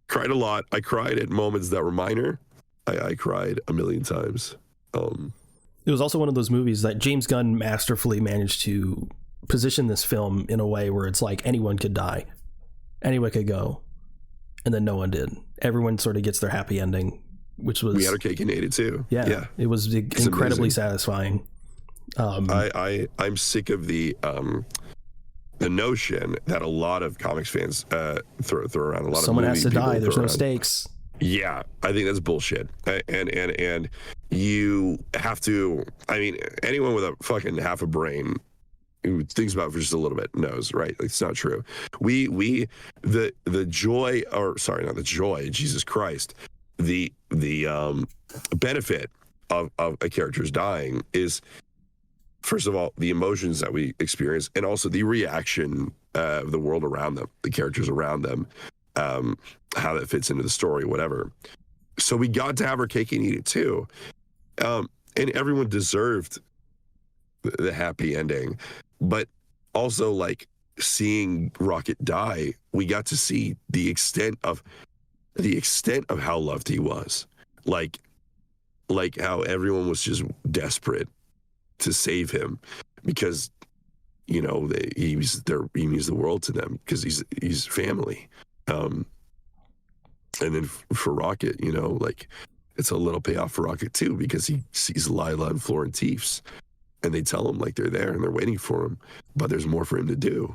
cried a lot. I cried at moments that were minor. I cried a million times. It was also one of those movies that James Gunn masterfully managed to position this film in a way where it's anyone could die. Anyone could go. And then no one did. Everyone sort of gets their happy ending, which was... We had our cake and ate it too. Yeah. It was incredibly satisfying. I'm sick of the notion that a lot of comics fans throw around. A lot Someone of has to die. There's no stakes. Yeah, I think that's bullshit. And you have to... I mean, anyone with a fucking half a brain who thinks about it for just a little bit knows, right? It's not true. The joy, or sorry, not the joy, Jesus Christ, the benefit of a character's dying is, first of all, the emotions that we experience, and also the reaction of the world around them, the characters around them, how that fits into the story, whatever. So we got to have our cake and eat it too. And everyone deserved the happy ending. But also, like, seeing Rocket die, we got to see the extent of how loved he was. Like how everyone was just desperate to save him because, you know, he means the world to them because he's family. And then for Rocket, you know, like, it's a little payoff for Rocket too, because he sees Lila and Flora and Teefs, and they tell him, like, they're there and they're waiting for him, but there's more for him to do.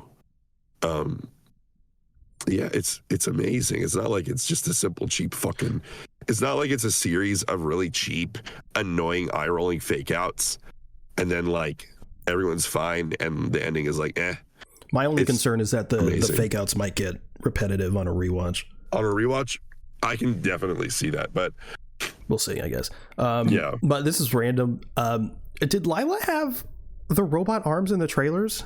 Yeah, it's amazing. It's not like it's just a simple cheap fucking. It's not like it's a series of really cheap, annoying, eye-rolling fake outs, and then, like, everyone's fine and the ending is like, eh. My only concern is that the amazing. fake outs might get repetitive on a rewatch. On a rewatch, I can definitely see that, but we'll see, I guess. Yeah. But this is random. Did Lila have the robot arms in the trailers?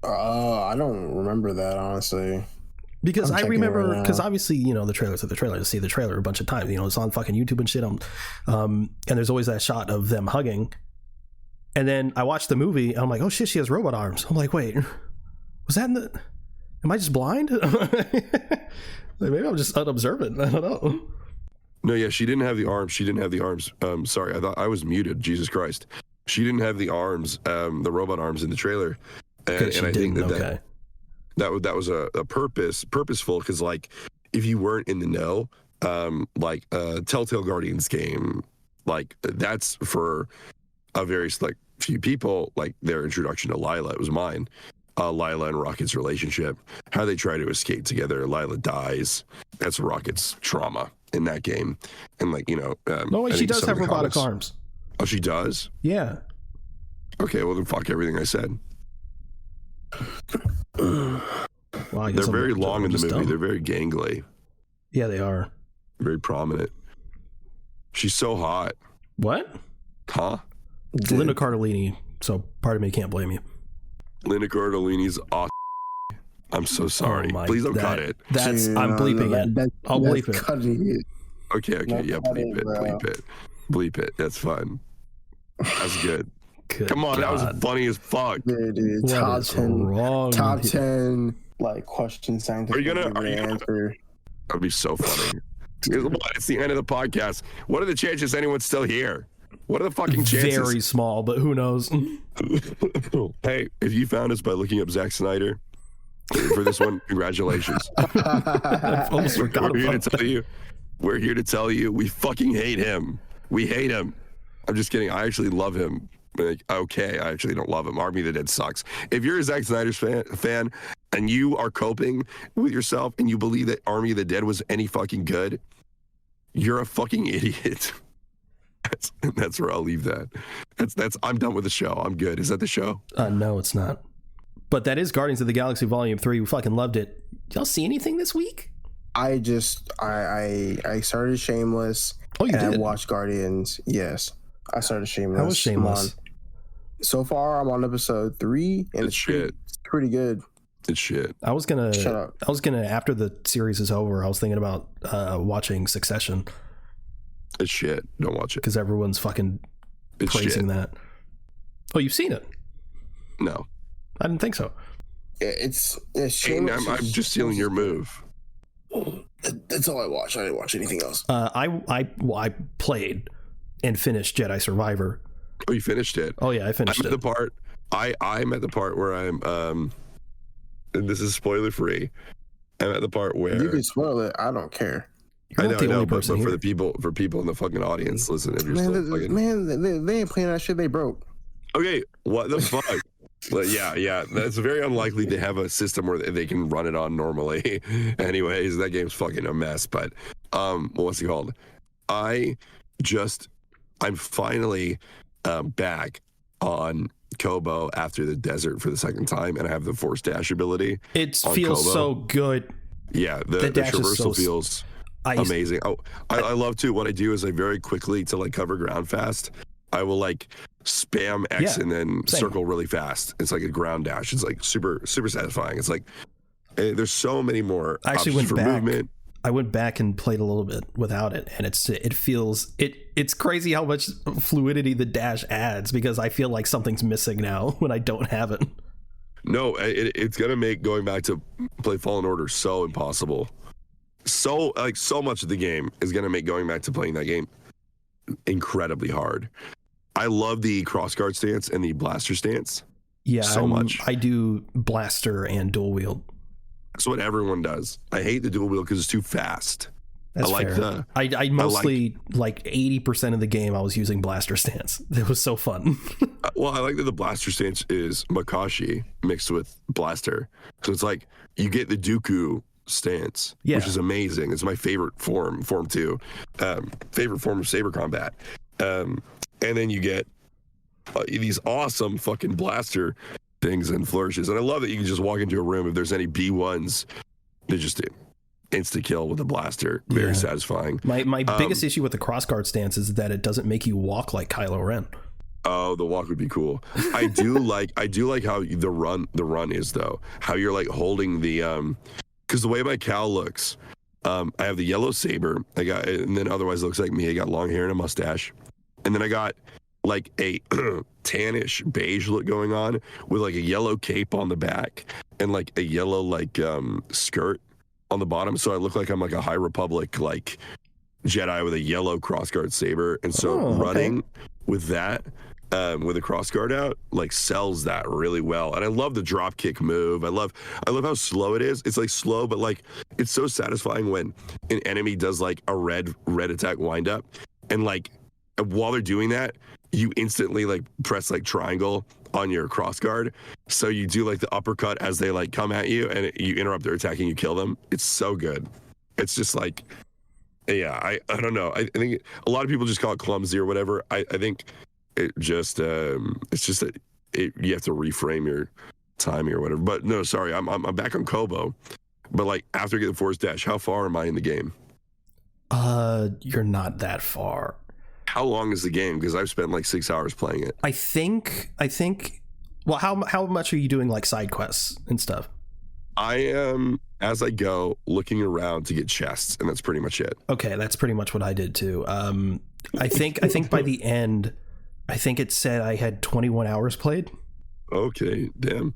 I don't remember that, honestly. Because I remember, right because obviously, you know, the trailers are the trailer. To see the trailer a bunch of times, you know, it's on fucking YouTube and shit. And there's always that shot of them hugging. And then I watched the movie, and I'm like, oh shit, she has robot arms. I'm like, wait, was that in the? Am I just blind? Like, maybe I'm just unobservant. I don't know. no, yeah, she didn't have the arms. She didn't have the arms. Sorry, I thought I was muted. Jesus Christ, she didn't have the arms, the robot arms in the trailer, and I think that was a purposeful, because, like, if you weren't in the know, like Telltale Guardians game, like, that's for a very select few people, like, their introduction to Lila. It was mine. Lila and Rocket's relationship, how they try to escape together. Lila dies. That's Rocket's trauma in that game. And, like, you know, no, wait, she does have robotic arms. Oh, she does? Yeah. Okay, well then fuck everything I said. Wow, they're very long in the movie. Dumb. They're very gangly. Yeah, they are. Very prominent. She's so hot. What? Huh? It's Linda Cardellini, so part of me can't blame you. Linda Cardellini's awesome. I'm so sorry. Oh Please don't cut it. That's I'm bleeping it. I'll bleep it. Cutting it. Okay, yeah, bleep it, bro. bleep it. That's fun. That's good. Good Come on, God. that was funny as fuck. Yeah, dude. What Top is 10. wrong Top with you? 10 like questions scientific. Are you gonna answer? That'd be so funny. It's the end of the podcast. What are the chances anyone's still here? What are the fucking chances? Very small, but who knows? Hey, if you found us by looking up Zack Snyder for this one, congratulations. I almost forgot We're here about to tell that. you. We're here to tell you we fucking hate him. We hate him. I'm just kidding. I actually love him. Like, okay, I actually don't love him. Army of the Dead sucks. If you're a Zack Snyder fan and you are coping with yourself and you believe that Army of the Dead was any fucking good, you're a fucking idiot. That's where I'll leave that. That's. I'm done with the show. I'm good. Is that the show? No, it's not. But that is Guardians of the Galaxy Volume 3. We fucking loved it. Did y'all see anything this week? I started Shameless. Oh, you and did? I watched Guardians. Yes, I started Shameless. How was Shameless? So far, I'm on episode 3, and It's shit. It's pretty good. It's shit. I was gonna. Shut up. I was gonna. After the series is over, I was thinking about watching Succession It's shit. Don't watch it. because everyone's fucking It's praising shit. that. Oh, you've seen it? No. I didn't think so. It's Hey, Shameless. I'm just stealing your move. That's all I watched. I didn't watch anything else. I played and finished Jedi Survivor. Oh, you finished it? Oh yeah, I finished I'm at it. the part. I'm at the part where I'm. And this is spoiler free. I'm at the part where You can spoil it. I don't care. You're I not the know, only but person for here. the people in the fucking audience, listen. If you're still fucking They ain't playing that shit. They broke. okay, what the fuck? But yeah, that's very unlikely to have a system where they can run it on normally. Anyways, that game's fucking a mess. But what's it called? I'm finally back on Kobo after the desert for the second time, and I have the Force Dash ability. It on feels Kobo. so good. Yeah, the dash is traversal so feels amazing. I love to. What I do is I very quickly, to like cover ground fast, I will like spam X and then circle really fast. It's like a ground dash. It's like super satisfying. It's like there's so many more options for movement. I went back and played a little bit without it, and it's crazy how much fluidity the dash adds, because I feel like something's missing now when I don't have it. No, it's gonna make going back to play Fallen Order so impossible. So much of the game is gonna make going back to playing that game incredibly hard. I love the crossguard stance and the blaster stance. Yeah, so much. I do blaster and dual wield. That's what everyone does. I hate the dual wield because it's too fast. That's fair. I mostly like 80% of the game I was using blaster stance. It was so fun. Well, I like that the blaster stance is Makashi mixed with blaster. So it's like you get the Dooku stance, which is amazing. It's my favorite form 2. Favorite form of saber combat. And then you get these awesome fucking blaster things and flourishes. And I love that you can just walk into a room. If there's any B1s, they just insta kill with a blaster. Very satisfying. My biggest issue with the crossguard stance is that it doesn't make you walk like Kylo Ren. Oh, the walk would be cool. I do like how the run is though. How you're like holding the because the way my cowl looks, I have the yellow saber. And then otherwise it looks like me. I got long hair and a mustache, and then I got like a tannish beige look going on with like a yellow cape on the back and like a yellow like skirt on the bottom. So I look like I'm like a High Republic like Jedi with a yellow crossguard saber. And so running with that, with a crossguard out, like sells that really well. And I love the drop kick move. I love how slow it is. It's like slow, but like it's so satisfying when an enemy does like a red attack wind up, and like while they're doing that, you instantly like press like triangle on your crossguard. So you do like the uppercut as they like come at you, and you interrupt their attack and you kill them. It's so good. It's just like, I don't know. I think a lot of people just call it clumsy or whatever. I think it just, it's just that you have to reframe your timing or whatever. But no, sorry, I'm back on Kobo. But like after I get the Force Dash, how far am I in the game? You're not that far. How long is the game? Because I've spent like 6 hours playing it. I think. Well, how much are you doing like side quests and stuff? I am, as I go, looking around to get chests, and that's pretty much it. Okay, that's pretty much what I did too. I think by the end, I think it said I had 21 hours played. Okay, damn.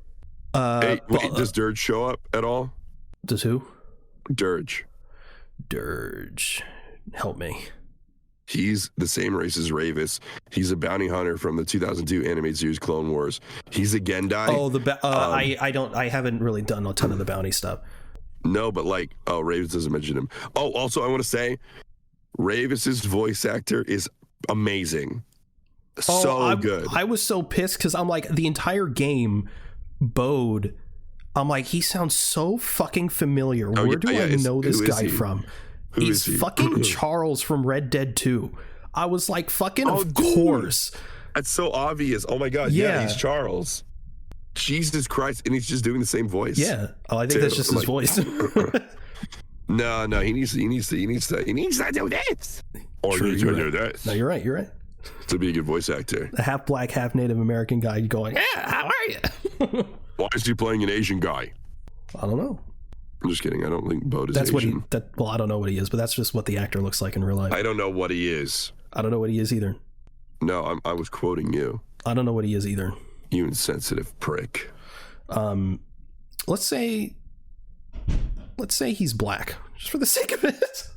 Hey, wait, does Dirge show up at all? Does who? Dirge. Help me. He's the same race as Ravis. He's a bounty hunter from the 2002 animated series Clone Wars. He's a Gendai. Oh, I haven't really done a ton of the bounty stuff. No, but like, Ravis doesn't mention him. Oh, also I want to say, Ravis's voice actor is amazing. Good. I was so pissed because I'm like, the entire game, Bode, I'm like, he sounds so fucking familiar. Where do I know this guy from? He's fucking Charles from Red Dead 2. I was like, fucking of course. That's so obvious. Oh my God. Yeah, he's Charles. Jesus Christ. And he's just doing the same voice. Yeah. Oh, I think that's just his voice. No, he needs to do this. Or True, he needs to do this. No, you're right. To be a good voice actor. A half black, half Native American guy going, how are you? Why is he playing an Asian guy? I don't know. I'm just kidding. I don't think Bode is that's Asian. Well, I don't know what he is, but that's just what the actor looks like in real life. I don't know what he is. I don't know what he is either. No, I was quoting you. I don't know what he is either. You insensitive prick. Let's say he's black, just for the sake of it.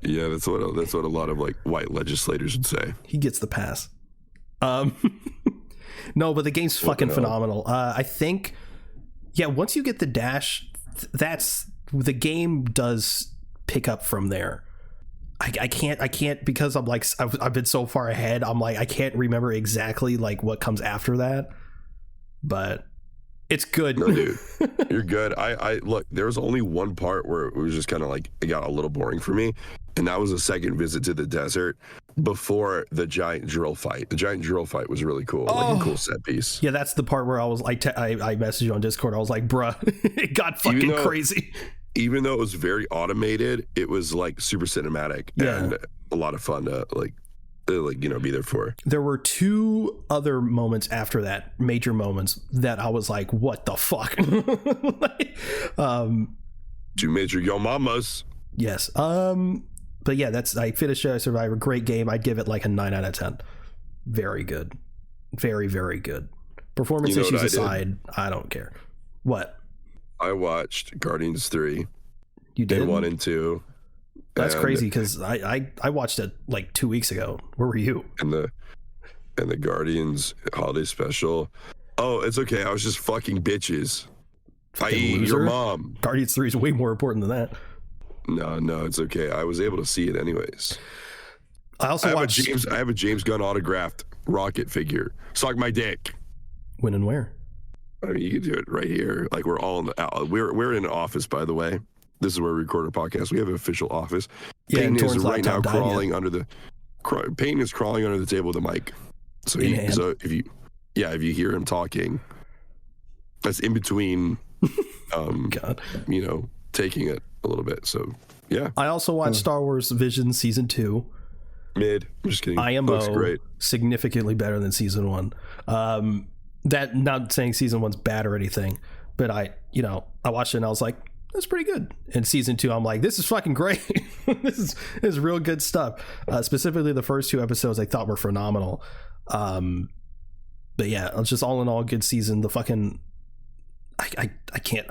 Yeah, that's what a lot of like white legislators would say. He gets the pass. No, but the game's fucking phenomenal. I think, once you get the dash, the game does pick up from there. I can't because I'm like, I've been so far ahead. I'm like, I can't remember exactly like what comes after that, but it's good. No, dude, you're good. I look, there was only one part where it was just kind of like, it got a little boring for me. And that was a second visit to the desert before the giant drill fight. The giant drill fight was really cool. Like a cool set piece. Yeah, that's the part where I was like, I messaged you on Discord. I was like, bruh, it got fucking crazy. even though it was very automated, it was like super cinematic and a lot of fun to like be there for. There were 2 other moments after that, major moments, that I was like, what the fuck? 2 major yo mamas. Yes. But yeah, I finished Survivor. Great game. I'd give it like a 9 out of 10. Very good. Very, very good. Performance issues aside, I don't care. What? I watched Guardians 3. You did? 1 and 2. That's crazy because I watched it like 2 weeks ago. Where were you? And the Guardians holiday special. Oh, it's okay. I was just fucking bitches. I.e. your mom. Guardians 3 is way more important than that. No, it's okay. I was able to see it anyways. I have a James Gunn autographed rocket figure. Suck my dick. When and where? I mean, you can do it right here. Like we're all in the we're in an office, by the way. This is where we record our podcast. We have an official office. Yeah, Peyton is right now crawling under the Peyton is crawling under the table with the mic. So if you hear him talking, that's in between God. Taking it a little bit. So yeah. I also watched Star Wars Vision Season 2. Mid. I'm just kidding. IMO looks great. Significantly better than Season 1. That, not saying Season 1's bad or anything, but I watched it and I was like, that's pretty good. And Season 2, I'm like, this is fucking great. This is real good stuff. Specifically, the first 2 episodes I thought were phenomenal. But yeah, it's just all in all good season. The fucking I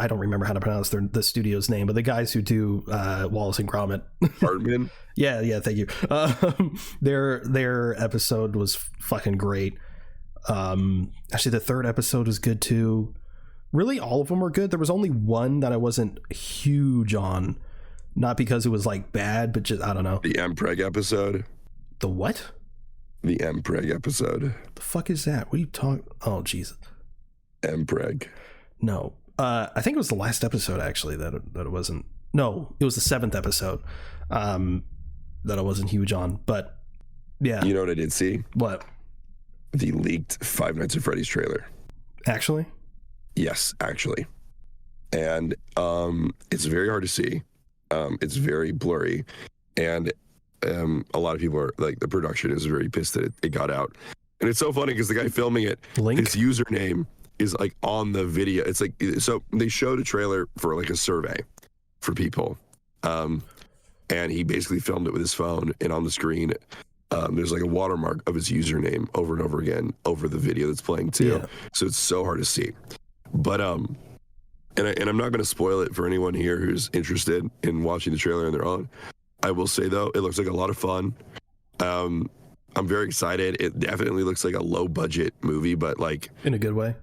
don't remember how to pronounce the studio's name, but the guys who do Wallace and Gromit. Hartman. yeah, thank you. Their episode was fucking great. Actually, the 3rd episode was good too. Really, all of them were good. There was only one that I wasn't huge on, not because it was like bad, but just I don't know. The Mpreg episode. The what? The Mpreg episode. The fuck is that? What are you talking? Oh Jesus. Mpreg. No, I think it was the last episode actually that it wasn't. No, it was the 7th episode that I wasn't huge on. But yeah, you know what I did see? What? The leaked Five Nights at Freddy's trailer. Actually? Yes, actually. And it's very hard to see. It's very blurry, and a lot of people are like, the production is very pissed that it got out. And it's so funny because the guy filming it, his username is like on the video. It's like, so they showed a trailer for like a survey for people, and he basically filmed it with his phone, and on the screen there's like a watermark of his username over and over again over the video that's playing too. Yeah. So it's so hard to see. But and I'm not going to spoil it for anyone here who's interested in watching the trailer on their own. I will say though, it looks like a lot of fun. I'm very excited. It definitely looks like a low budget movie, but like in a good way.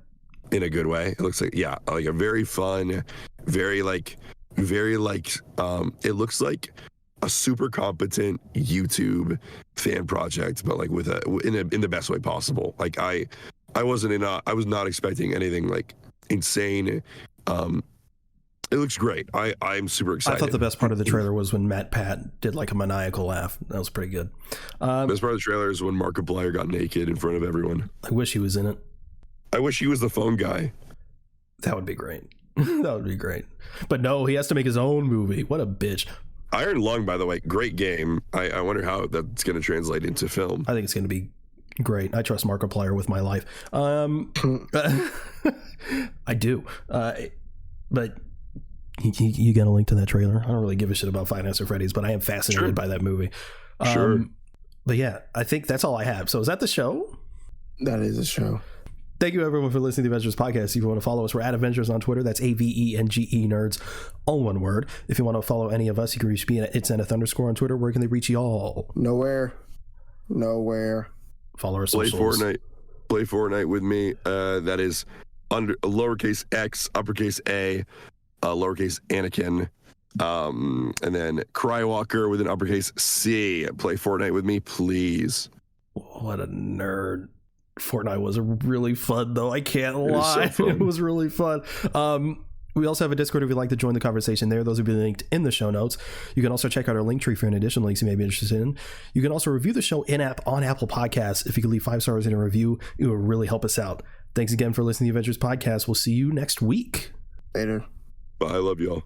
In a good way. It looks like, yeah, like a very fun, very like it looks like a super competent YouTube fan project, but like with in the best way possible. Like I was not expecting anything like insane. It looks great. I'm super excited. I thought the best part of the trailer was when Matt Pat did like a maniacal laugh. That was pretty good. Best part of the trailer is when Markiplier got naked in front of everyone. I wish he was in it. I wish he was the phone guy. That would be great. That would be great. But no, he has to make his own movie. What a bitch. Iron Lung, by the way, great game. I wonder how that's going to translate into film. I think it's going to be great. I trust Markiplier with my life. I do. But you got a link to that trailer? I don't really give a shit about Five Nights at Freddy's, but I am fascinated by that movie. Sure. But yeah, I think that's all I have. So is that the show? That is a show. Thank you everyone for listening to the Avengers podcast. If you want to follow us, we're at Avengers on Twitter. That's AVENGE nerds, all one word. If you want to follow any of us, you can reach me at @itzenith_ on Twitter. Where can they reach y'all? Nowhere. Follow our socials. Play Fortnite with me. That is under lowercase x, uppercase A, lowercase Anakin, and then Crywalker with an uppercase C. Play Fortnite with me, please. What a nerd. Fortnite was really fun, though. I can't lie. It was really fun. We also have a Discord if you'd like to join the conversation there. Those will be linked in the show notes. You can also check out our link tree for any additional links you may be interested in. You can also review the show in-app on Apple Podcasts. If you could leave 5 stars in a review, it would really help us out. Thanks again for listening to the Avengers podcast. We'll see you next week. Later. Bye. I love y'all.